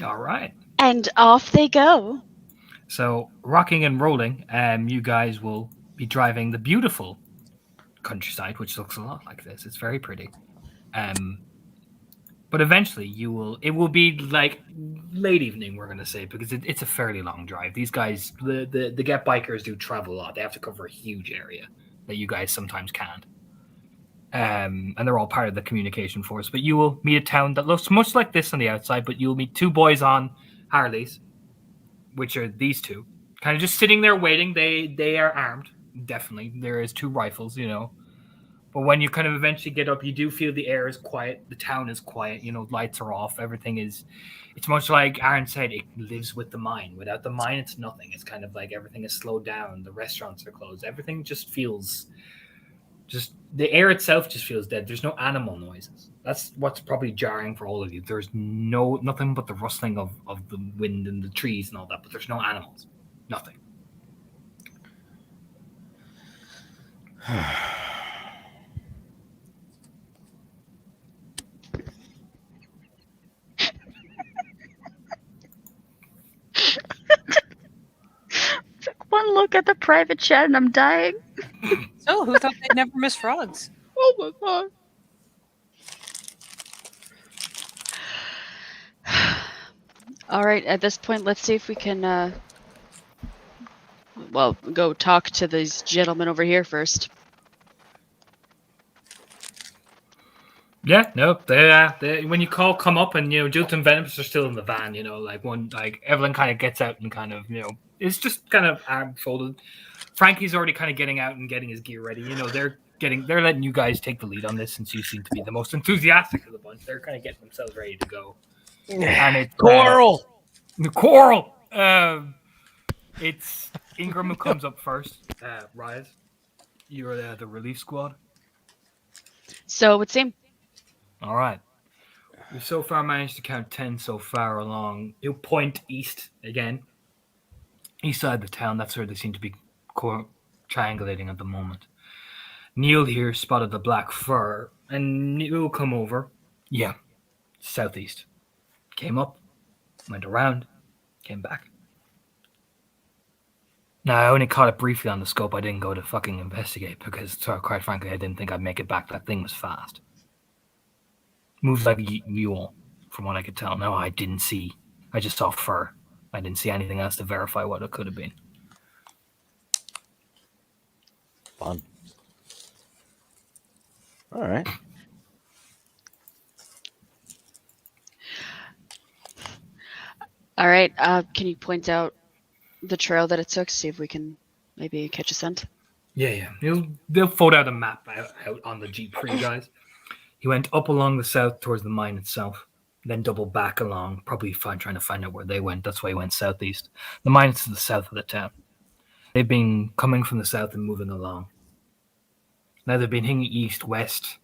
Speaker 1: All right.
Speaker 2: And off they go.
Speaker 1: So, rocking and rolling, you guys will be driving the beautiful countryside, which looks a lot like this. It's very pretty. But eventually, it will be like late evening, we're going to say, because it's a fairly long drive. These guys, the Get Bikers do travel a lot. They have to cover a huge area that you guys sometimes can't. And they're all part of the communication force. But you will meet a town that looks much like this on the outside, but you'll meet two boys on Harleys, which are these two, kind of just sitting there waiting. They are armed, definitely. There is two rifles, But when you kind of eventually get up, you do feel the air is quiet. The town is quiet. Lights are off. Everything is... It's much like Aaron said, it lives with the mine. Without the mine, it's nothing. It's kind of like everything is slowed down. The restaurants are closed. Everything just feels... The air itself just feels dead. There's no animal noises. That's what's probably jarring for all of you. There's nothing but the rustling of the wind and the trees and all that, but there's no animals. Nothing.
Speaker 2: One look at the private chat and I'm dying.
Speaker 3: So, who thought they'd never miss frogs?
Speaker 2: Oh my god. All right, at this point, let's see if we can, go talk to these gentlemen over here first.
Speaker 1: Yeah, no, they when you come up and Jules and Venoms are still in the van, Evelyn kind of gets out and kind of it's just kind of arm folded. Frankie's already kind of getting out and getting his gear ready. They're letting you guys take the lead on this since you seem to be the most enthusiastic of the bunch. They're kind of getting themselves ready to go. And it's
Speaker 7: Coral.
Speaker 1: Coral. It's Ingram who comes up first. Rise, you're the relief squad.
Speaker 2: So it would seem.
Speaker 1: All right. We've so far managed to count 10 so far along. You'll point east again. East side of the town. That's where they seem to be triangulating at the moment. Neil here spotted the black fur, and Neil come over. Yeah, southeast. Came up, went around, came back. Now, I only caught it briefly on the scope. I didn't go to fucking investigate because, quite frankly, I didn't think I'd make it back. That thing was fast. Moves like a mule, from what I could tell. No, I didn't see. I just saw fur. I didn't see anything else to verify what it could have been.
Speaker 7: Fun. All right.
Speaker 2: All right. Can you point out the trail that it took? See if we can maybe catch a scent.
Speaker 1: Yeah. They'll fold out a map out on the Jeep for you guys. He went up along the south towards the mine itself, then double back along, probably trying to find out where they went. That's why he went southeast. The mine is to the south of the town. They've been coming from the south and moving along. Now they've been hitting east, west.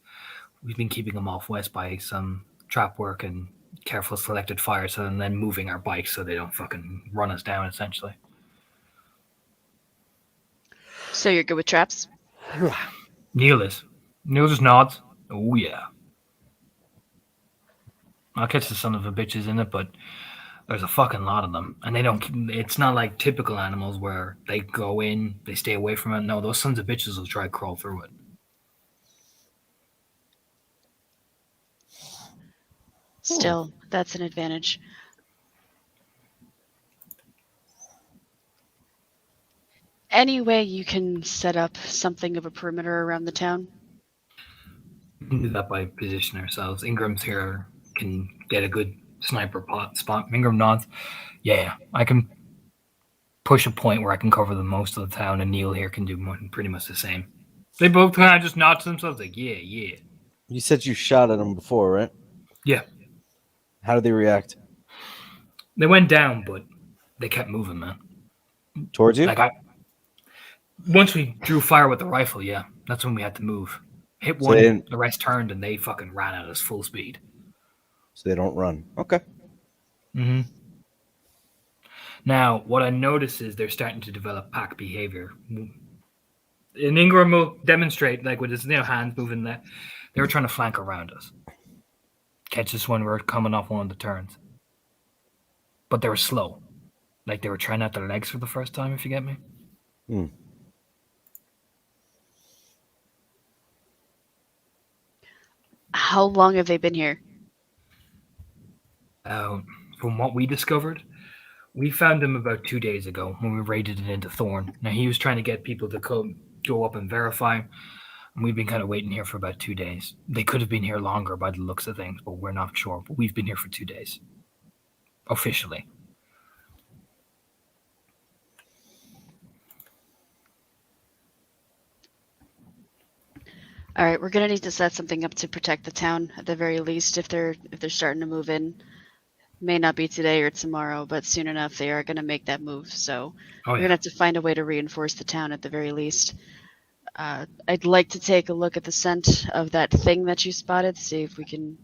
Speaker 1: We've been keeping them off west by some trap work and careful selected fire, so and then moving our bikes so they don't fucking run us down, essentially.
Speaker 2: So you're good with traps?
Speaker 1: Neil is. Neil just nods. Oh, yeah. I'll catch the son of a bitches in it, but there's a fucking lot of them. And they don't, it's not like typical animals where they go in, they stay away from it. No, those sons of bitches will try to crawl through it.
Speaker 2: Still, that's an advantage. Any way you can set up something of a perimeter around the town?
Speaker 1: We can do that by positioning ourselves. Ingram's here, can get a good sniper spot. Ingram nods. Yeah, I can push a point where I can cover the most of the town, and Neil here can do pretty much the same. They both kind of just nod to themselves like, yeah, yeah.
Speaker 7: You said you shot at them before, right?
Speaker 1: Yeah.
Speaker 7: How did they react?
Speaker 1: They went down, but they kept moving, man.
Speaker 7: Towards you?
Speaker 1: Like once we drew fire with the rifle, yeah, that's when we had to move. Hit
Speaker 7: So
Speaker 1: one,
Speaker 7: they didn't-
Speaker 1: the rest turned, and they fucking ran at us full speed.
Speaker 7: So they don't run. Okay.
Speaker 1: Mm-hmm. Now, what I notice is they're starting to develop pack behavior. And Ingram will demonstrate, like with his hands moving there. They were trying to flank around us. Catch us when we were coming off one of the turns. But they were slow. Like they were trying out their legs for the first time, if you get me.
Speaker 2: How long have they been here?
Speaker 1: From what we discovered, we found him about 2 days ago when we raided it into Thorn. Now, he was trying to get people to go up and verify, and we've been kind of waiting here for about 2 days. They could have been here longer by the looks of things, but we're not sure. But we've been here for 2 days. Officially.
Speaker 2: All right, we're gonna need to set something up to protect the town at the very least. If they're starting to move in, may not be today or tomorrow, but soon enough they are gonna make that move. So we're gonna have to find a way to reinforce the town at the very least. I'd like to take a look at the scent of that thing that you spotted, see if we can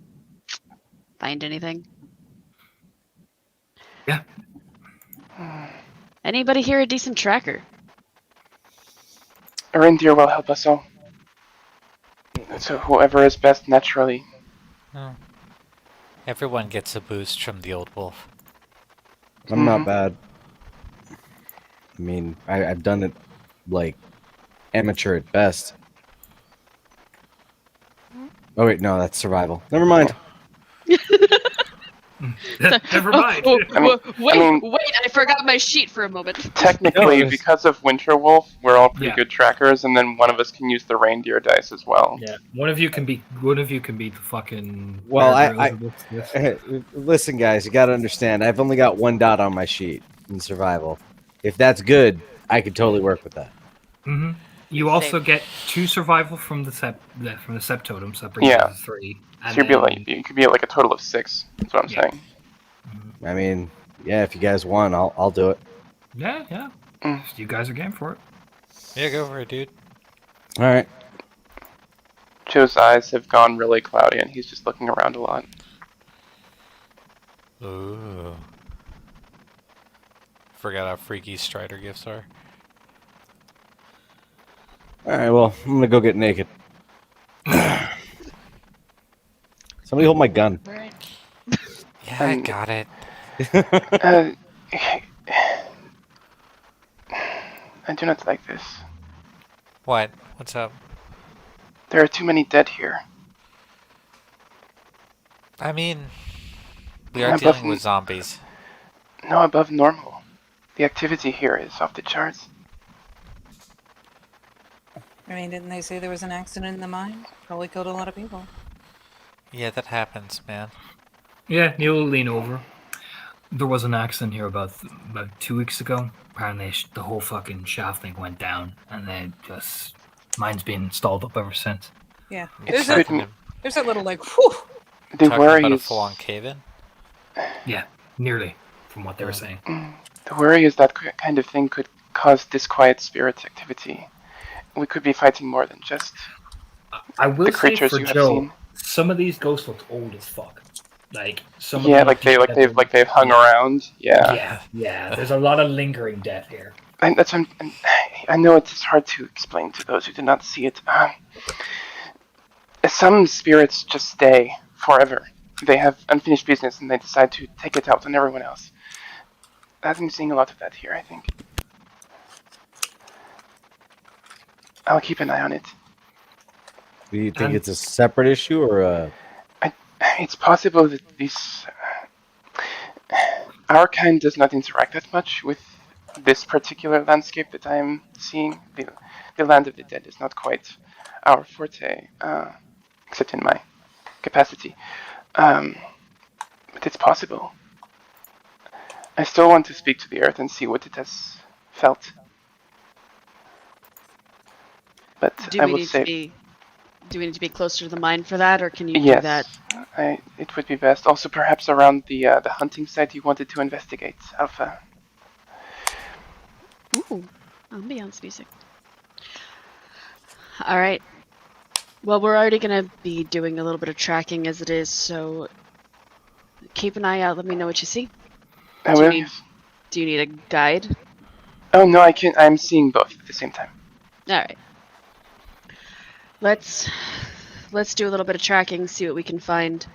Speaker 2: find anything.
Speaker 1: Yeah.
Speaker 2: Anybody here a decent tracker?
Speaker 6: Arindir will help us all. So whoever is best naturally.
Speaker 5: Oh. Everyone gets a boost from the old wolf.
Speaker 7: I'm not bad. I mean, I've done it like amateur at best. Oh wait, no, that's survival. Never mind.
Speaker 1: Never mind.
Speaker 2: Oh,
Speaker 6: I mean-
Speaker 2: wait! I forgot my sheet for a moment.
Speaker 6: Technically,
Speaker 7: No,
Speaker 6: because of Winterwolf, we're all pretty
Speaker 1: Yeah.
Speaker 6: good trackers, and then one of us can use the reindeer dice as well.
Speaker 1: Yeah, one of you can be the fucking.
Speaker 7: Well,
Speaker 1: Bear
Speaker 7: I-
Speaker 1: Grylls of this.
Speaker 7: Listen, guys, you got to understand. I've only got 1 dot on my sheet in survival. If that's good, I could totally work with that.
Speaker 1: Mm-hmm. You also get 2 survival from the sept totem, so that brings
Speaker 6: Yeah.
Speaker 1: you to 3.
Speaker 6: So you could be at like a total of 6. That's what I'm
Speaker 1: Yeah.
Speaker 6: saying.
Speaker 7: I mean, yeah, if you guys want, I'll do it.
Speaker 1: Yeah.
Speaker 6: Mm.
Speaker 1: You guys are game for it.
Speaker 5: Yeah, go for it, dude.
Speaker 7: All right.
Speaker 6: Joe's eyes have gone really cloudy, and he's just looking around a lot.
Speaker 5: Ooh. Forgot how freaky Strider gifts are.
Speaker 7: All right. Well, I'm gonna go get naked. Somebody hold my gun.
Speaker 2: Right.
Speaker 5: Yeah, I got it.
Speaker 6: Uh, I do not like this.
Speaker 5: What? What's up?
Speaker 6: There are too many dead here.
Speaker 5: I mean, we
Speaker 6: Yeah,
Speaker 5: are
Speaker 6: but-
Speaker 5: dealing with zombies.
Speaker 6: No above normal. The activity here is off the charts.
Speaker 3: I mean, didn't they say there was an accident in the mine? Probably killed a lot of people.
Speaker 5: Yeah, that happens, man.
Speaker 1: Yeah, Neil will lean over. There was an accident here about 2 weeks ago. Apparently, the whole fucking shaft thing went down, and then just mine's been stalled up ever since.
Speaker 3: Yeah.
Speaker 6: It's
Speaker 3: There's
Speaker 6: good.
Speaker 3: that, there's that little like, whew.
Speaker 6: The
Speaker 5: Talking
Speaker 6: worry
Speaker 5: about a
Speaker 6: is
Speaker 5: full-on cave-in?
Speaker 1: Yeah, nearly, from what they were saying.
Speaker 6: the worry is that kind of thing could cause disquiet spirits activity. We could be fighting more than just
Speaker 1: I will
Speaker 6: the
Speaker 1: say
Speaker 6: creatures
Speaker 1: for
Speaker 6: you have
Speaker 1: Joe,
Speaker 6: seen.
Speaker 1: some of these ghosts look old as fuck. Like some of
Speaker 6: Yeah,
Speaker 1: them
Speaker 6: like
Speaker 1: look
Speaker 6: they've hung around. Yeah.
Speaker 1: Yeah. There's a lot of lingering death here.
Speaker 6: And I know it's hard to explain to those who did not see it. Some spirits just stay forever. They have unfinished business and they decide to take it out on everyone else. I've been seeing a lot of that here, I think. I'll keep an eye on it.
Speaker 7: Do you think
Speaker 1: And-
Speaker 7: it's a separate issue or
Speaker 6: It's possible that our kind does not interact that much with this particular landscape that I'm seeing. The land of the dead is not quite our forte, except in my capacity. But it's possible. I still want to speak to the earth and see what it has felt. But
Speaker 2: Do
Speaker 6: I
Speaker 2: we
Speaker 6: will
Speaker 2: need
Speaker 6: say,
Speaker 2: to be closer to the mine for that, or can you do
Speaker 6: yes,
Speaker 2: that?
Speaker 6: it would be best. Also, perhaps around the hunting site you wanted to investigate, Alpha.
Speaker 2: Ooh, ambiance music. All right. Well, we're already gonna be doing a little bit of tracking as it is, so keep an eye out. Let me know what you see.
Speaker 6: I
Speaker 2: Do you
Speaker 6: will.
Speaker 2: need-
Speaker 6: Yes.
Speaker 2: Do you need a guide?
Speaker 6: Oh no, I can. I'm seeing both at the same time.
Speaker 2: All right. Let's do a little bit of tracking, see what we can find.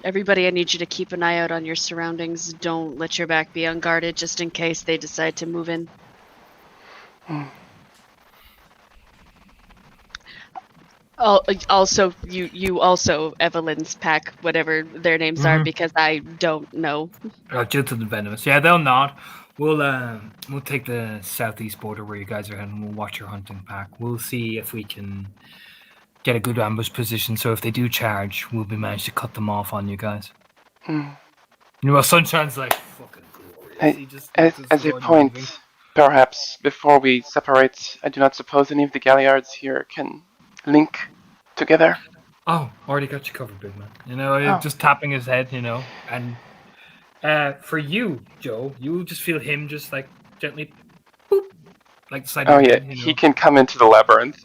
Speaker 2: Everybody, I need you to keep an eye out on your surroundings. Don't let your back be unguarded, just in case they decide to move in. Also, you also Evelyn's pack, whatever their names are,
Speaker 1: Mhm.
Speaker 2: because I don't know.
Speaker 1: Jilted and Venomous. Yeah, they'll nod. We'll take the southeast border where you guys are heading. We'll watch your hunting pack. We'll see if we can get a good ambush position. So if they do charge, we'll be managed to cut them off on you guys.
Speaker 6: Hmm.
Speaker 1: You know, Sunshine's like fucking glorious. He just
Speaker 6: As
Speaker 1: looks
Speaker 6: a
Speaker 1: so
Speaker 6: point,
Speaker 1: unmoving.
Speaker 6: perhaps before we separate, I do not suppose any of the Galliards here can link together.
Speaker 1: Oh, already got you covered, big man. You know,
Speaker 6: Oh.
Speaker 1: just tapping his head. You know, and for you, Joe, you just feel him just like gently, boop, like the side
Speaker 6: Oh
Speaker 1: of your
Speaker 6: yeah,
Speaker 1: head, you
Speaker 6: he
Speaker 1: know.
Speaker 6: can come into the labyrinth.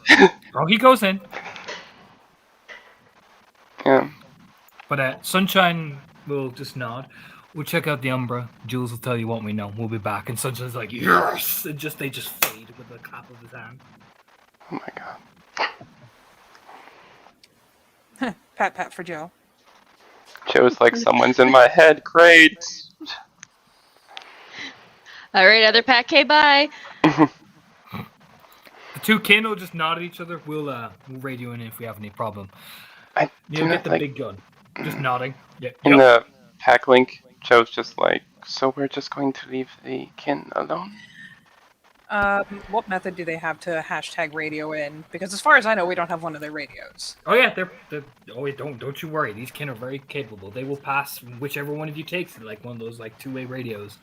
Speaker 1: Oh, he goes in.
Speaker 6: Yeah.
Speaker 1: But Sunshine will just nod. We'll check out the Umbra. Jules will tell you what we know. We'll be back. And Sunshine's like, yes! And they just fade with a clap of his hand.
Speaker 6: Oh my god.
Speaker 3: Pat pat for Joe.
Speaker 6: Joe's like, someone's in my head. Great.
Speaker 2: All right, other pack, hey, bye.
Speaker 1: The two kin will just nod at each other. We'll radio in if we have any problem.
Speaker 6: I
Speaker 1: You
Speaker 6: do
Speaker 1: know,
Speaker 6: not
Speaker 1: get the
Speaker 6: like
Speaker 1: big gun. Just nodding. Yeah.
Speaker 6: in
Speaker 1: Yep.
Speaker 6: the pack link. Joe's just like, so we're just going to leave the kin alone.
Speaker 3: What method do they have to hashtag radio in? Because as far as I know, we don't have one of their radios.
Speaker 1: Oh yeah, they're oh wait, don't you worry. These kin are very capable. They will pass whichever one of you takes it, like one of those like two-way radios.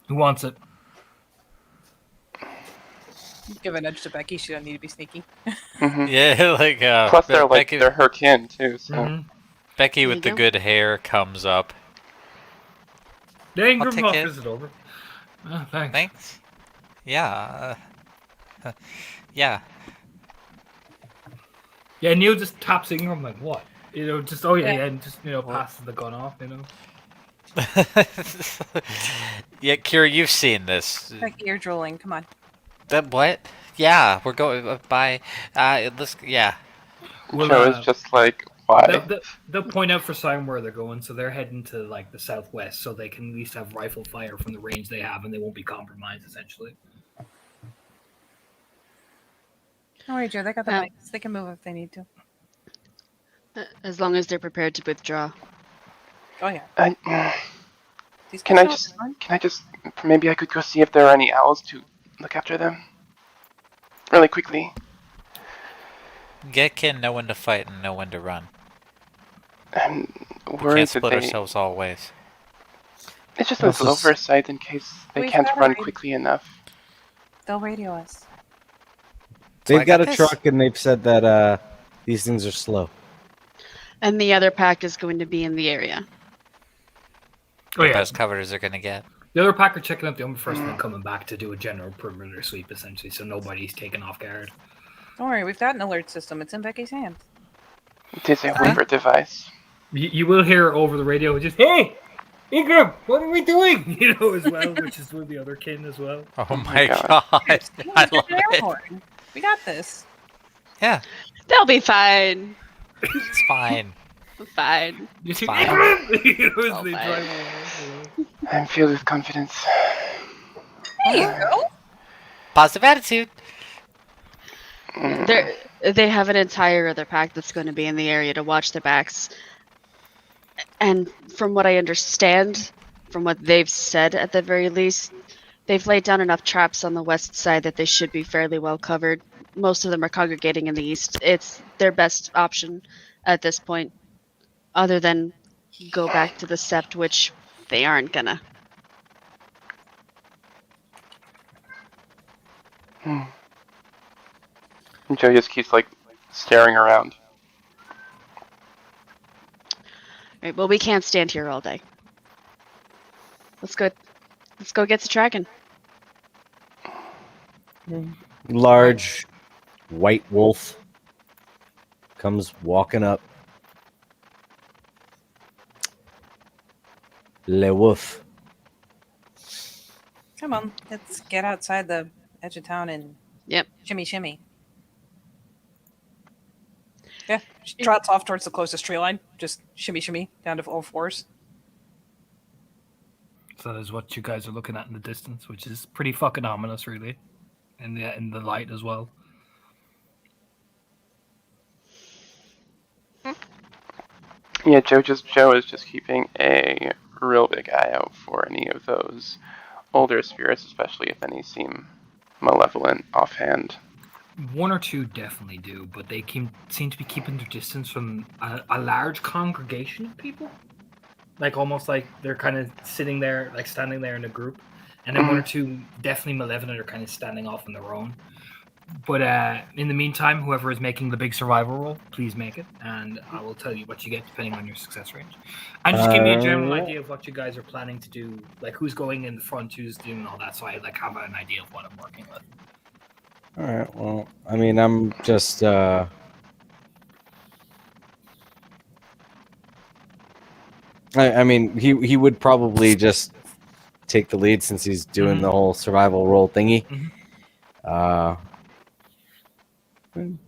Speaker 1: Who wants it?
Speaker 3: Give a nudge to Becky. She doesn't need to be sneaky.
Speaker 6: Hmm.
Speaker 5: Yeah, like
Speaker 6: Plus, they're like
Speaker 5: Becky,
Speaker 6: they're her kin too. So
Speaker 1: Mhm.
Speaker 5: Becky
Speaker 2: There
Speaker 5: with
Speaker 2: you
Speaker 5: the
Speaker 2: go.
Speaker 5: good hair comes up.
Speaker 1: The Ingram
Speaker 5: take
Speaker 1: Hawk
Speaker 5: it.
Speaker 1: visit over. Oh, thanks.
Speaker 5: Thanks. Yeah. Yeah.
Speaker 1: Yeah, Neil just taps Ingram like what? You know, just oh yeah,
Speaker 3: Yeah.
Speaker 1: yeah, and just passes the gun off. You know.
Speaker 5: Yeah, Kira, you've seen this.
Speaker 3: Becky, you're drooling. Come on.
Speaker 5: That what? Yeah, we're going by. Let's. Yeah.
Speaker 1: Well,
Speaker 6: Joe is just like, why?
Speaker 1: they'll point out for Simon where they're going, so they're heading to like the southwest, so they can at least have rifle fire from the range they have, and they won't be compromised essentially.
Speaker 3: Don't worry, Joe. They got the
Speaker 2: Yeah.
Speaker 3: mics. They can move if they need to.
Speaker 2: As long as they're prepared to withdraw.
Speaker 3: Oh yeah. These
Speaker 6: Can I
Speaker 3: guys
Speaker 6: just-
Speaker 3: are fun.
Speaker 6: Can I just maybe I could go see if there are any owls to look after them? Really quickly.
Speaker 5: Get kin, know when to fight and know when to run.
Speaker 6: I'm
Speaker 5: We
Speaker 6: worried
Speaker 5: can't
Speaker 6: that
Speaker 5: split
Speaker 6: they.
Speaker 5: ourselves all ways.
Speaker 6: It's just a
Speaker 7: Also
Speaker 6: little
Speaker 7: s-
Speaker 6: oversight in case they
Speaker 3: We've
Speaker 6: can't
Speaker 3: got a
Speaker 6: run
Speaker 3: radio.
Speaker 6: quickly enough.
Speaker 3: They'll radio us.
Speaker 5: So I
Speaker 7: they've got
Speaker 5: got
Speaker 7: a
Speaker 5: this.
Speaker 7: truck and they've said that these things are slow.
Speaker 2: And the other pack is going to be in the area.
Speaker 1: Oh yeah,
Speaker 5: Best covered as they're gonna get.
Speaker 1: the other pack are checking out the Umbra first, and then coming back to do a general perimeter sweep essentially, so nobody's taken off guard.
Speaker 3: Don't worry, we've got an alert system. It's in Becky's hands.
Speaker 6: It is a Weaver device.
Speaker 1: You will hear over the radio just, "Hey, Ingram, what are we doing?" You know, as well, which is with the other kin as well.
Speaker 5: Oh my
Speaker 6: God.
Speaker 5: god. I
Speaker 3: Use
Speaker 5: love
Speaker 3: the air
Speaker 5: it.
Speaker 3: horn. We got this.
Speaker 5: Yeah,
Speaker 2: They'll be fine.
Speaker 5: it's fine.
Speaker 2: Fine.
Speaker 1: You see,
Speaker 5: Fine.
Speaker 1: Ingram! You know, as
Speaker 2: Oh,
Speaker 1: they
Speaker 2: fine.
Speaker 1: drive along, you know.
Speaker 6: I'm filled with confidence.
Speaker 3: There you go.
Speaker 5: Positive attitude.
Speaker 2: They have an entire other pack that's going to be in the area to watch their backs. And from what I understand, from what they've said at the very least, they've laid down enough traps on the west side that they should be fairly well covered. Most of them are congregating in the east. It's their best option at this point, other than go back to the Sept, which they aren't gonna.
Speaker 6: And Joe just keeps like staring around.
Speaker 2: Right, well, we can't stand here all day. Let's go. Let's go get to tracking.
Speaker 7: Large white wolf comes walking up. Le Wolf.
Speaker 3: Come on, let's get outside the edge of town and
Speaker 2: Yep.
Speaker 3: shimmy shimmy. Yeah, she trots off towards the closest tree line. Just shimmy shimmy down to all fours.
Speaker 1: So that is what you guys are looking at in the distance, which is pretty fucking ominous, really, in the light as well.
Speaker 6: Yeah, Joe is just keeping a real big eye out for any of those older spirits, especially if any seem malevolent offhand.
Speaker 1: One or two definitely do, but they seem to be keeping their distance from a large congregation of people. Like almost like they're kind of sitting there, like standing there in a group, and then one or two definitely malevolent are kind of standing off on their own. But in the meantime, whoever is making the big survival roll, please make it, and I will tell you what you get depending on your success range. And just give me a general idea of what you guys are planning to do, like who's going in the front, who's doing all that, so I like have an idea of what I'm working with.
Speaker 7: All right. Well, I mean, I'm just. I mean, he would probably just take the lead since he's doing the whole survival role thingy.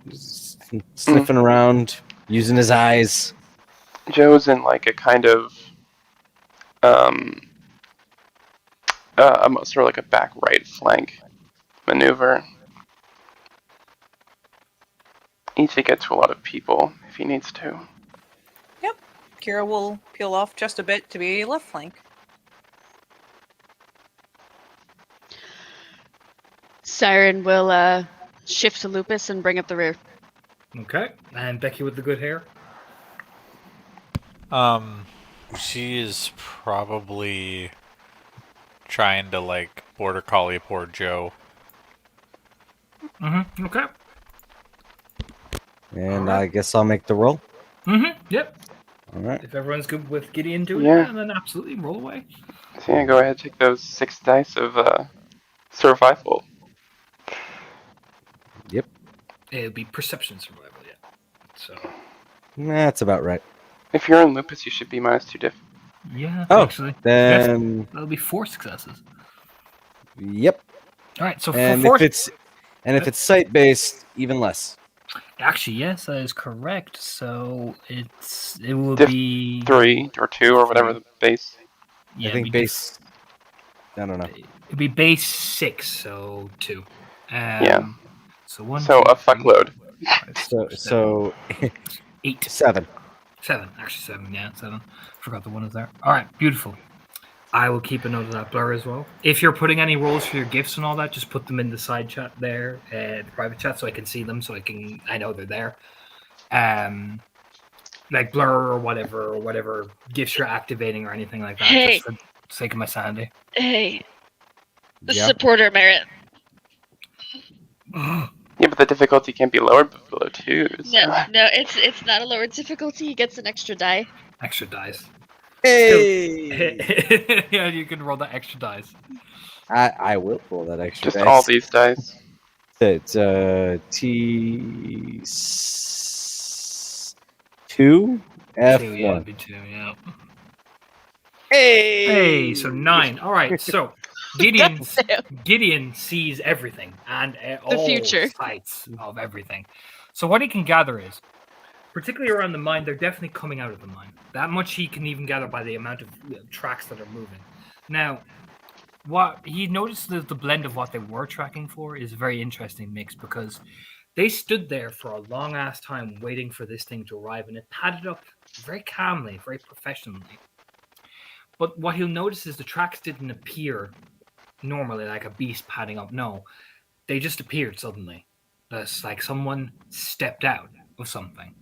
Speaker 7: Just sniffing around, using his eyes.
Speaker 6: Joe's in like a kind of sort of like a back right flank maneuver. Each to get to a lot of people if he needs to.
Speaker 3: Yep. Kira will peel off just a bit to be left flank.
Speaker 2: Siren will shift to Lupus and bring up the rear.
Speaker 1: Okay, and Becky with the good hair.
Speaker 5: She is probably trying to like border collie poor Joe.
Speaker 1: Mm-hmm. Okay.
Speaker 7: And I guess I'll make the roll.
Speaker 1: Mm-hmm. Yep.
Speaker 7: All right.
Speaker 1: If everyone's good with Gideon doing
Speaker 6: Yeah.
Speaker 1: that, then absolutely roll away.
Speaker 6: So yeah, go ahead, take those 6 dice of survival.
Speaker 7: Yep.
Speaker 1: It'll be perception survival, yeah. So
Speaker 7: That's about right.
Speaker 6: If you're in Lupus, you should be -2 diff.
Speaker 1: yeah,
Speaker 7: Oh,
Speaker 1: actually,
Speaker 7: Then,
Speaker 1: that'll be 4 successes.
Speaker 7: yep.
Speaker 1: All right, so for
Speaker 7: And
Speaker 1: 4,
Speaker 7: if it's site based, even less.
Speaker 1: actually, yes, that is correct. So it will
Speaker 6: Diff
Speaker 1: be
Speaker 6: 3 or 2 or whatever the base.
Speaker 1: Yeah,
Speaker 7: I think
Speaker 1: it'd be
Speaker 7: base. I don't know.
Speaker 1: It'd be base 6, so 2.
Speaker 6: Yeah.
Speaker 1: So 1.
Speaker 6: So
Speaker 1: 2,
Speaker 6: a
Speaker 1: 3,
Speaker 6: fuckload.
Speaker 1: 5,
Speaker 7: So
Speaker 1: 8.
Speaker 7: 7.
Speaker 1: 7, actually 7, yeah, 7. Forgot the one is there. All right, beautiful. I will keep a note of that blur as well. If you're putting any rolls for your gifts and all that, just put them in the side chat there, the private chat, so I can see them, so I know they're there. Like blur or whatever gifts you're activating or anything like that,
Speaker 2: Hey.
Speaker 1: just for the sake of my sanity.
Speaker 2: Hey,
Speaker 7: Yeah.
Speaker 2: supporter merit.
Speaker 6: Yeah, but the difficulty can't be lowered below 2. So.
Speaker 2: No, it's not a lower difficulty. He gets an extra die.
Speaker 1: Extra dice.
Speaker 7: Hey!
Speaker 1: Yeah, you can roll that extra dice.
Speaker 7: I will roll that extra
Speaker 6: Just
Speaker 7: dice.
Speaker 6: all these dice.
Speaker 7: It's T2
Speaker 1: Two, yeah, it'd
Speaker 7: F1.
Speaker 1: be two, yeah.
Speaker 7: Hey!
Speaker 1: Hey, so 9. All right, so Gideon
Speaker 2: Goddamn.
Speaker 1: Gideon sees everything and all
Speaker 2: future.
Speaker 1: sides of everything. So what he can gather is, particularly around the mine, they're definitely coming out of the mine. That much he can even gather by the amount of tracks that are moving. Now, what he noticed that the blend of what they were tracking for is a very interesting mix because they stood there for a long ass time waiting for this thing to arrive, and it padded up very calmly, very professionally. But what he'll notice is the tracks didn't appear normally like a beast padding up. No, they just appeared suddenly. It's like someone stepped out of something,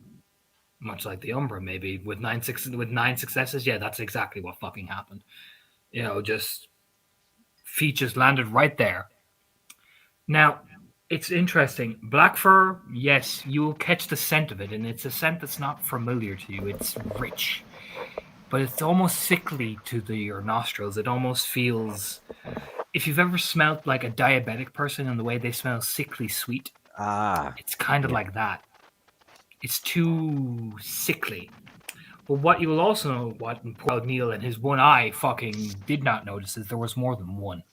Speaker 1: much like the Umbra, maybe with nine successes. Yeah, that's exactly what fucking happened. You know, just feet just landed right there. Now, it's interesting. Black fur, yes, you will catch the scent of it, and it's a scent that's not familiar to you. It's rich, but it's almost sickly to your nostrils. It almost feels. If you've ever smelled like a diabetic person and the way they smell sickly sweet,
Speaker 7: Ah,
Speaker 1: it's kind of like that. It's too sickly. But what you will also know, what poor old Neil and his one eye fucking did not notice, is there was more than one.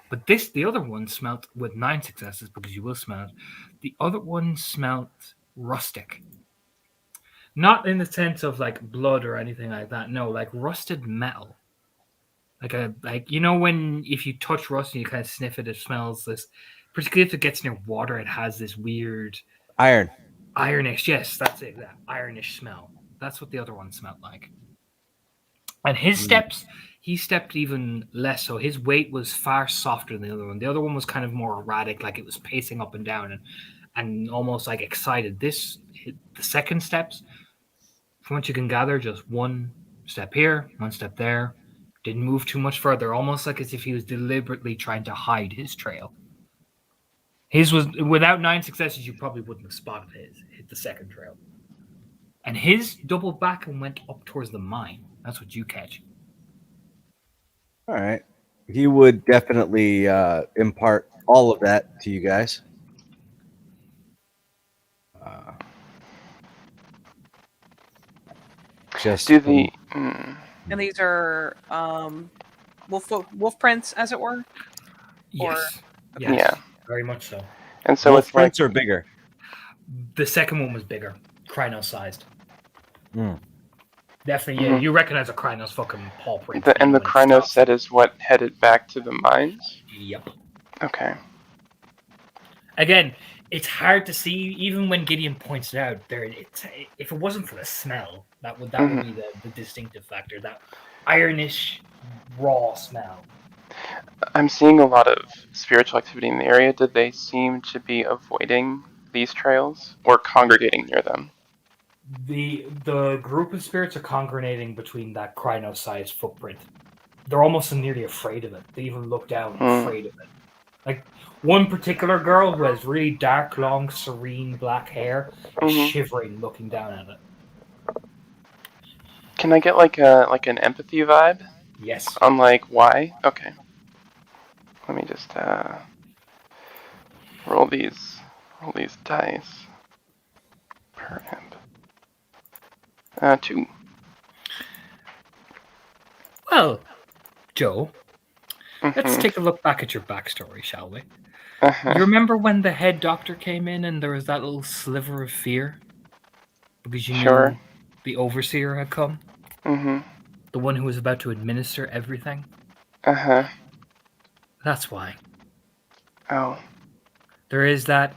Speaker 1: But the other one smelt with 9 successes, because you will smell it. The other one smelt rustic. Not in the sense of like blood or anything like that. No, like rusted metal. Like you know when if you touch rust and you kind of sniff it, it smells this. Particularly if it gets near water, it has this weird
Speaker 7: iron.
Speaker 1: ironish. Yes, that's it. That ironish smell. That's what the other one smelled like. And his steps, he stepped even less. So his weight was far softer than the other one. The other one was kind of more erratic, like it was pacing up and down and almost like excited. The second steps, from what you can gather, just one step here, one step there. Didn't move too much further, almost like as if he was deliberately trying to hide his trail. His was without 9 successes, you probably wouldn't have spotted hit the second trail. And his doubled back and went up towards the mine. That's what you catch.
Speaker 7: All right. He would definitely impart all of that to you guys. Just
Speaker 6: Do the
Speaker 3: And these are wolf prints, as it were.
Speaker 1: Yes.
Speaker 3: Okay.
Speaker 1: Yes.
Speaker 6: Yeah.
Speaker 1: Very much so.
Speaker 6: and so
Speaker 7: wolf
Speaker 6: it's like
Speaker 7: prints are bigger.
Speaker 1: The second one was bigger, Krynos-sized.
Speaker 7: Hmm.
Speaker 1: Definitely, yeah. You recognize a Krynos fucking paw print.
Speaker 6: the
Speaker 1: when it
Speaker 6: Krynos
Speaker 1: stops.
Speaker 6: set is what headed back to the mines.
Speaker 1: Yep.
Speaker 6: Okay.
Speaker 1: Again, it's hard to see, even when Gideon points it out. If it wasn't for the smell, that would be the distinctive factor. That ironish, raw smell.
Speaker 6: I'm seeing a lot of spiritual activity in the area. Did they seem to be avoiding these trails or congregating near them?
Speaker 1: The group of spirits are congregating between that Krynos-sized footprint. They're almost nearly afraid of it. They even look down, afraid of it. Like one particular girl who has really dark, long, serene black hair, is shivering, looking down at it.
Speaker 6: Can I get like an empathy vibe
Speaker 1: Yes.
Speaker 6: on like why? Okay. Let me just roll these dice per imp. 2.
Speaker 1: Well, Joe, let's
Speaker 6: Mhm.
Speaker 1: take a look back at your backstory, shall we?
Speaker 6: Uh-huh.
Speaker 1: You remember when the head doctor came in and there was that little sliver of fear? Because you
Speaker 6: Sure.
Speaker 1: knew the overseer had come?
Speaker 6: Mhm.
Speaker 1: The one who was about to administer everything?
Speaker 6: Uh-huh.
Speaker 1: That's why.
Speaker 6: Oh.
Speaker 1: There is that.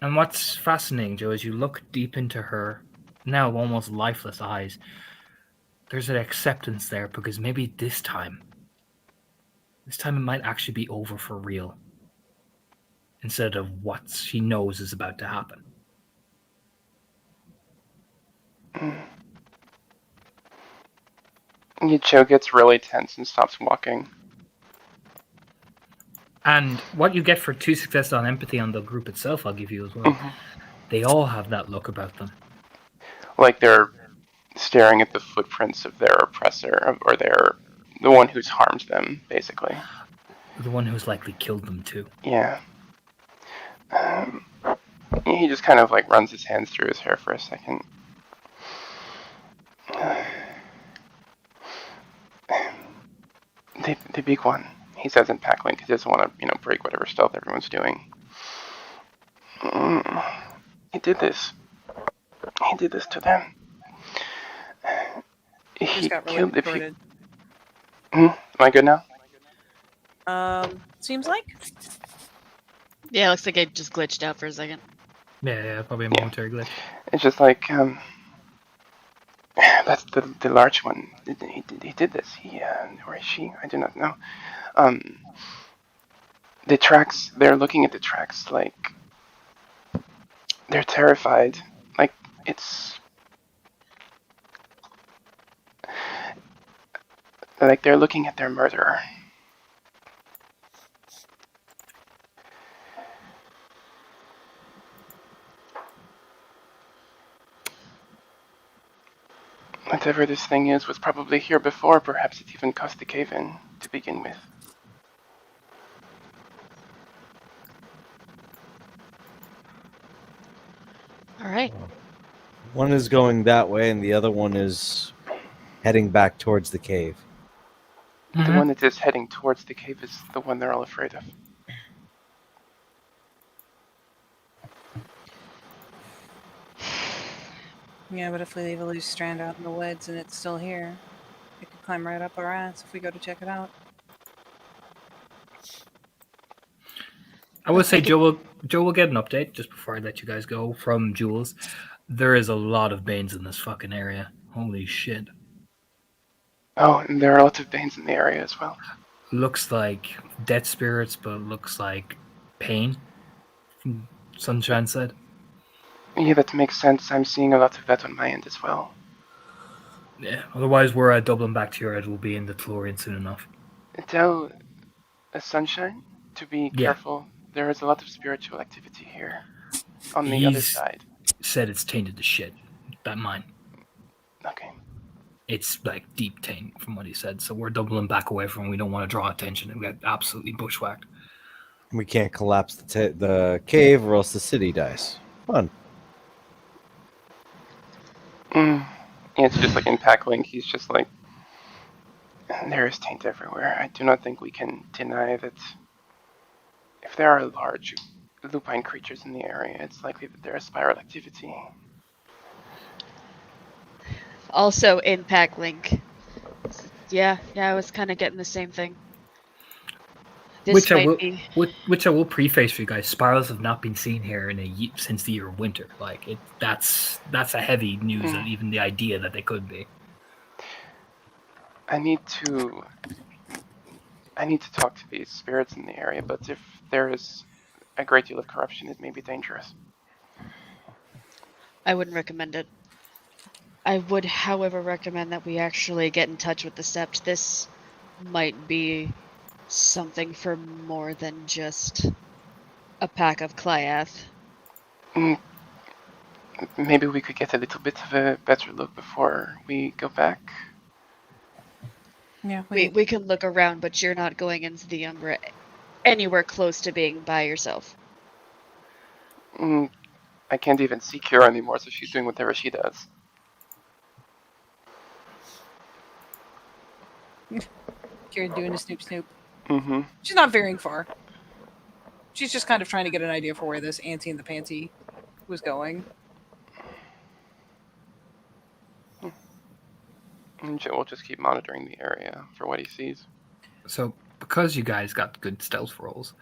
Speaker 1: And what's fascinating, Joe, is you look deep into her now almost lifeless eyes. There's an acceptance there because maybe this time it might actually be over for real instead of what she knows is about to happen.
Speaker 6: Joe gets really tense and stops walking.
Speaker 1: And what you get for 2 successes on empathy on the group itself, I'll give you as well. They all have that look about them.
Speaker 6: Like they're staring at the footprints of their oppressor or the one who's harmed them, basically.
Speaker 1: The one who's likely killed them too.
Speaker 6: Yeah. He just kind of like runs his hands through his hair for a second. The big one, he says in Packlink, because he doesn't want to, break whatever stealth everyone's doing. He did this. He did this to them. He
Speaker 3: Just got really
Speaker 6: killed.
Speaker 3: recorded.
Speaker 6: Am I good now?
Speaker 3: Seems like.
Speaker 2: Yeah, it looks like I just glitched out for a second.
Speaker 1: Yeah, probably a momentary glitch.
Speaker 6: It's just like that's the large one. He did this. He or is she? I do not know. The tracks. They're looking at the tracks like they're terrified. Like it's like they're looking at their murderer. Whatever this thing is was probably here before. Perhaps it even caused the cave-in to begin with.
Speaker 2: All right.
Speaker 7: One is going that way, and the other one is heading back towards the cave.
Speaker 6: The one that is heading towards the cave is the one they're all afraid of.
Speaker 3: Yeah, but if we leave a loose strand out in the woods and it's still here, it could climb right up our ass if we go to check it out.
Speaker 1: I would say Joe will get an update just before I let you guys go from Jules. There is a lot of Banes in this fucking area. Holy shit.
Speaker 6: Oh, and there are lots of Banes in the area as well.
Speaker 1: Looks like death spirits, but looks like pain. Sunshine said.
Speaker 6: Yeah, that makes sense. I'm seeing a lot of that on my end as well.
Speaker 1: Yeah. Otherwise, we're doubling back to your head. We'll be in the Tellurian soon enough.
Speaker 6: Tell Sunshine to be careful. There is a lot of spiritual activity here on the other side.
Speaker 1: Said it's tainted to shit. That mine.
Speaker 6: Okay.
Speaker 1: It's like deep taint from what he said. So we're doubling back away from. We don't want to draw attention and get absolutely bushwhacked.
Speaker 7: We can't collapse the cave, or else the city dies. Fun.
Speaker 6: Yeah, it's just like in Packlink. He's just like, there is taint everywhere. I do not think we can deny that if there are large lupine creatures in the area, it's likely that there is spiral activity.
Speaker 2: Also in Packlink. Yeah, I was kind of getting the same thing. This
Speaker 1: Which I will preface for you guys. Spirals have not been seen here since the year of winter. Like that's a heavy news. That even the idea that they could be.
Speaker 6: I need to talk to these spirits in the area, but if there is a great deal of corruption, it may be dangerous.
Speaker 2: I wouldn't recommend it. I would, however, recommend that we actually get in touch with the Sept. This might be something for more than just a pack of Clyath.
Speaker 6: Maybe we could get a little bit of a better look before we go back.
Speaker 3: Yeah,
Speaker 2: We can look around, but you're not going into the Umbra anywhere close to being by yourself.
Speaker 6: I can't even see Kira anymore, so she's doing whatever she does.
Speaker 3: Kira doing a snoop.
Speaker 6: Mm-hmm.
Speaker 3: She's not veering far. She's just kind of trying to get an idea for where this auntie in the panty was going.
Speaker 6: And Joe will just keep monitoring the area for what he sees.
Speaker 1: So because you guys got good stealth rolls,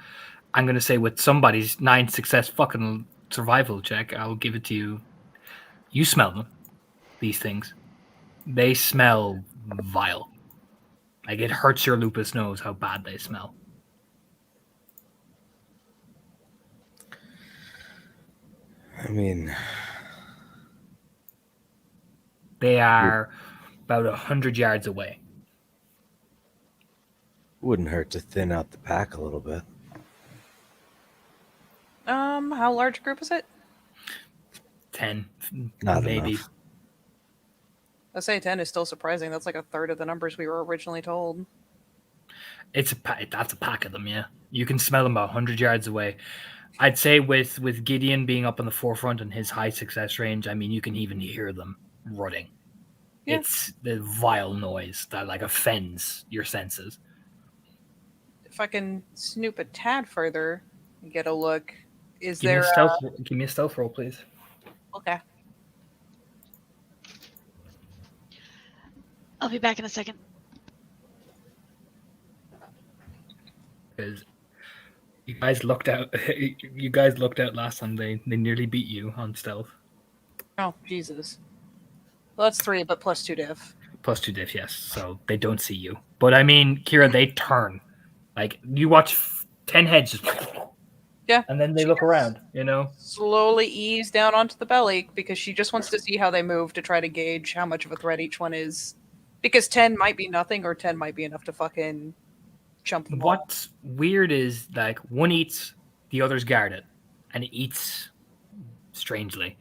Speaker 1: I'm gonna say with somebody's 9 success fucking survival check, I'll give it to you. You smell them. These things. They smell vile. Like it hurts your lupus nose how bad they smell.
Speaker 7: I mean,
Speaker 1: They are about 100 yards away.
Speaker 7: wouldn't hurt to thin out the pack a little bit.
Speaker 3: How large a group is it?
Speaker 1: 10,
Speaker 7: Not
Speaker 1: maybe.
Speaker 7: enough.
Speaker 3: I say 10 is still surprising. That's like a third of the numbers we were originally told.
Speaker 1: That's a pack of them. Yeah, you can smell them about 100 yards away. I'd say with Gideon being up on the forefront and his high success range, I mean, you can even hear them running.
Speaker 3: Yeah.
Speaker 1: It's the vile noise that like offends your senses.
Speaker 3: If I can snoop a tad further and get a look, is
Speaker 1: Give me
Speaker 3: there
Speaker 1: a stealth. Give me a stealth roll, please.
Speaker 3: okay?
Speaker 2: I'll be back in a second.
Speaker 1: Because you guys looked out. You guys looked out last time. They nearly beat you on stealth.
Speaker 3: Oh Jesus! Well, that's 3, but plus 2 diff.
Speaker 1: Plus 2 diff, yes. So they don't see you. But I mean, Kira, they turn. Like you watch 10 heads just.
Speaker 3: Yeah.
Speaker 1: And then they look around. You know.
Speaker 3: Slowly ease down onto the belly because she just wants to see how they move to try to gauge how much of a threat each one is. Because 10 might be nothing, or 10 might be enough to fucking jump them all.
Speaker 1: What's weird is like one eats, the others guard it, and it eats strangely.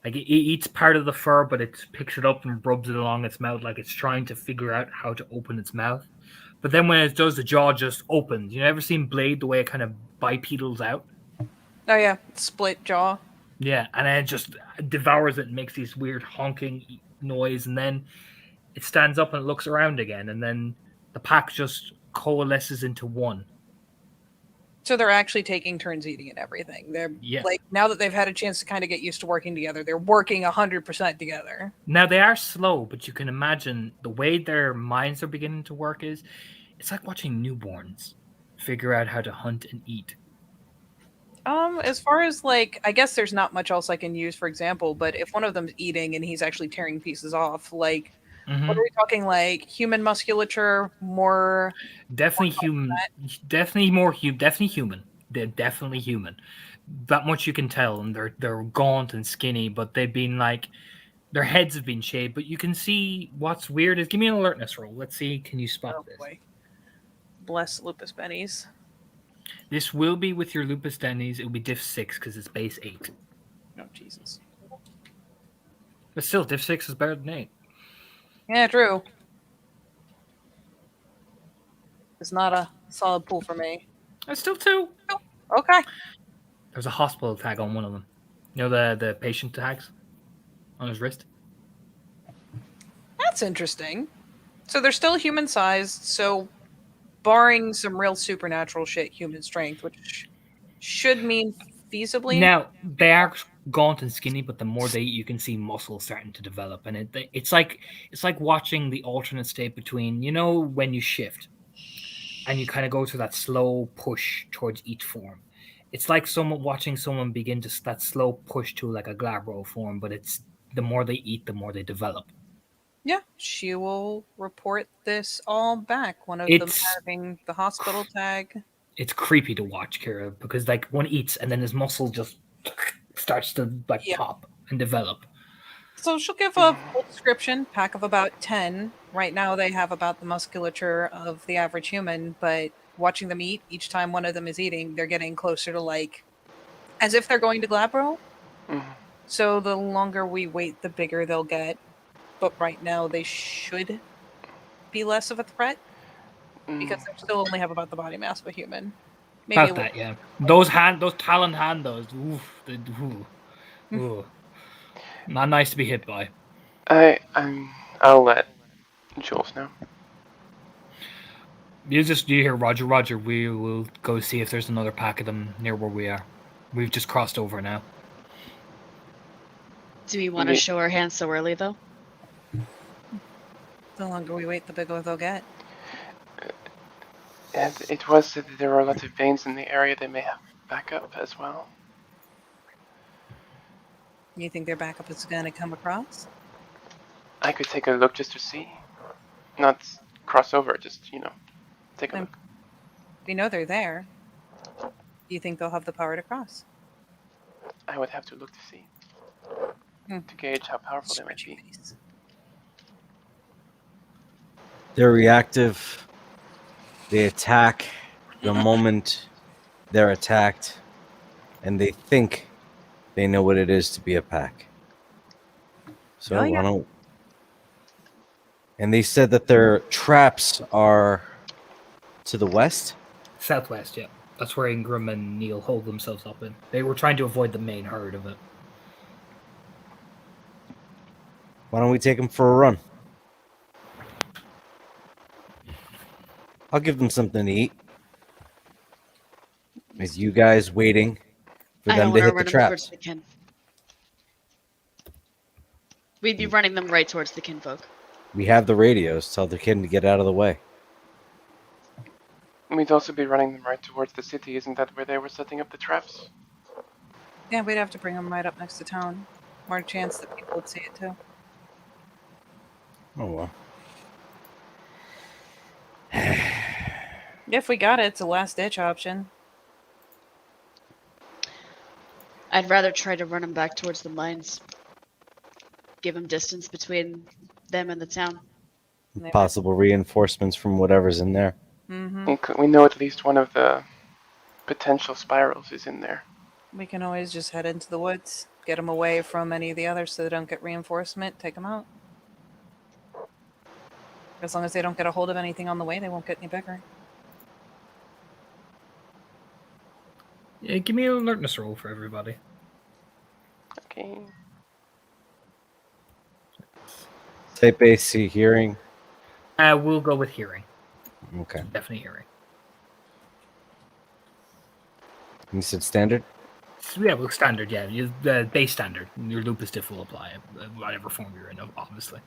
Speaker 1: Like it eats part of the fur, but it picks it up and rubs it along its mouth, like it's trying to figure out how to open its mouth. But then when it does, the jaw just opens. You ever seen Blade the way it kind of bipedals out?
Speaker 3: Oh yeah, split jaw.
Speaker 1: Yeah, and then it just devours it and makes this weird honking noise, and then it stands up and it looks around again, and then the pack just coalesces into one.
Speaker 3: So they're actually taking turns eating and everything. They're like, now that they've had a chance to kind of get used to working together, they're working 100% together.
Speaker 1: Now they are slow, but you can imagine the way their minds are beginning to work is it's like watching newborns figure out how to hunt and eat.
Speaker 3: As far as like, I guess there's not much else I can use, for example, but if one of them's eating and he's actually tearing pieces off, like, what are we talking, like human musculature, more
Speaker 1: definitely human, definitely more definitely human. They're definitely human. That much you can tell, and they're gaunt and skinny, but they've been like their heads have been shaved. But you can see what's weird is give me an alertness roll. Let's see, can you spot this?
Speaker 3: Boy. Bless Lupus Bennies.
Speaker 1: This will be with your Lupus Denny's. It'll be diff 6 because it's base 8.
Speaker 3: Oh Jesus!
Speaker 1: But still, diff 6 is better than 8.
Speaker 3: Yeah, true. It's not a solid pool for me.
Speaker 1: That's still 2.
Speaker 3: Oh, okay.
Speaker 1: There's a hospital tag on one of them. You know the patient tags on his wrist?
Speaker 3: That's interesting. So they're still human sized, so barring some real supernatural shit, human strength, which should mean feasibly.
Speaker 1: Now, they are gaunt and skinny, but the more they eat, you can see muscle starting to develop. And it's like watching the alternate state between, you know, when you shift and you kind of go through that slow push towards each form. It's like watching someone begin to that slow push to like a glabro form, but it's the more they eat, the more they develop.
Speaker 3: Yeah, she will report this all back. One of them having the hospital tag.
Speaker 1: It's creepy to watch, Kira, because like one eats and then his muscle just starts to pop and develop.
Speaker 3: So she'll give a full description, pack of about 10. Right now they have about the musculature of the average human, but watching them eat, each time one of them is eating, they're getting closer to like, as if they're going to glabro.
Speaker 6: Mm-hmm.
Speaker 3: So the longer we wait, the bigger they'll get. But right now they should be less of a threat because they still only have about the body mass of a human.
Speaker 1: Maybe about that, yeah. Those talon handles, not nice to be hit by.
Speaker 6: I'll let Jules know.
Speaker 1: You hear Roger. We will go see if there's another pack of them near where we are. We've just crossed over now.
Speaker 2: Do we want to show our hands so early though?
Speaker 3: The longer we wait, the bigger they'll get.
Speaker 6: It was that there were lots of veins in the area. They may have backup as well.
Speaker 3: You think their backup is going to come across?
Speaker 6: I could take a look just to see. Not cross over, just, take a look.
Speaker 3: We know they're there. Do you think they'll have the power to cross?
Speaker 6: I would have to look to see. To gauge how powerful they might be.
Speaker 7: They're reactive. They attack the moment they're attacked, and they think they know what it is to be a pack. So why don't? And they said that their traps are To the west?
Speaker 1: Southwest, yeah. That's where Ingram and Neil hold themselves up in. They were trying to avoid the main herd of it.
Speaker 7: Why don't we take them for a run? I'll give them something to eat. Is you guys waiting for
Speaker 2: I
Speaker 7: them
Speaker 2: don't
Speaker 7: to
Speaker 2: want to
Speaker 7: hit
Speaker 2: run
Speaker 7: the
Speaker 2: them towards
Speaker 7: traps?
Speaker 2: the kin. We'd be running them right towards the kinfolk.
Speaker 7: We have the radios. Tell the kid to get out of the way.
Speaker 6: We'd also be running them right towards the city. Isn't that where they were setting up the traps?
Speaker 3: Yeah, we'd have to bring them right up next to town. More chance that people would see it too.
Speaker 7: Oh well.
Speaker 3: If we got it, it's a last ditch option.
Speaker 2: I'd rather try to run them back towards the mines. Give them distance between them and the town.
Speaker 3: Yeah.
Speaker 7: Possible reinforcements from whatever's in there.
Speaker 3: Mm-hmm.
Speaker 6: We know at least one of the potential spirals is in there.
Speaker 3: We can always just head into the woods, get them away from any of the others so they don't get reinforcement, take them out. As long as they don't get a hold of anything on the way, they won't get any bigger.
Speaker 1: Yeah, give me an alertness roll for everybody.
Speaker 6: Okay.
Speaker 7: Type AC hearing.
Speaker 1: We'll go with hearing.
Speaker 7: Okay.
Speaker 1: Definitely hearing.
Speaker 7: You said standard?
Speaker 1: So, yeah, well, standard, yeah. The base standard. Your lupus diff will apply, whatever form you're in, obviously.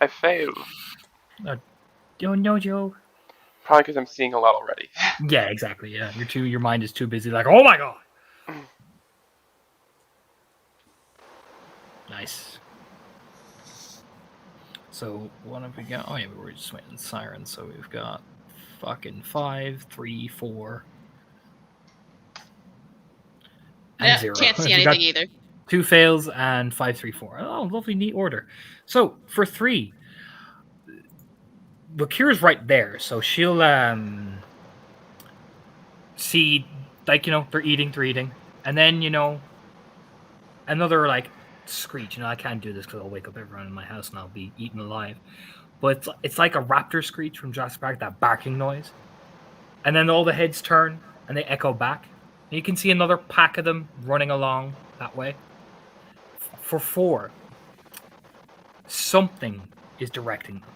Speaker 6: I fail.
Speaker 1: Don't know, Joe.
Speaker 6: Probably because I'm seeing a lot already.
Speaker 1: Yeah, exactly. Yeah, your mind is too busy. Like, oh my god. Nice. So what have we got? Oh yeah, we were just waiting sirens. So we've got fucking 5, 3, 4, and
Speaker 2: Yeah,
Speaker 1: 0.
Speaker 2: can't see
Speaker 1: We got
Speaker 2: anything either.
Speaker 1: 2 fails and 5, 3, 4. Oh, lovely, neat order. So for 3, Bakira's right there, so she'll see, like, they're eating, and then another like screech. I can't do this because I'll wake up everyone in my house and I'll be eaten alive. But it's like a raptor screech from Jurassic Park, that barking noise, and then all the heads turn and they echo back. And you can see another pack of them running along that way. For 4, something is directing them.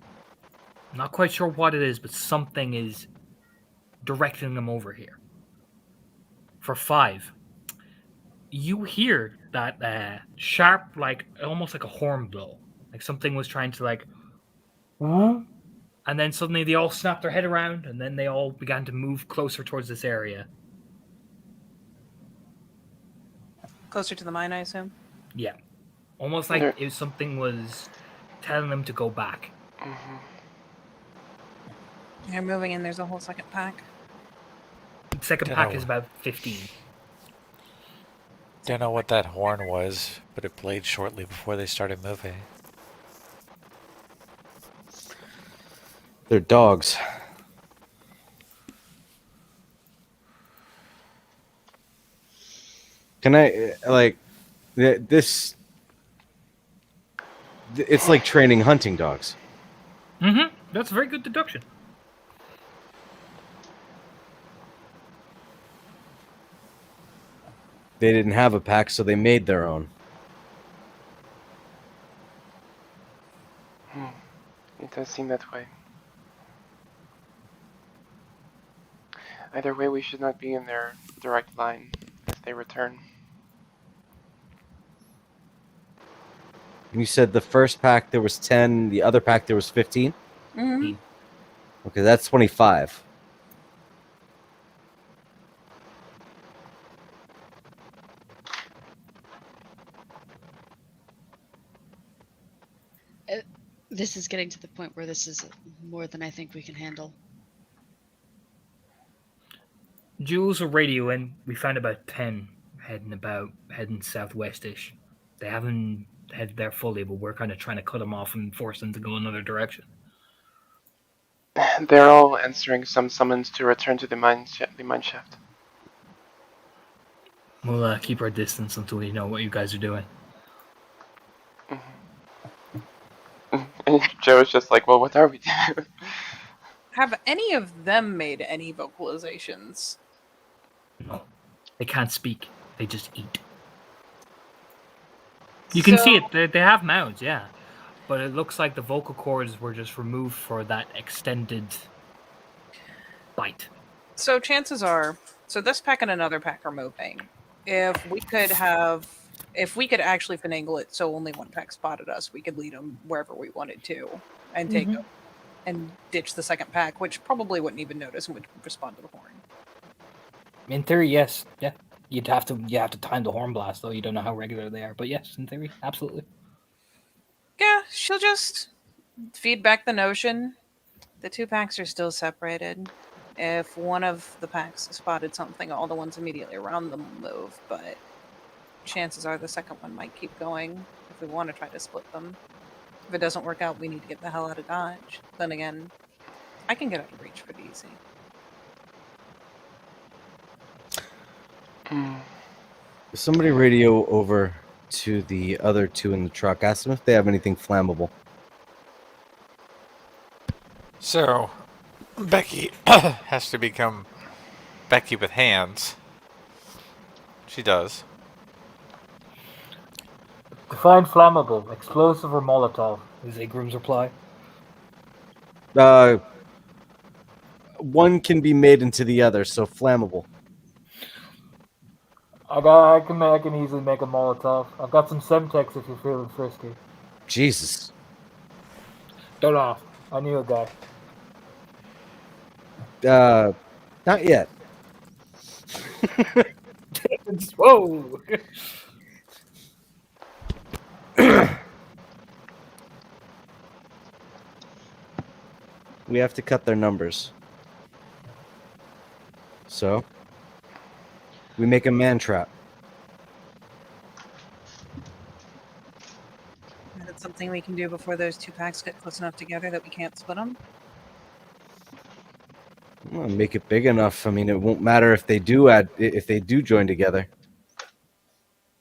Speaker 1: I'm not quite sure what it is, but something is directing them over here. For 5, you hear that sharp, like almost like a horn blow, like something was trying to and then suddenly they all snapped their head around, and then they all began to move closer towards this area.
Speaker 3: Closer to the mine, I assume.
Speaker 1: Yeah, almost like if something was telling them to go back.
Speaker 6: Mm-hmm.
Speaker 3: They're moving in. There's a whole second pack.
Speaker 1: The second pack is about 15.
Speaker 5: Don't know what that horn was, but it played shortly before they started moving.
Speaker 7: They're dogs. Can I, this... It's like training hunting dogs.
Speaker 1: Mm-hmm. That's a very good deduction.
Speaker 7: They didn't have a pack, so they made their own.
Speaker 6: It does seem that way. Either way, we should not be in their direct line if they return.
Speaker 7: You said the first pack there was 10, the other pack there was 15?
Speaker 3: Mm-hmm.
Speaker 7: Okay, that's 25.
Speaker 2: This is getting to the point where this is more than I think we can handle.
Speaker 1: Jules will radio in. We found about 10 heading southwest-ish. They haven't headed there fully, but we're kind of trying to cut them off and force them to go another direction.
Speaker 6: They're all answering some summons to return to the mine shaft.
Speaker 1: We'll keep our distance until we know what you guys are doing.
Speaker 6: And Joe is just like, well, what are we doing?
Speaker 3: have any of them made any vocalizations?
Speaker 1: No, they can't speak. They just eat. You can see it. They have mouths, yeah. But it looks like the vocal cords were just removed for that extended bite.
Speaker 3: So chances are, so this pack and another pack are moving. If we could actually finagle it so only one pack spotted us, we could lead them wherever we wanted to, and take them, and ditch the second pack, which probably wouldn't even notice and would respond to the horn.
Speaker 1: In theory, yes. Yeah. You have to time the horn blast, though. You don't know how regular they are. But yes, in theory, absolutely.
Speaker 3: Yeah, she'll just feed back the notion. The two packs are still separated. If one of the packs spotted something, all the ones immediately around them will move, but chances are the second one might keep going if we want to try to split them. If it doesn't work out, we need to get the hell out of Dodge. Then again, I can get out of reach pretty easy.
Speaker 7: Somebody radio over to the other two in the truck. Ask them if they have anything flammable.
Speaker 5: So, Becky has to become Becky with hands. She does.
Speaker 1: Define flammable, explosive or Molotov, is Igram's reply.
Speaker 7: One can be made into the other, so flammable.
Speaker 1: I can easily make a Molotov. I've got some Semtex if you're feeling frisky.
Speaker 7: Jesus.
Speaker 1: Don't off. I knew a guy.
Speaker 7: Not yet.
Speaker 1: Whoa!
Speaker 7: We have to cut their numbers. So, we make a man trap.
Speaker 3: That's something we can do before those two packs get close enough together that we can't split them.
Speaker 7: Well, make it big enough. I mean, it won't matter if they do join together.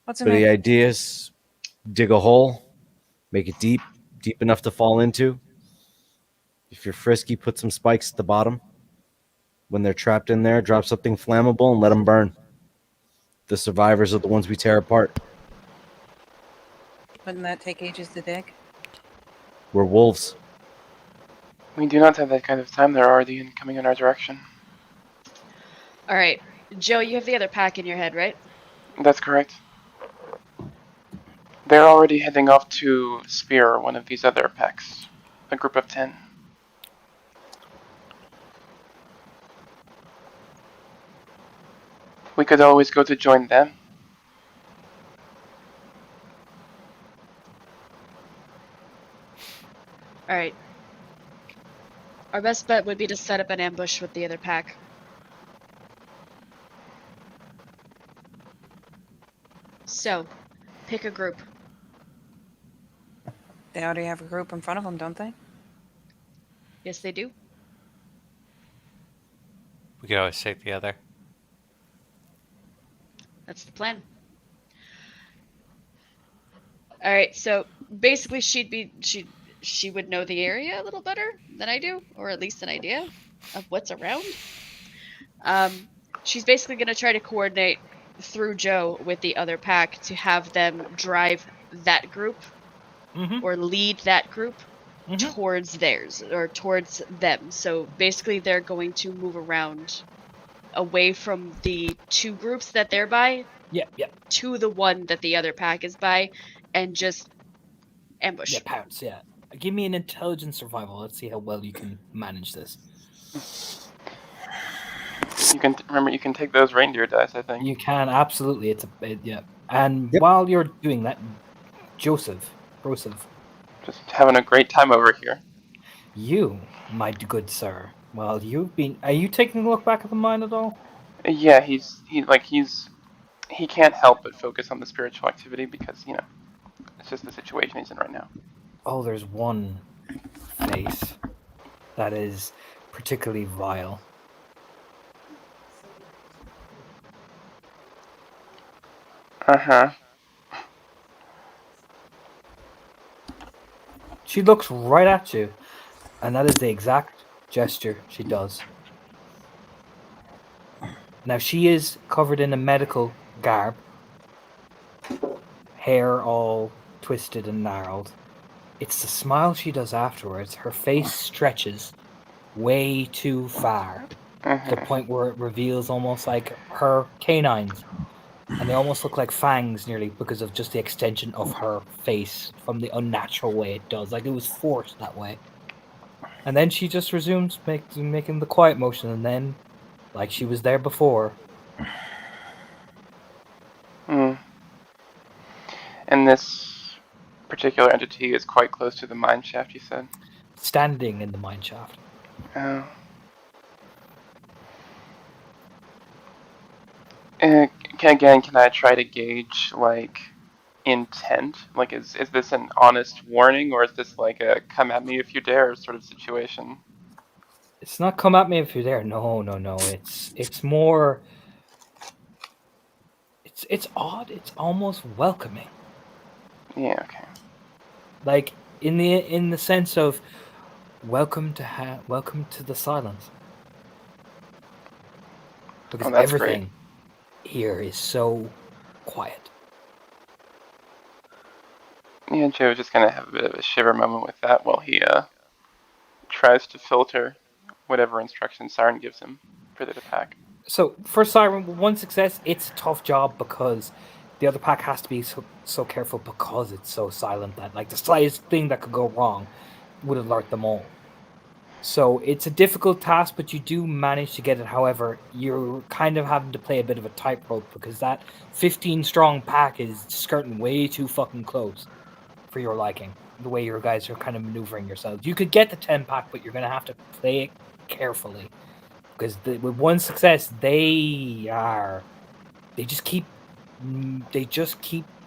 Speaker 3: What's the
Speaker 7: But the
Speaker 3: name?
Speaker 7: idea is dig a hole, make it deep enough to fall into. If you're frisky, put some spikes at the bottom. When they're trapped in there, drop something flammable and let them burn. The survivors are the ones we tear apart.
Speaker 3: Wouldn't that take ages to dig?
Speaker 7: We're wolves.
Speaker 6: We do not have that kind of time. They're already coming in our direction.
Speaker 2: All right, Joe, you have the other pack in your head, right?
Speaker 6: That's correct. They're already heading off to spear one of these other packs. A group of 10. We could always go to join them.
Speaker 2: All right. Our best bet would be to set up an ambush with the other pack. So, pick a group.
Speaker 3: They already have a group in front of them, don't they?
Speaker 2: Yes, they do.
Speaker 5: We could always take the other.
Speaker 2: That's the plan. All right, so basically she would know the area a little better than I do, or at least an idea of what's around. She's basically going to try to coordinate through Joe with the other pack to have them drive that group or lead that group towards theirs or towards them. So basically they're going to move around away from the two groups that they're by to the one that the other pack is by and just ambush.
Speaker 1: Yeah, pounce, yeah. Give me an intelligence survival. Let's see how well you can manage this.
Speaker 6: You can remember you can take those reindeer dice, I think.
Speaker 1: You can, absolutely. Yeah. And while you're doing that, Joseph,
Speaker 6: Just having a great time over here.
Speaker 1: you, my good sir, well, are you taking a look back at the mine at all?
Speaker 6: Yeah, he can't help but focus on the spiritual activity because, it's just the situation he's in right now.
Speaker 1: Oh, there's one face that is particularly vile.
Speaker 6: Uh-huh.
Speaker 1: She looks right at you, and that is the exact gesture she does. Now she is covered in a medical garb, hair all twisted and gnarled. It's the smile she does afterwards. Her face stretches way too far to the point where it reveals almost like her canines. And they almost look like fangs nearly because of just the extension of her face from the unnatural way it does. Like it was forced that way. And then she just resumes making the quiet motion, and then, like she was there before.
Speaker 6: Hmm. And this particular entity is quite close to the mine shaft, you said?
Speaker 1: Standing in the mine shaft.
Speaker 6: Oh. Can I try to gauge, like, intent? Like, is this an honest warning, or is this like a come at me if you dare sort of situation?
Speaker 1: It's not come at me if you're there. No. It's more. It's odd. It's almost welcoming.
Speaker 6: Yeah, okay.
Speaker 1: Like in the sense of welcome to the silence. Because
Speaker 6: Oh, that's
Speaker 1: everything here is so quiet.
Speaker 6: Yeah, Joe's just gonna have a bit of a shiver moment with that while he tries to filter whatever instructions Siren gives him for the pack.
Speaker 1: So for Siren, one success, it's a tough job because the other pack has to be so careful because it's so silent that like the slightest thing that could go wrong would alert them all. So it's a difficult task, but you do manage to get it. However, you're kind of having to play a bit of a tightrope because that 15 strong pack is skirting way too fucking close for your liking. The way your guys are kind of maneuvering yourselves. You could get the 10 pack, but you're going to have to play it carefully. Because with one success, they just keep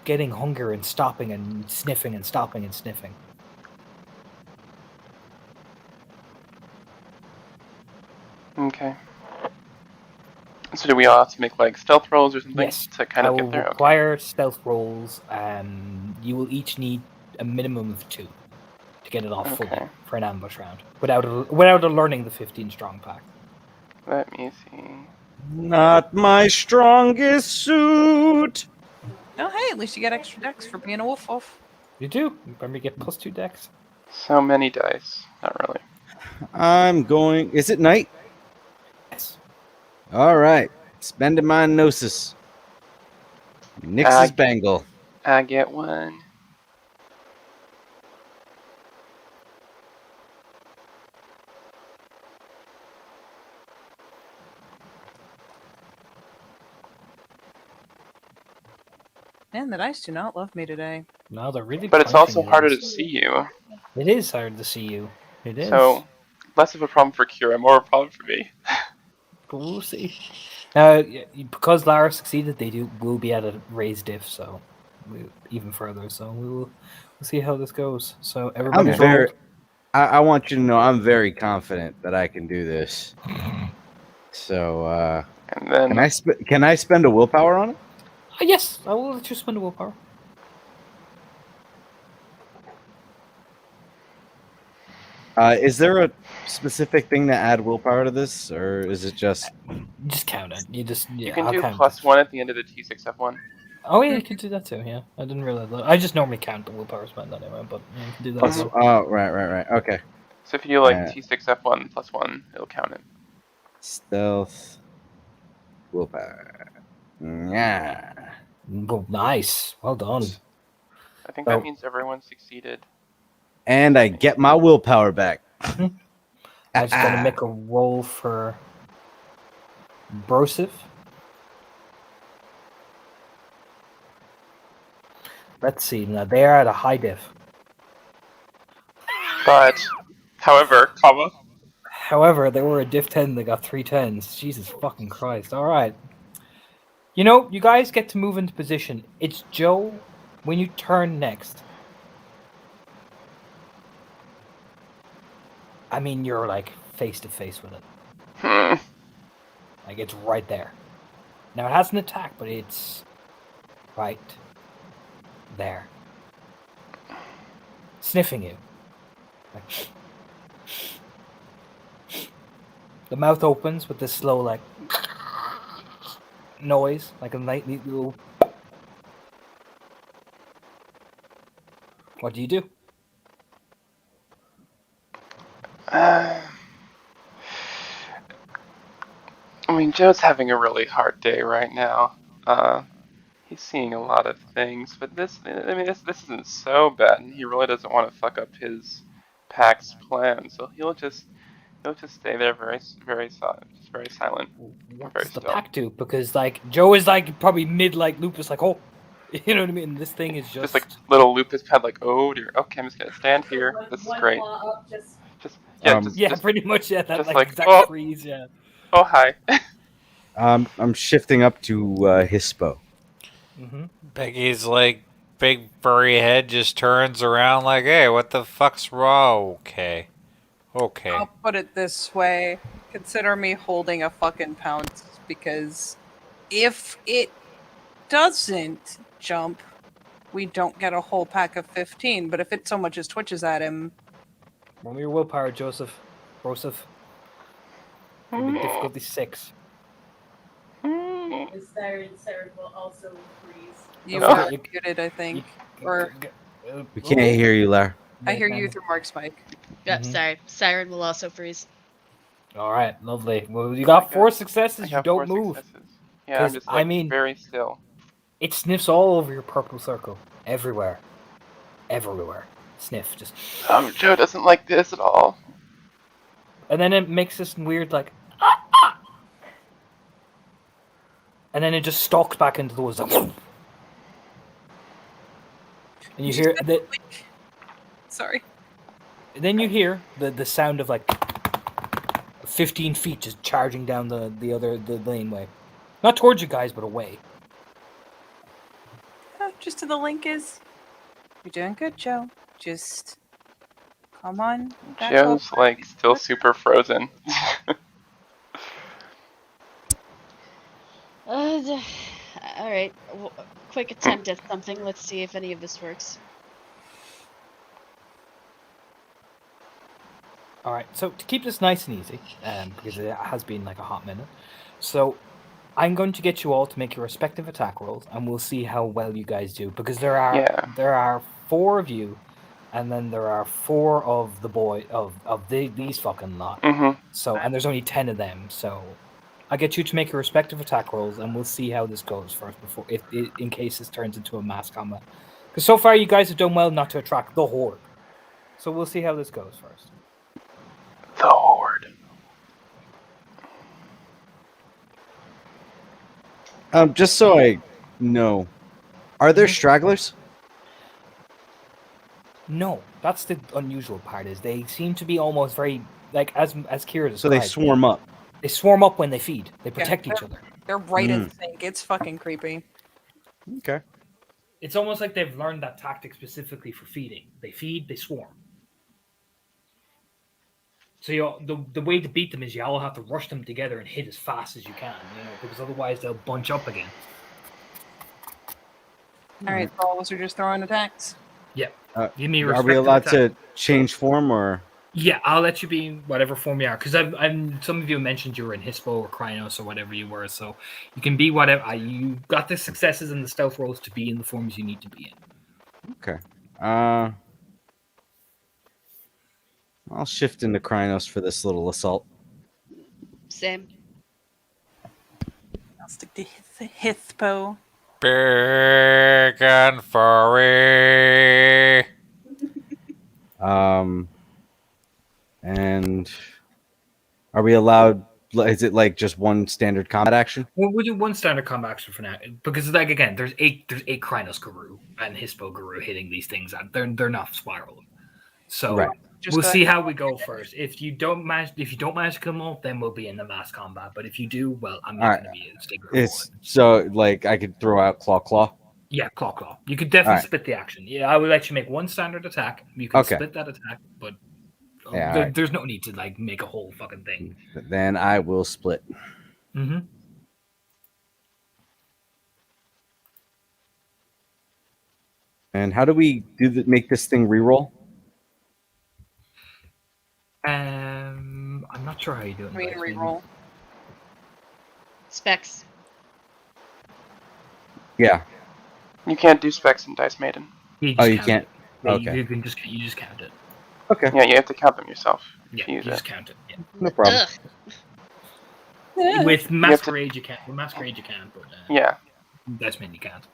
Speaker 1: getting hunger and stopping and sniffing and stopping and sniffing.
Speaker 6: Okay. So do we all have to make like stealth rolls or something
Speaker 1: Yes,
Speaker 6: to kind
Speaker 1: I
Speaker 6: of
Speaker 1: will
Speaker 6: get there? Okay.
Speaker 1: require stealth rolls. You will each need a minimum of 2 to get it off fully
Speaker 6: Okay.
Speaker 1: for an ambush round without learning the 15 strong pack.
Speaker 6: Let me see.
Speaker 7: Not my strongest suit.
Speaker 3: Oh, hey, at least you get extra decks for being a wolf wolf.
Speaker 1: You do. Remember, you get +2 decks.
Speaker 6: So many dice. Not really.
Speaker 7: I'm going. Is it night?
Speaker 1: Yes.
Speaker 7: All right. Spending my gnosis. Nix's bangle.
Speaker 6: I get one.
Speaker 3: Man, the dice do not love me today.
Speaker 1: No, they're really.
Speaker 6: But it's also
Speaker 1: punishing
Speaker 6: harder
Speaker 1: us.
Speaker 6: to see you.
Speaker 1: It is hard to see you. It is.
Speaker 6: So less of a problem for Kira, more of a problem for me.
Speaker 1: But we'll see. Now, because Lara succeeded, will be at a raised diff, so even further. So we'll see how this goes. So everybody,
Speaker 7: I want you to know I'm very confident that I can do this. So
Speaker 6: And then
Speaker 7: can I spend a willpower on it?
Speaker 1: Yes, I will let you spend a willpower.
Speaker 7: Is there a specific thing to add willpower to this, or is it just?
Speaker 1: Just count it.
Speaker 6: you can
Speaker 1: I'll
Speaker 6: do
Speaker 1: count
Speaker 6: +1 at the end of the T6F1.
Speaker 1: Oh yeah, you can do that too. Yeah, I didn't realize that. I just normally count the willpower spent anyway, but yeah, you can do that.
Speaker 7: Plus,
Speaker 1: as well.
Speaker 7: oh, right. Okay.
Speaker 6: So if you do like
Speaker 7: Yeah.
Speaker 6: T6F1 +1, it'll count it.
Speaker 7: Stealth. Willpower. Yeah.
Speaker 1: Well, nice. Well done.
Speaker 6: I think
Speaker 1: Oh.
Speaker 6: that means everyone succeeded.
Speaker 7: And I get my willpower back.
Speaker 1: I'm just gonna make a roll for Brosif. Let's see. Now they are at a high diff.
Speaker 6: But, however,
Speaker 1: However, they were a diff 10. They got 3 10s. Jesus fucking Christ. All right. You know, you guys get to move into position. It's Joe when you turn next. I mean, you're like face to face with it. Like it's right there. Now it has an attack, but it's right there, sniffing you. Like, The mouth opens with this slow, like, noise, like a nightly little. What do you do?
Speaker 6: I mean, Joe's having a really hard day right now. He's seeing a lot of things, but this isn't so bad, and he really doesn't want to fuck up his pack's plan, so he'll just stay there just very silent. Very
Speaker 1: What's the
Speaker 6: still.
Speaker 1: pack do? Because like Joe is like probably mid like lupus, like oh, you know what I mean. This thing is
Speaker 6: Just like little Lupus pad, like, oh dear, okay, I'm just gonna stand here. This is great.
Speaker 1: yeah, pretty much yeah. That
Speaker 6: just
Speaker 1: like
Speaker 6: like,
Speaker 1: exact
Speaker 6: oh.
Speaker 1: freeze, yeah.
Speaker 6: Oh hi.
Speaker 7: I'm shifting up to Hispo.
Speaker 1: Mm-hmm.
Speaker 5: Becky's like big furry head just turns around like, hey, what the fuck's wrong? Okay.
Speaker 3: I'll put it this way. Consider me holding a fucking pounce, because if it doesn't jump, we don't get a whole pack of 15. But if it so much as twitches at him,
Speaker 1: Roll me your willpower, Joseph. It'll be difficulty 6.
Speaker 8: The siren will also freeze.
Speaker 3: you
Speaker 1: No.
Speaker 3: got muted, I think. Or
Speaker 7: We can't hear you, Lar.
Speaker 3: I hear you through Mark's mic.
Speaker 2: Yep,
Speaker 1: Mhm.
Speaker 2: sorry. Siren will also freeze.
Speaker 1: All right, lovely. Well, you got 4
Speaker 6: I
Speaker 1: successes. You
Speaker 6: got
Speaker 1: don't
Speaker 6: 4
Speaker 1: move.
Speaker 6: successes. Yeah, I'm
Speaker 1: 'Cause,
Speaker 6: just
Speaker 1: I
Speaker 6: like
Speaker 1: mean-
Speaker 6: very still.
Speaker 1: It sniffs all over your purple circle, everywhere. Sniff, just.
Speaker 6: Joe doesn't like this at all.
Speaker 1: And then it makes this weird like. And then it just stalks back into the woods. Like, and you hear the.
Speaker 3: Sorry.
Speaker 1: Then you hear the sound of like 15 feet just charging down the laneway, not towards you guys, but away.
Speaker 3: Just to the link is. You're doing good, Joe. Just come on. back
Speaker 6: Joe's
Speaker 3: up.
Speaker 6: like still super frozen.
Speaker 2: All right. Quick attempt at something. Let's see if any of this works.
Speaker 1: All right, so to keep this nice and easy, because it has been like a hot minute, so I'm going to get you all to make your respective attack rolls, and we'll see how well you guys do. Because there are 4 of you, and then there are 4 of these fucking lot.
Speaker 6: Mm-hmm.
Speaker 1: So and there's only 10 of them. So I get you to make your respective attack rolls, and we'll see how this goes first before in case this turns into a mass combat. Because so far you guys have done well not to attract the horde. So we'll see how this goes first.
Speaker 6: The horde.
Speaker 7: Just so I know, are there stragglers?
Speaker 1: No, that's the unusual part. Is they seem to be almost very like as Kira described.
Speaker 7: So they swarm up.
Speaker 1: They swarm up when they feed. They protect each other.
Speaker 3: They're right in sync. It's fucking creepy.
Speaker 7: Okay.
Speaker 1: It's almost like they've learned that tactic specifically for feeding. They feed, they swarm. So the way to beat them is you all have to rush them together and hit as fast as you can, because otherwise they'll bunch up again.
Speaker 3: All right, so all of us are just throwing attacks.
Speaker 1: Yep. Give me
Speaker 7: Are we allowed to change form or?
Speaker 1: Yeah, I'll let you be in whatever form you are, because some of you mentioned you were in Hispo or Krynos or whatever you were, so you can be whatever. You got the successes and the stealth rolls to be in the forms you need to be in.
Speaker 7: Okay. I'll shift into Krynos for this little assault.
Speaker 2: Same.
Speaker 3: I'll stick to Hispo.
Speaker 5: Big and furry.
Speaker 7: And are we allowed? Is it like just one standard combat action?
Speaker 1: Well, we'll do one standard combat action for now, because like again, there's eight Krynos Guru and Hispo Guru hitting these things, and they're not spiraling. So
Speaker 7: Right.
Speaker 1: we'll see how we go first. If you don't manage to kill them all, then we'll be in the mass combat. But if you do, well, I'm not going to be a stinger.
Speaker 7: It's so like I could throw out claw.
Speaker 1: Yeah, claw. You could definitely
Speaker 7: Alright.
Speaker 1: split the action. Yeah, I will let you make one standard attack. You can
Speaker 7: Okay.
Speaker 1: split that attack, but
Speaker 7: Yeah, alright.
Speaker 1: there's no need to like make a whole fucking thing.
Speaker 7: Then I will split.
Speaker 1: Mm-hmm.
Speaker 7: And how do we make this thing reroll?
Speaker 1: I'm not Sure, how you do it. in
Speaker 3: Read
Speaker 1: Dice
Speaker 3: and
Speaker 1: Maiden.
Speaker 3: reroll.
Speaker 2: Specs.
Speaker 7: Yeah.
Speaker 6: You can't do specs in Dice Maiden.
Speaker 1: You
Speaker 7: Oh,
Speaker 1: just
Speaker 7: you
Speaker 1: count
Speaker 7: can't.
Speaker 1: it. Yeah,
Speaker 7: Okay.
Speaker 1: you just count it.
Speaker 7: Okay.
Speaker 6: Yeah, you have to count them yourself
Speaker 1: Yeah,
Speaker 6: if you
Speaker 1: you
Speaker 6: use
Speaker 1: just
Speaker 6: it.
Speaker 1: count it. Yeah.
Speaker 7: No problem.
Speaker 2: Ugh.
Speaker 1: With
Speaker 6: have to-
Speaker 1: Masquerade you can't. With Masquerade you can, but
Speaker 6: Yeah.
Speaker 1: Dice Maiden you can't.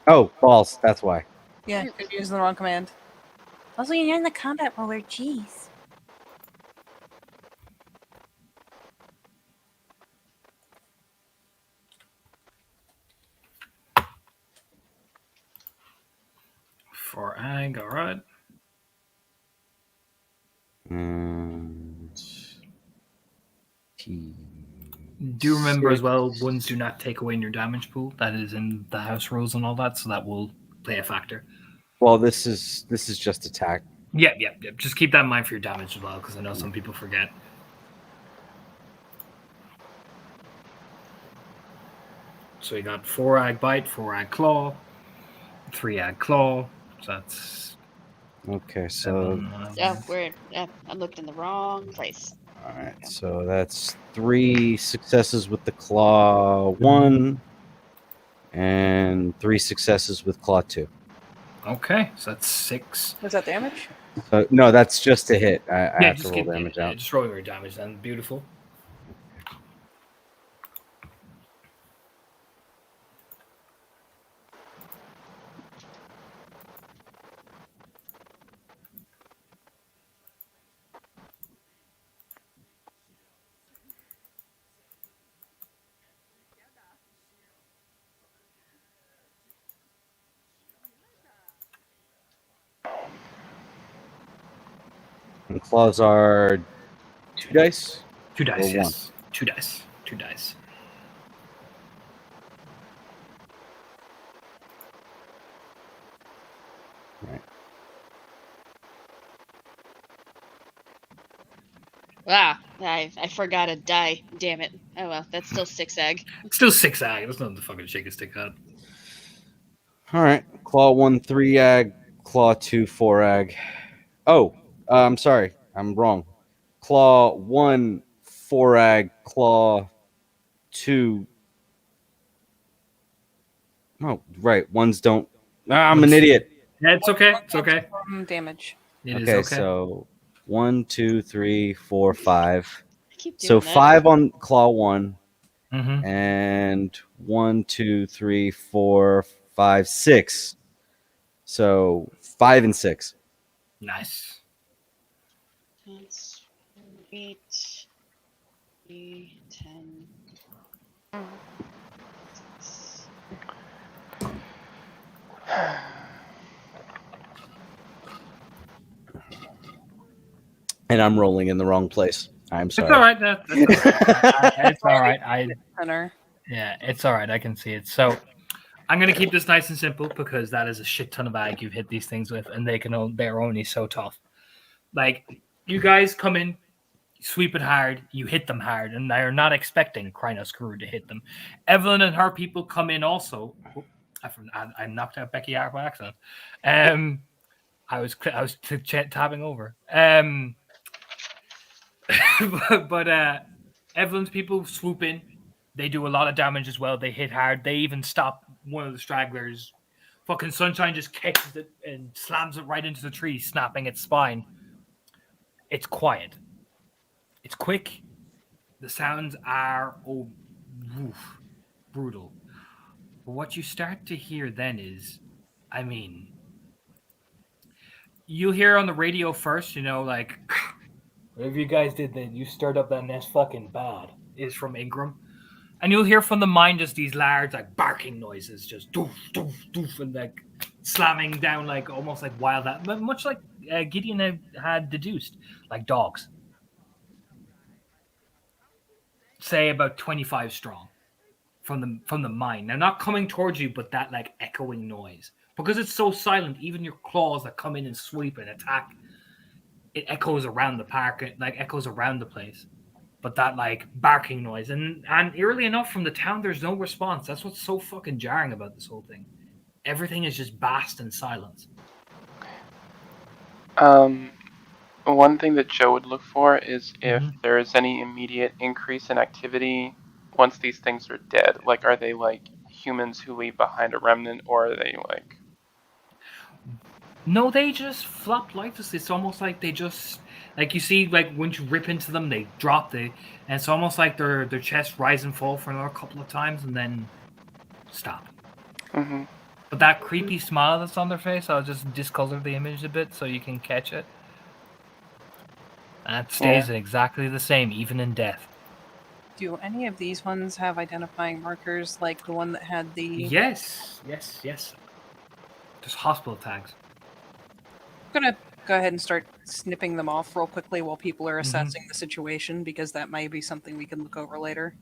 Speaker 7: Oh, balls. That's why.
Speaker 3: Yeah, you're using the wrong command. Also, you're in the combat roller. Jeez.
Speaker 1: For Ag, alright. Do remember as well, ones do not take away in your damage pool. That is in the house rules and all that, so that will play a factor.
Speaker 7: Well, this is just attack.
Speaker 1: Yeah. Just keep that in mind for your damage as well, because I know some people forget. So you got 4 Ag Bite, 4 Ag Claw, 3 Ag Claw. So that's
Speaker 7: Okay, so
Speaker 1: 7.
Speaker 2: I'm looking in the wrong place.
Speaker 7: all right, so that's 3 successes with the claw 1, and 3 successes with claw 2.
Speaker 1: Okay, so that's 6.
Speaker 3: Was that damage?
Speaker 7: So no, that's just a hit. I have to
Speaker 1: just
Speaker 7: roll
Speaker 1: keep
Speaker 7: damage
Speaker 1: yeah,
Speaker 7: out.
Speaker 1: just roll your damage then. Beautiful.
Speaker 7: And claws are 2 dice.
Speaker 1: 2 dice,
Speaker 7: Or
Speaker 1: yes. 2 dice. 2 dice.
Speaker 2: I forgot a die. Damn it. Oh well, that's still 6 Ag.
Speaker 1: Still 6 Ag. There's nothing to fucking shake a stick at.
Speaker 7: All right, claw 1 3 ag, claw 2 4 ag. Oh, I'm sorry, I'm wrong. Claw 1 4 ag, claw 2. Oh, right. Ones don't. I'm an idiot.
Speaker 1: Yeah, it's okay. It's okay.
Speaker 3: Damage.
Speaker 1: It is
Speaker 7: Okay,
Speaker 1: okay.
Speaker 7: so 1 2 3 4 5.
Speaker 2: I keep doing
Speaker 7: So
Speaker 2: that.
Speaker 7: 5 on claw 1,
Speaker 1: Mm-hmm.
Speaker 7: and 1 2 3 4 5 6. So 5 and 6.
Speaker 1: Nice.
Speaker 2: That's 8, 3, 10. Six.
Speaker 7: And I'm rolling in the wrong place. I'm
Speaker 1: It's
Speaker 7: sorry.
Speaker 1: all right. That's all right. It's all right.
Speaker 3: Center.
Speaker 1: Yeah, it's all right. I can see it. So I'm gonna keep this nice and simple because that is a shit ton of ag you've hit these things with, and they're only so tough. Like you guys come in, sweep it hard, you hit them hard, and they're not expecting Krynos to hit them. Evelyn and her people come in also. Oh, I knocked out Becky out by accident. I was tabbing over. But Evelyn's people swoop in. They do a lot of damage as well. They hit hard. They even stop one of the stragglers. Fucking Sunshine just kicks it and slams it right into the tree, snapping its spine. It's quiet. It's quick. The sounds are brutal. But what you start to hear then is, I mean, you'll hear on the radio first, like, whatever you guys did then, you stirred up that nest fucking bad, is from Ingram. And you'll hear from the mine just these large, like, barking noises, just doof, doof, doof, and, like, slamming down, like, almost like wild, much like Gideon had deduced, like dogs. Say about 25 strong from the mine. They're not coming towards you, but that, like, echoing noise. because it's so silent. Even your claws that come in and sweep and attack, it echoes around the park, it like echoes around the place. But that like barking noise, and eerily enough, from the town, there's no response. That's what's so fucking jarring about this whole thing. Everything is just vast and silence.
Speaker 6: One thing that Joe would look for is if
Speaker 1: Mhm.
Speaker 6: there is any immediate increase in activity once these things are dead. Like, are they like humans who leave behind a remnant, or are they like?
Speaker 1: No, they just flop lifelessly. It's almost like they just like you see, like once you rip into them, they drop. And it's almost like their chest rise and fall for another couple of times and then stop.
Speaker 6: Mm-hmm.
Speaker 1: But that creepy smile that's on their face, I'll just discolor the image a bit so you can catch it. And it stays exactly the same, even in death.
Speaker 3: Do any of these ones have identifying markers like the one that had the...
Speaker 1: Yes. Just hospital tags.
Speaker 3: I'm going to go ahead and start snipping them off real quickly while people are
Speaker 1: Mhm.
Speaker 3: assessing the situation, because that might be something we can look over later.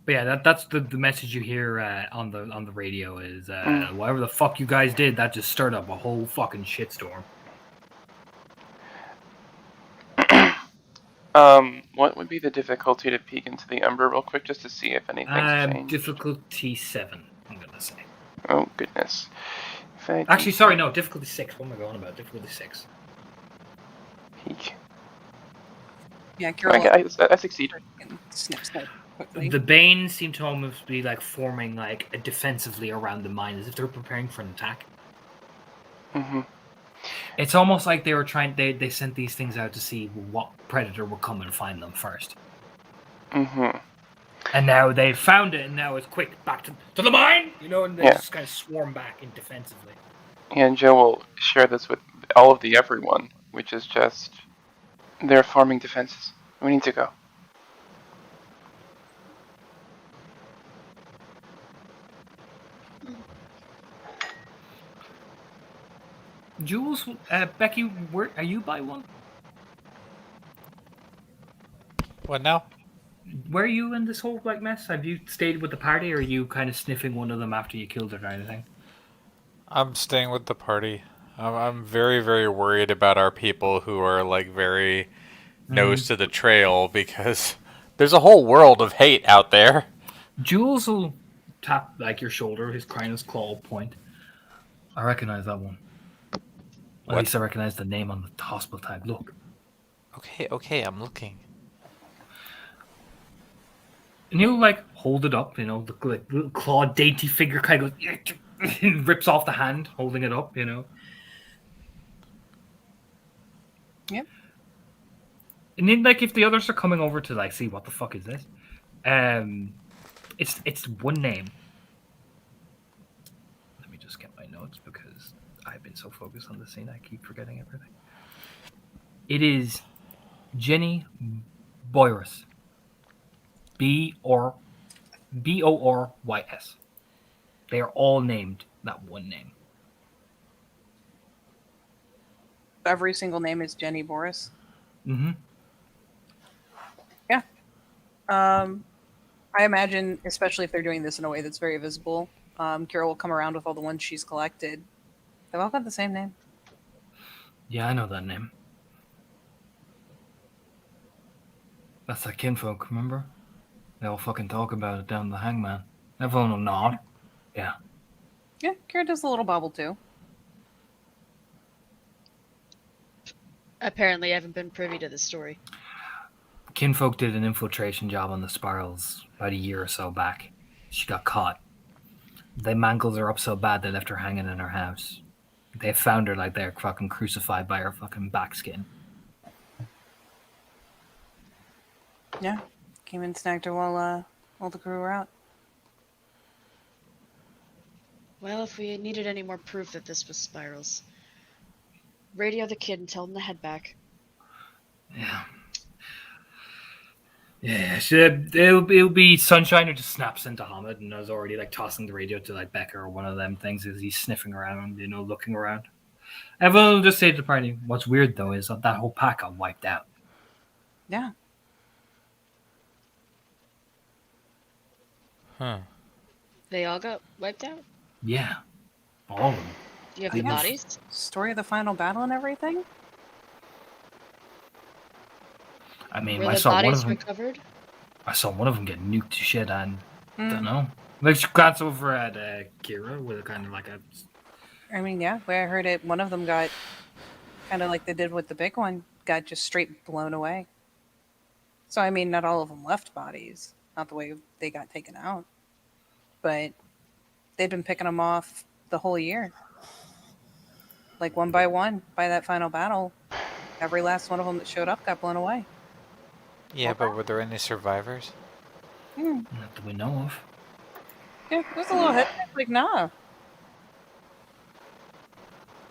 Speaker 1: But yeah, that's the message you hear on the radio is whatever the fuck you guys did, that just stirred up a whole fucking shitstorm.
Speaker 6: What would be the difficulty to peek into the Umber real quick just to see if anything's changed?
Speaker 1: Difficulty 7, I'm gonna say.
Speaker 6: Oh goodness.
Speaker 1: Actually, sorry, no, difficulty 6. What am I going about? Difficulty 6.
Speaker 6: Peek.
Speaker 3: Yeah, Carol,
Speaker 6: I succeed.
Speaker 3: snip quickly.
Speaker 1: The Banes seem to almost be like forming like defensively around the mine, as if they're preparing for an attack.
Speaker 6: Mm-hmm.
Speaker 1: It's almost like they were trying. They sent these things out to see what predator would come and find them first.
Speaker 6: Mm-hmm.
Speaker 1: And now they found it, and now it's quick back to the mine, you know, and they just kind of swarm back in defensively.
Speaker 6: And Joe will share this with all of the everyone, which is just they're forming defenses. We need to go.
Speaker 1: Jules, Becky, where are you by one?
Speaker 5: What now?
Speaker 1: Where are you in this whole like mess? Have you stayed with the party, or are you kind of sniffing one of them after you killed it or anything?
Speaker 5: I'm staying with the party. I'm very, very worried about our people who are like very nose to the trail, because there's a whole world of hate out there.
Speaker 1: Jules will tap like your shoulder, his Krynos claw point. I recognize that one. At
Speaker 5: What?
Speaker 1: least I recognize the name on the hospital tag. Look.
Speaker 5: Okay, I'm looking.
Speaker 1: And he'll like hold it up, you know, the like, little claw dainty figure kind of goes, rips off the hand, holding it up, you know.
Speaker 3: Yep.
Speaker 1: And then like if the others are coming over to like see what the fuck is this, it's one name. Let me just get my notes because I've been so focused on the scene I keep forgetting everything. It is Jenny Boyrus. Boorys. They are all named that one name.
Speaker 3: Every single name is Jenny Boris.
Speaker 1: Mm-hmm.
Speaker 3: Yeah. I imagine, especially if they're doing this in a way that's very visible, Kira will come around with all the ones she's collected. They've all got the same name.
Speaker 1: Yeah, I know that name. That's that kinfolk, remember? They all fucking talk about it down the hangman. Everyone will nod. Yeah.
Speaker 3: Yeah, Kira does a little bobble too.
Speaker 2: Apparently, I haven't been privy to this story.
Speaker 1: Kinfolk did an infiltration job on the Spirals about a year or so back. She got caught. They mangled her up so bad they left her hanging in her house. They found her like they're fucking crucified by her fucking back skin.
Speaker 3: Yeah. Came and snagged her while the crew were out.
Speaker 2: Well, if we needed any more proof that this was Spirals, radio the kid and tell him to head back.
Speaker 1: Yeah. Yeah, it'll be Sunshine who just snaps into Hamid and is already like tossing the radio to like Becca or one of them things as he's sniffing around, you know, looking around. Everyone will just say to the party, what's weird though is that whole pack got wiped out.
Speaker 3: Yeah.
Speaker 5: Huh.
Speaker 2: They all got wiped out?
Speaker 1: Yeah. All of them.
Speaker 2: Do you have
Speaker 1: I
Speaker 2: the
Speaker 1: know.
Speaker 2: bodies?
Speaker 3: Story of the final battle and everything.
Speaker 1: I mean,
Speaker 2: Were
Speaker 1: I
Speaker 2: the
Speaker 1: saw one
Speaker 2: bodies
Speaker 1: of them.
Speaker 2: recovered?
Speaker 1: I saw one of them get nuked to shit, and don't
Speaker 3: Mm.
Speaker 1: know. Like she glance over at Kira with a kind of like a.
Speaker 3: I mean, yeah, where I heard it, one of them got kind of like they did with the big one, got just straight blown away. So I mean, not all of them left bodies, not the way they got taken out, but they've been picking them off the whole year, like one by that final battle. Every last one of them that showed up got blown away.
Speaker 5: Yeah, but were there any survivors?
Speaker 3: Hmm.
Speaker 1: Not that we know of.
Speaker 3: Yeah, it was a little hit. Like, nah.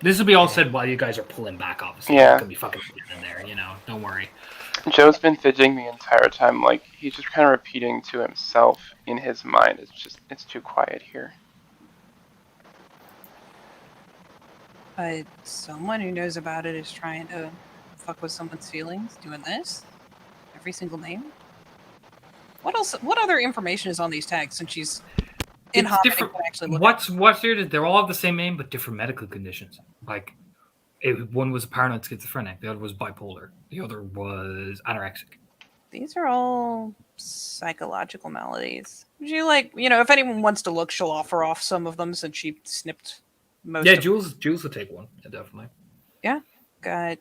Speaker 1: This will be all said while you guys are pulling back, obviously.
Speaker 6: Yeah.
Speaker 1: It's gonna be fucking in there, you know. Don't worry.
Speaker 6: Joe's been fidgeting the entire time, like he's just kind of repeating to himself in his mind. It's too quiet here.
Speaker 3: But someone who knows about it is trying to fuck with someone's feelings, doing this. Every single name. What else? What other information is on these tags since she's in
Speaker 1: It's
Speaker 3: Hobbit and
Speaker 1: different.
Speaker 3: can actually look
Speaker 1: What's here? They're all have the same name, but different medical conditions. Like, one was a paranoid schizophrenic. The other was bipolar. The other was anorexic.
Speaker 3: These are all psychological maladies. Would you like, if anyone wants to look, she'll offer off some of them since she snipped most
Speaker 1: Yeah,
Speaker 3: of
Speaker 1: Jules will take one. Yeah, definitely.
Speaker 3: Got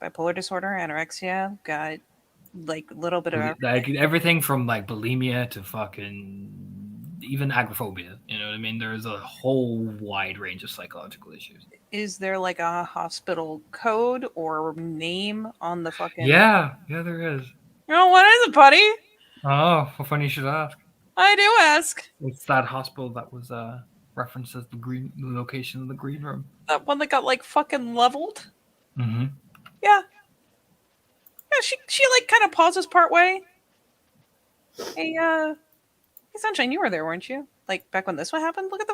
Speaker 3: bipolar disorder, anorexia, got like a little bit of
Speaker 1: Like everything from like bulimia to fucking even agoraphobia. You know what I mean? There's a whole wide range of psychological issues.
Speaker 3: Is there like a hospital code or name on the fucking
Speaker 1: Yeah, there is.
Speaker 3: Oh, what is it, buddy?
Speaker 1: Oh, well, funny you should ask.
Speaker 3: I do ask.
Speaker 1: It's that hospital that was referenced as the location of the green room.
Speaker 3: That one that got like fucking leveled?
Speaker 1: Mm-hmm.
Speaker 3: Yeah. Yeah, she like kind of pauses part way. Hey, Sunshine, you were there, weren't you? Like back when this one happened? Look at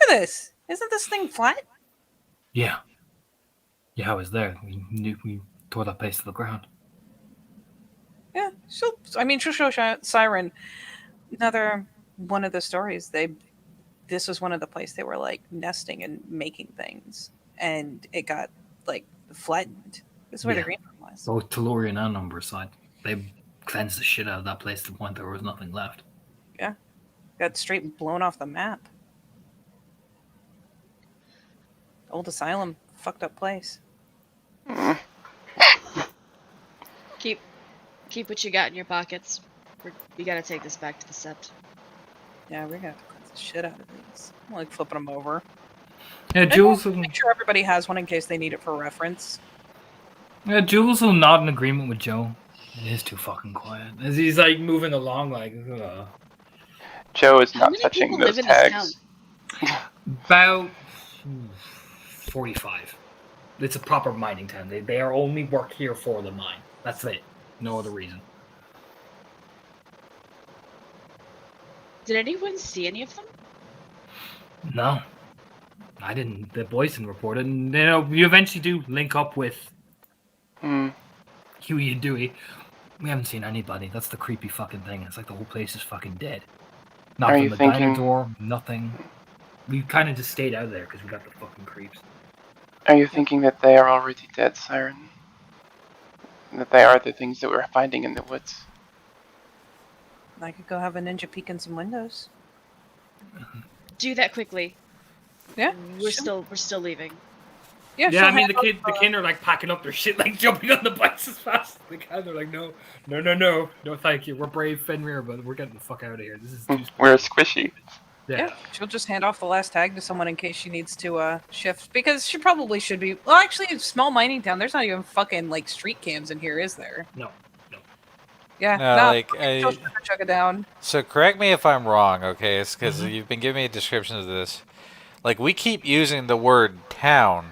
Speaker 3: this. Isn't this thing flat?
Speaker 1: Yeah, I was there. We tore that place to the ground.
Speaker 3: Yeah. She'll show Siren another one of the stories. This was one of the place they were like nesting and making things, and it got like flattened. This is where the green room was.
Speaker 1: Both Tellurian and Umberside. They cleansed the shit out of that place to the point there was nothing left.
Speaker 3: Yeah. Got straight blown off the map. Old asylum, fucked up place.
Speaker 2: Keep what you got in your pockets. We gotta take this back to the Sept.
Speaker 3: Yeah, we're gonna have to cleanse the shit out of these. I'm like flipping them over.
Speaker 1: Yeah, Jules will,
Speaker 3: Make sure everybody has one in case they need it for reference.
Speaker 1: Jules will nod in agreement with Joe. It is too fucking quiet. As he's like moving along, like
Speaker 6: Joe is
Speaker 2: How
Speaker 6: not
Speaker 2: many
Speaker 6: touching
Speaker 2: people
Speaker 6: those
Speaker 2: live in this
Speaker 6: tags.
Speaker 1: about 45. It's a proper mining town. They are only work here for the mine. That's it. No other reason.
Speaker 2: Did anyone see any of them?
Speaker 1: No, I didn't. The boys didn't report it. And you eventually do link up with Huey and Dewey. We haven't seen anybody. That's the creepy fucking thing. It's like the whole place is fucking dead. Not
Speaker 6: Are
Speaker 1: from
Speaker 6: you
Speaker 1: the diner
Speaker 6: thinking-
Speaker 1: door. Nothing. We kind of just stayed out there because we got the fucking creeps.
Speaker 6: Are you thinking that they are already dead, Siren? That they are the things that we're finding in the woods?
Speaker 3: I could go have a ninja peek in some windows.
Speaker 2: Do that quickly.
Speaker 3: Yeah.
Speaker 2: We're
Speaker 3: sure.
Speaker 2: still leaving.
Speaker 3: Yeah,
Speaker 1: Yeah,
Speaker 3: she'll
Speaker 1: I mean
Speaker 3: have
Speaker 1: the kid are like packing up their shit, like jumping on the bikes as fast as they can. They're like, no, thank you. We're brave Fenrir, but we're getting the fuck out of here. This is too
Speaker 6: We're squishy.
Speaker 3: Yeah, she'll just hand off the last tag to someone in case she needs to shift because she probably should be. Well, actually, it's a small mining town. There's not even fucking like street cams in here, is there?
Speaker 1: No.
Speaker 3: Yeah,
Speaker 5: No,
Speaker 3: nah,
Speaker 5: like,
Speaker 3: she'll chug it down.
Speaker 5: So correct me if I'm wrong, okay? It's because you've been giving me a description of this. Like, we keep using the word town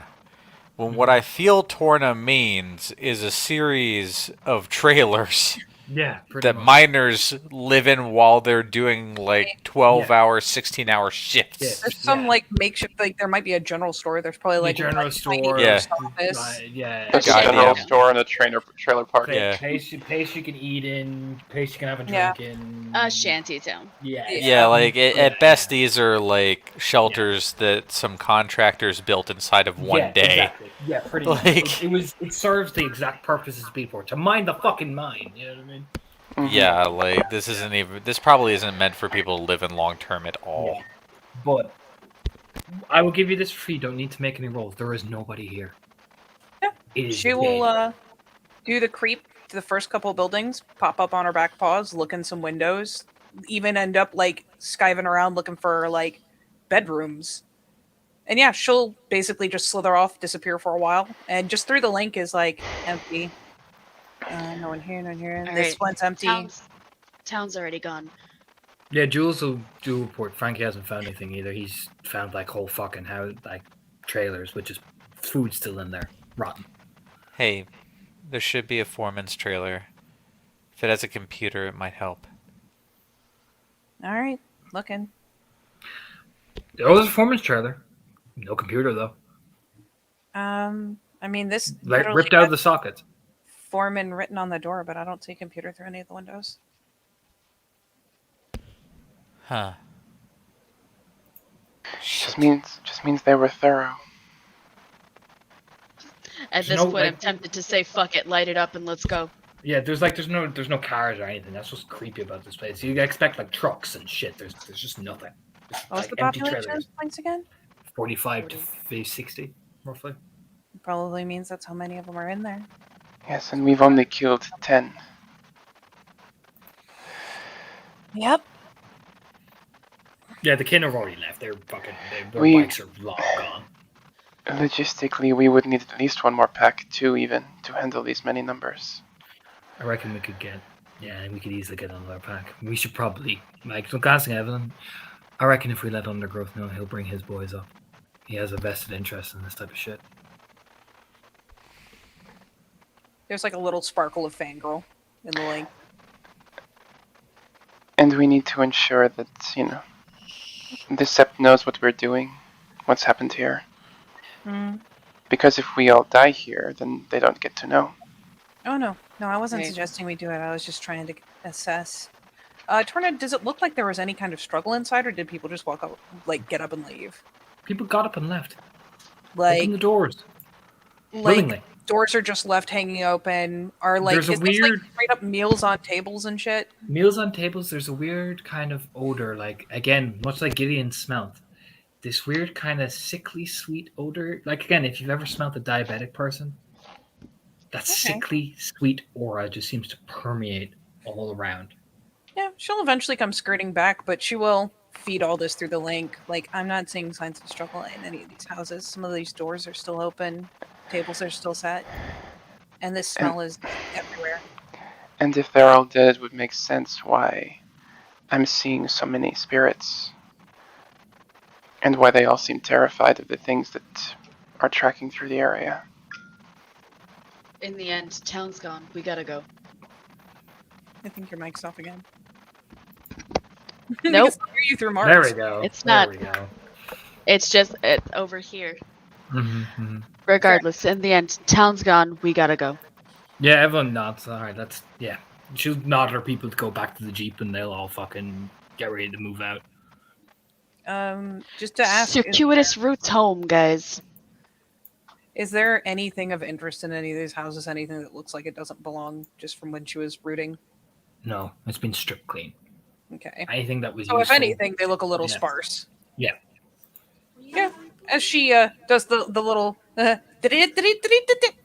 Speaker 5: when what I feel Torna means is a series of trailers
Speaker 1: Yeah, pretty
Speaker 5: that
Speaker 1: much.
Speaker 5: miners live in while they're doing like 12-hour, 16-hour shifts.
Speaker 1: Yeah.
Speaker 3: There's some like makeshift, like there might be a general store. There's probably like
Speaker 1: general
Speaker 3: one
Speaker 1: store.
Speaker 5: Yeah.
Speaker 3: post office.
Speaker 1: Yeah.
Speaker 6: There's a
Speaker 5: Goddamn.
Speaker 6: general store and a trailer park.
Speaker 5: Yeah.
Speaker 1: Place you can eat in. Place you can have a
Speaker 3: Yeah.
Speaker 1: drink in.
Speaker 2: Shantytown.
Speaker 1: Yeah.
Speaker 5: Yeah, like at
Speaker 1: Yeah.
Speaker 5: best, these are like shelters that some contractors built inside of one
Speaker 1: Yeah,
Speaker 5: day.
Speaker 1: Exactly. Yeah, pretty much.
Speaker 5: Like-
Speaker 1: It serves the exact purpose it's before, to mine the fucking mine. You know what I mean?
Speaker 6: Mhm.
Speaker 5: Yeah, like this probably isn't meant for people to live in long term at all.
Speaker 1: Yeah. But I will give you this free. Don't need to make any rolls. There is nobody here.
Speaker 3: Yeah.
Speaker 1: It is
Speaker 3: She will
Speaker 1: dead.
Speaker 3: do the creep to the first couple of buildings, pop up on her back paws, look in some windows, even end up like skiving around looking for like bedrooms. And yeah, she'll basically just slither off, disappear for a while, and just through the link is like empty. No one here, no one here.
Speaker 2: All
Speaker 3: This
Speaker 2: right.
Speaker 3: one's empty.
Speaker 2: Town's already gone.
Speaker 1: Yeah, Jules will do report. Frankie hasn't found anything either. He's found like whole fucking house, like trailers, which is food still in there, rotten.
Speaker 5: Hey, there should be a foreman's trailer. If it has a computer, it might help.
Speaker 3: All right, looking.
Speaker 1: Oh, there's a foreman's trailer. No computer though.
Speaker 3: I mean this
Speaker 1: Like
Speaker 3: literally
Speaker 1: ripped out
Speaker 3: has
Speaker 1: of the sockets.
Speaker 3: Foreman written on the door, but I don't see computer through any of the windows.
Speaker 5: Huh.
Speaker 6: Just means they were thorough.
Speaker 2: At
Speaker 1: There's
Speaker 2: this
Speaker 1: no,
Speaker 2: point, I'm
Speaker 1: like-
Speaker 2: tempted to say, "Fuck it, light it up and let's go."
Speaker 1: Yeah, there's no cars or anything. That's what's creepy about this place. You expect like trucks and shit. There's just nothing. Just,
Speaker 3: What was
Speaker 1: like,
Speaker 3: the
Speaker 1: empty
Speaker 3: population of
Speaker 1: trailers.
Speaker 3: this place again?
Speaker 1: 45 to 60, roughly.
Speaker 3: Probably means that's how many of them are in there.
Speaker 6: Yes, and we've only killed 10.
Speaker 3: Yep.
Speaker 1: Yeah, the kin have already left. Their
Speaker 6: We-
Speaker 1: bikes are long gone.
Speaker 6: Logistically, we would need at least one more pack, two even, to handle these many numbers.
Speaker 1: I reckon we could get. Yeah, we could easily get another pack. We should probably like so glancing Evelyn. I reckon if we let Undergrowth know, he'll bring his boys up. He has a vested interest in this type of shit.
Speaker 3: There's like a little sparkle of fangirl in the link.
Speaker 6: And we need to ensure that, the Sept knows what we're doing, what's happened here. Because if we all die here, then they don't get to know.
Speaker 3: Oh no, I wasn't
Speaker 2: Right.
Speaker 3: suggesting we do it. I was just trying to assess. Torna, does it look like there was any kind of struggle inside, or did people just walk up, like get up and leave?
Speaker 1: People got up and left.
Speaker 3: Like,
Speaker 1: Open the doors.
Speaker 3: like
Speaker 1: Willingly.
Speaker 3: doors are just left hanging open, or like
Speaker 1: There's a
Speaker 3: is this like
Speaker 1: weird-
Speaker 3: straight up meals on tables and shit?
Speaker 1: Meals on tables, there's a weird kind of odor, like, again, much like Gideon smelt. This weird kind of sickly sweet odor. Like, again, if you've ever smelt a diabetic person, that
Speaker 3: Okay.
Speaker 1: sickly sweet aura just seems to permeate all around.
Speaker 3: Yeah, she'll eventually come skirting back, but she will feed all this through the link. Like, I'm not seeing signs of struggle in any of these houses. Some of these doors are still open, tables are still set, and this smell is everywhere.
Speaker 6: And if they're all dead, it would make sense why I'm seeing so many spirits. And why they all seem terrified of the things that are tracking through the area.
Speaker 2: In the end, town's gone. We gotta go.
Speaker 3: I think your mic's off again.
Speaker 2: Nope.
Speaker 3: I hear you through Mars.
Speaker 1: There we go.
Speaker 2: It's
Speaker 1: there
Speaker 2: not.
Speaker 1: we go.
Speaker 2: It's just it's over here.
Speaker 1: Mm-hmm.
Speaker 2: Regardless, in the end, town's gone. We gotta go.
Speaker 1: Yeah, everyone nods. All right, that's yeah. She'll nod her people to go back to the jeep, and they'll all fucking get ready to move out.
Speaker 3: Just to ask,
Speaker 2: Circuitous routes home, guys.
Speaker 3: is there anything of interest in any of these houses? Anything that looks like it doesn't belong, just from when she was rooting?
Speaker 1: No, it's been stripped clean.
Speaker 3: Okay.
Speaker 1: Anything that was
Speaker 3: So if
Speaker 1: useful-
Speaker 3: anything, they look a little
Speaker 1: Yeah.
Speaker 3: sparse.
Speaker 1: Yeah.
Speaker 3: Yeah. As she does the little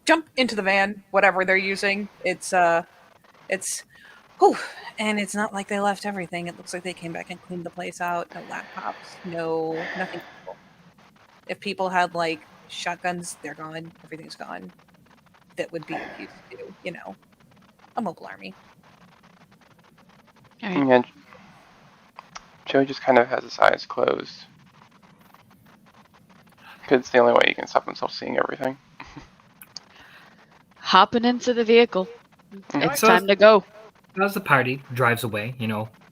Speaker 3: jump into the van, whatever they're using, it's whew, and it's not like they left everything. It looks like they came back and cleaned the place out. No laptops, nothing. If people had like shotguns, they're gone. Everything's gone. That would be used to, a mobile army.
Speaker 2: All right.
Speaker 6: And Joe just kind of has his eyes closed. Because it's the only way he can stop himself seeing everything.
Speaker 2: Hopping into the vehicle. It's
Speaker 1: So
Speaker 2: time to go.
Speaker 1: as the party drives away,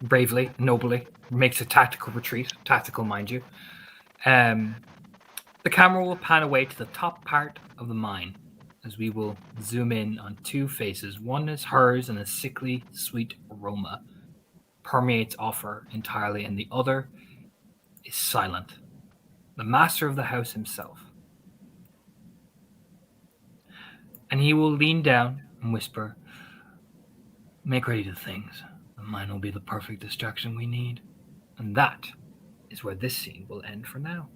Speaker 1: bravely, nobly, makes a tactical retreat, tactical, mind you, the camera will pan away to the top part of the mine as we will zoom in on two faces. One is hers, and a sickly, sweet aroma permeates off her entirely, and the other is silent, the master of the house himself. And he will lean down and whisper, "Make ready the things. The mine will be the perfect distraction we need." And that is where this scene will end for now.